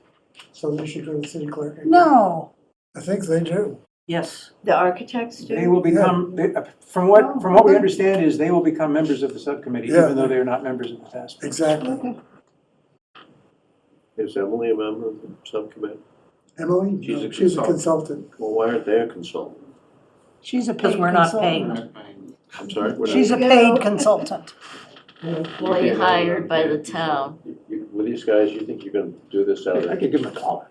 So they should go to the city clerk? No. I think they do. Yes. The architects They do? will become, from what we understand is they will become members of the subcommittee, Yeah. even though they are not members of the task force. Exactly. Is Emily a member of the subcommittee? Emily? She's a No, she's a consultant. Well, why aren't they a consultant? She's a Because paid we're not consultant. paying. I'm sorry? we're not- She's a paid consultant. employee hired by the town. With these guys, you think you're gonna do this out of I there? could give them a call.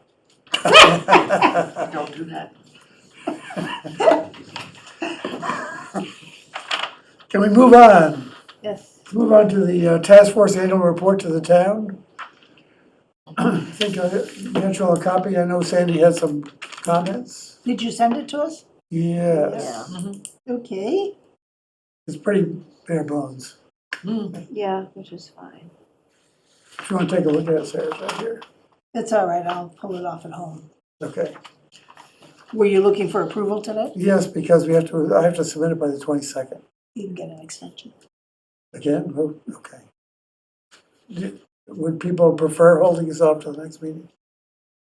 Don't do that. Can we move on? Yes. Move on to the task force annual report to the town. I think I mentioned a copy. I know Sandy had some comments. Did you send it to us? Yes, Okay. it's pretty bare bones. Yeah, which is fine. If you want to take a look at it, Sarah's right here. It's all right, I'll pull it off at home. Okay. Were you looking for approval today? Yes, because I have to submit it by the 22nd. You can get an extension. Again? Oh, okay. Would people prefer holding this off to the next meeting?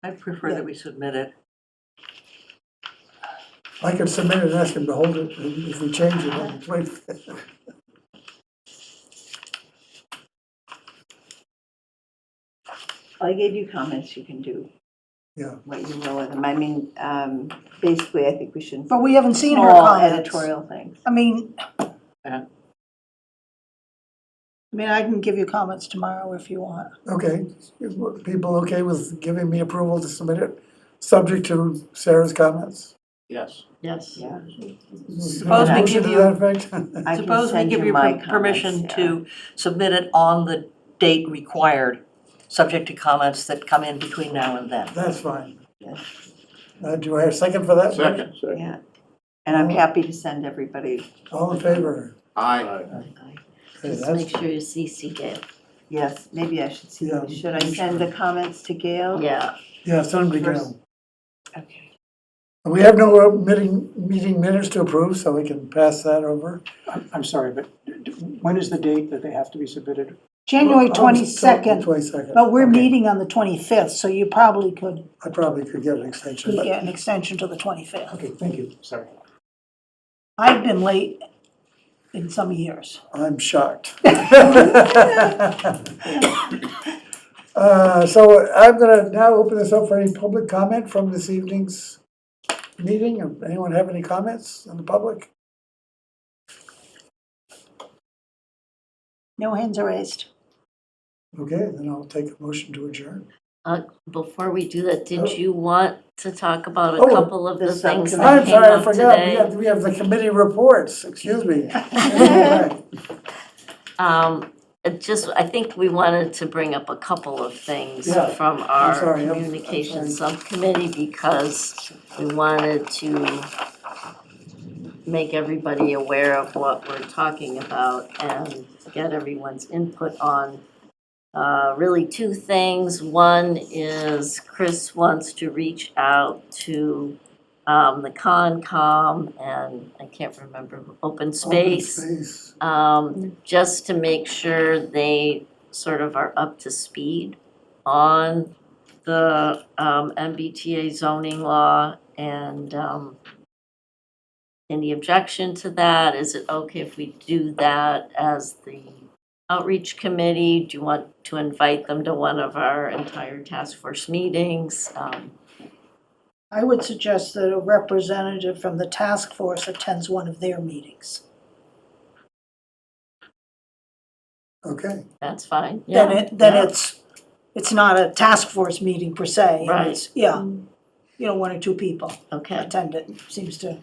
I prefer that we submit it. I could submit it and ask him to hold it if we change it on the 25th. I gave you comments, you can do Yeah. what you will with them. I mean, basically, I think we should. But we haven't seen her Small comments. editorial things. I mean, Yeah. I can give you comments tomorrow if you want. Okay, people okay with giving me approval to submit it, subject to Sarah's comments? Yes. Yes. Yeah. Suppose we Motion give to you- that effect? I can Suppose we send give you my permission comments, to submit it on the date required, subject to comments that come in between now and then. That's fine. Yes. Do I have a second for that? Second. Yeah, and I'm happy to send everybody, All in favor? Aye. Okay, Just that's- make sure you CC Gail. yes, maybe I should see, Yeah, should I send the comments to Gail? Yeah. Yeah, send them to First- Gail. Okay. We have no meeting minutes to approve, so we can pass that over. I'm sorry, but when is the date that they have to be submitted? January Oh, 22nd, 22nd. but we're Okay. meeting on the 25th, so you probably could I probably could get an extension, but get an extension to the 25th. Okay, thank you, sorry. I've been late in some years. I'm shocked. So I'm gonna now open this up for any public comment from this evening's meeting. Anyone have any comments in the public? No hands are raised. Okay, then I'll take a motion to adjourn. Before we do that, Oh. did you want to talk about a Oh, couple of the the things subcommittee. that I'm came sorry, I up forgot. today? We have the committee reports, excuse me. I think we wanted to bring up a couple of things Yeah, from our sorry, I'm communications sorry. subcommittee because we wanted to make everybody aware of what we're talking about and get everyone's input on really two things. One is Chris wants to reach out to the Concom and I can't remember, Open Space. Open space. Just to make sure they sort of are up to speed on the MBTA zoning law and any objection to that? Is it okay if we do that as the outreach committee? Do you want to invite them to one of our entire task force meetings? I would suggest that a representative from the task force attends one of their meetings. Okay, That's fine, Then yeah. it's not a task force meeting per se. and Right. it's- Yeah, one or two people Okay, attend it, seems to. make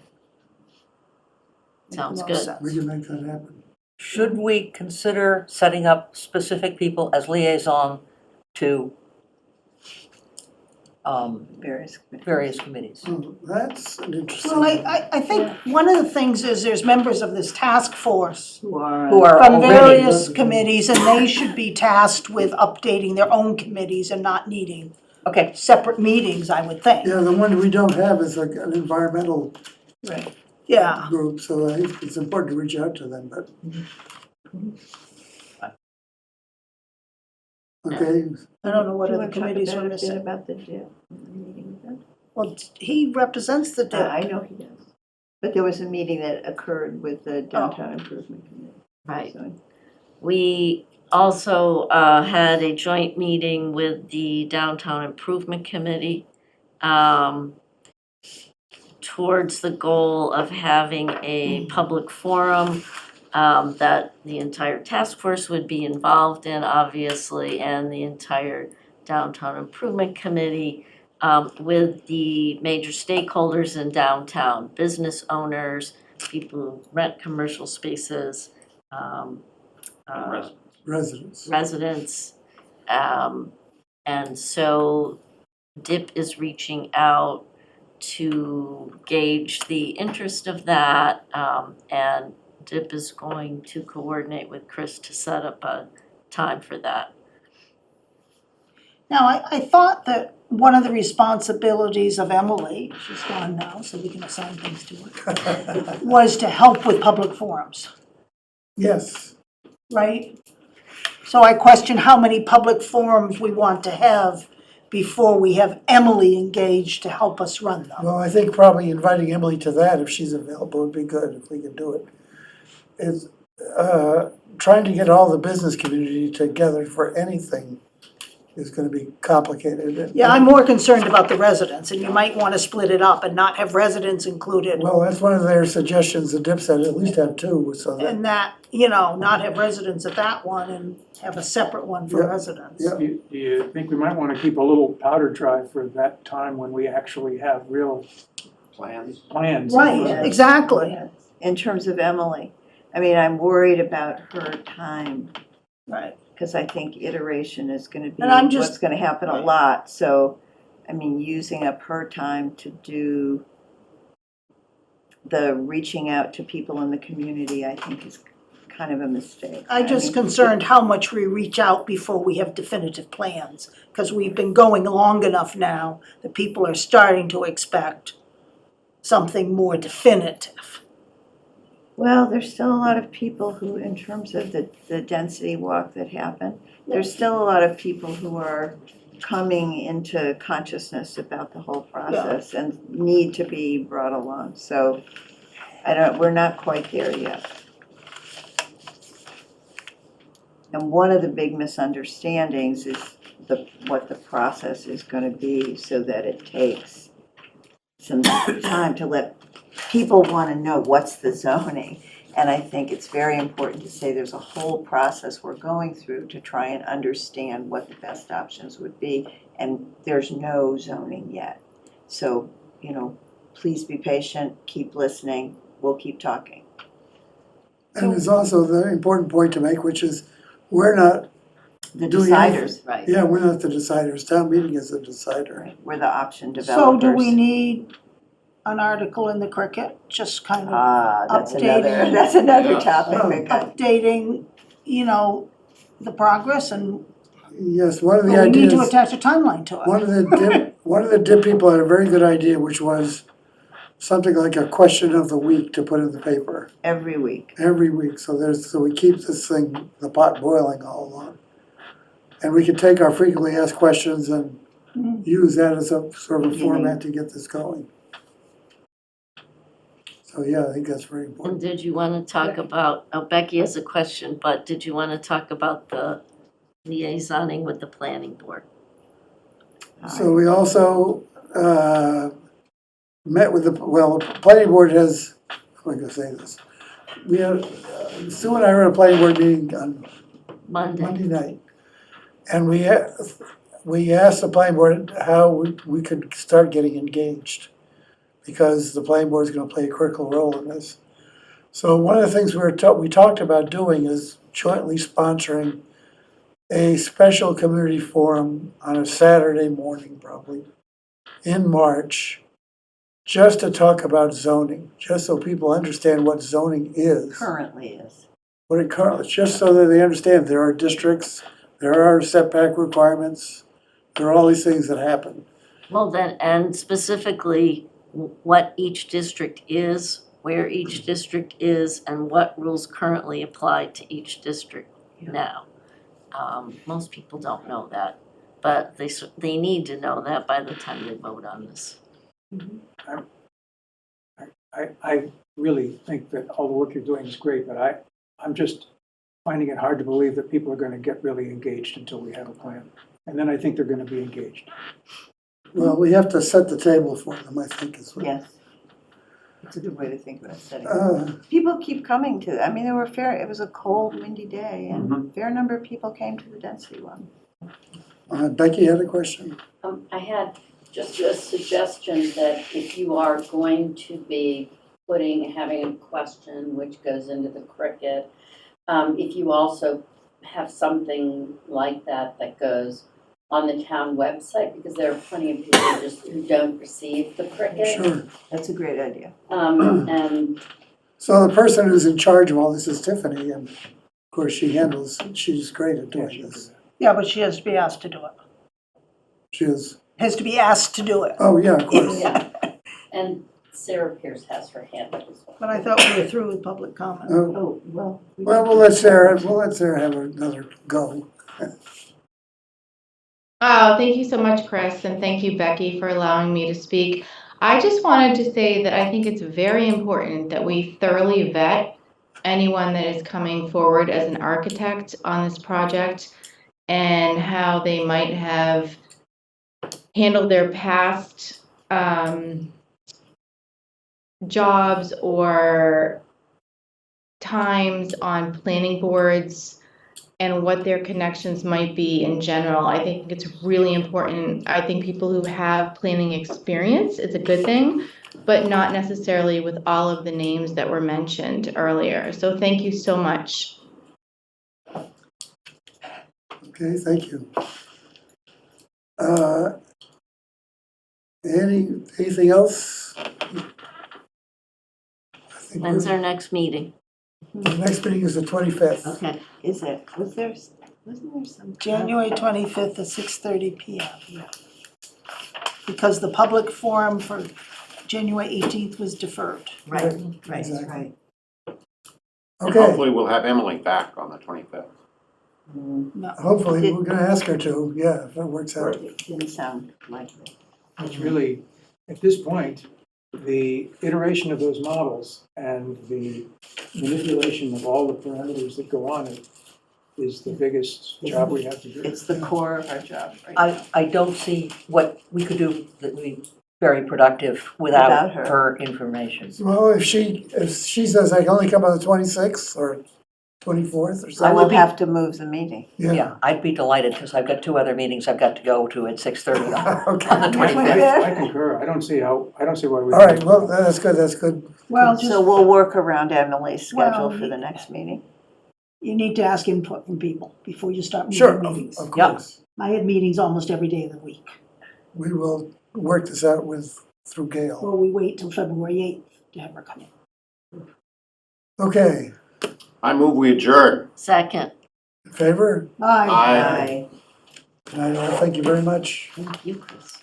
the Sounds most good. sense. we can make that happen. Should we consider setting up specific people as liaison to various committees? That's an interesting. Well, I think one of the things is there's members of this task force Who are. Who are from already, various committees, and they should be tasked with updating their own committees and not needing okay, separate meetings, I would think. Yeah, the one we don't have is like an environmental Yeah, group, so I think it's important to reach out to them, but. Okay, I don't know what Do you other want to talk committees about were a bit missing. about the jail? Meeting with them? Well, he represents the I DIP. know he does. But there was a meeting that occurred with the Downtown Improvement Committee. right. So, We also had a joint meeting with the Downtown Improvement Committee towards the goal of having a public forum that the entire task force would be involved in, obviously, and the entire Downtown Improvement Committee with the major stakeholders in downtown, business owners, people who rent commercial spaces, residents. residents. And so DIP is reaching out to gauge the interest of that. And DIP is going to coordinate with Chris to set up a time for that. Now, I thought that one of the responsibilities of Emily, she's gone now, so we can assign things to her, was to help with public forums, Yes, right? So I question how many public forums we want to have before we have Emily engaged to help us run them. well, I think probably inviting Emily to that, if she's available, would be good, if we could do it. Is, trying to get all the business community together for anything is gonna be complicated. Yeah, I'm more concerned about the residents, and you might want to split it up and not have residents included. Well, that's one of their suggestions, the DIP said at least have two, so that, And that, you know, not have residents at that one and have a separate one for Yeah, residents. yeah. Do you think we might want to keep a little powder dry for that time when we actually have real Plans? plans? Right, exactly, In terms of Emily, I mean, I'm worried about her time, right. because I think iteration is gonna be And I'm just- what's gonna happen a lot, so, I mean, using up her time to do the reaching out to people in the community, I think is kind of a mistake. I'm just mean, concerned how much we reach out before we have definitive plans, because we've been going long enough now that people are starting to expect something more definitive. Well, there's still a lot of people who, in terms of the density walk that happened, there's still a lot of people who are coming into consciousness about the whole process and need to be brought along, so we're not quite there yet. And one of the big misunderstandings is what the process is gonna be, so that it takes some time to let people wanna know what's the zoning. And I think it's very important to say there's a whole process we're going through to try and understand what the best options would be, and there's no zoning yet. So, you know, please be patient, keep listening, we'll keep talking. and there's also the important point to make, which is, we're not, The Doing deciders, right, yeah, we're not the deciders, town meeting is the decider. right, we're the option So developers. do we need an article in the Cricket, just kind of That's updating- another Yeah. topic, Oh. that got- updating, you know, the progress, and Yes, one of the we need to ideas, attach a timeline to one it. of the DIP people had a very good idea, which was something like a question of the week to put in the paper every week. every week, so we keep this thing, the pot boiling all along. And we can take our frequently asked questions and use that as a sort of a format to get this going. So, yeah, I think that's very And important. did you want to talk about, Becky has a question, but did you want to talk about the liaisoning with the planning board? So we also, met with the planning board has, how am I gonna say this? We had, Sue and I were at a planning board meeting on Monday night. And we asked the planning board how we could start getting engaged, because the planning board is gonna play a critical role in this. So one of the things we talked about doing is jointly sponsoring a special community forum on a Saturday morning, probably, in March, just to talk about zoning, just so people understand what zoning is. Currently is. What it currently, just so that they understand there are districts, there are setback requirements, there are all these things that happen. Well, then, and specifically what each district is, where each district is, and what rules currently apply to each district now. Most people don't know that, but they need to know that by the time they vote on this. I really think that all the work you're doing is great, but I'm just finding it hard to believe that people are gonna get really engaged until we have a plan. And then I think they're gonna be engaged. Well, we have to set the table for them, I think is what. Yes. It's a good way to think about setting. Uh, People keep coming to, I mean, it was a cold, windy day, and a fair number of people came to the density one. Becky had a question? I had just a suggestion that if you are going to be having a question which goes into the Cricket, if you also have something like that goes on the town website, because there are plenty of people who don't receive the Cricket. Sure. That's a great idea. And So the person who's in charge of all this is Tiffany, and of course she's great at doing this. Yeah, but she has to be asked to do it. She is, has to be asked to do it. Oh, yeah, of course. Yeah. And Sarah Pierce has her hand up as well. But I thought we were through with public comment. Oh, Oh, well. well, we'll let Sarah have another go. Oh, thank you so much, Chris, and thank you, Becky, for allowing me to speak. I just wanted to say that I think it's very important that we thoroughly vet anyone that is coming forward as an architect on this project and how they might have handled their past jobs or times on planning boards and what their connections might be in general. I think it's really important. I think people who have planning experience is a good thing, but not necessarily with all of the names that were mentioned earlier. So thank you so much. Okay, thank you. Anything else? I think When's our next meeting? the next meeting is the 25th. Okay. Wasn't there some? January 25th at 6:30 PM. Because the public forum for January 18th was deferred. Right, right, Exactly. right. Okay, Hopefully we'll have Emily back on the 25th. hopefully, we're gonna ask her to, yeah, if it works out. It didn't sound likely. It's really, at this point, the iteration of those models and the manipulation of all the parameters that go on it is the biggest job we have to do. It's the core of our job right I don't see what we could do that would be very productive without Without her. her information. Well, if she says I can only come on the 26th or 24th or So something. we'll have to move the meeting. Yeah, I'd be delighted, because I've got 2 other meetings I've got to go to at 6:30 Okay. on the 25th. I concur. I don't see why we. All right, well, that's good. Well, just, So we'll work around Emily's schedule Well, for the next meeting. you need to ask input from people before you start Sure, moving of meetings. of Yeah. course. I have meetings almost every day of the week, We will work this out through Gail. or we wait till February 8th to have her come in. Okay, I move we adjourn. Second. in favor? Aye. Aye. Good night all, thank you very much. Thank you, Chris.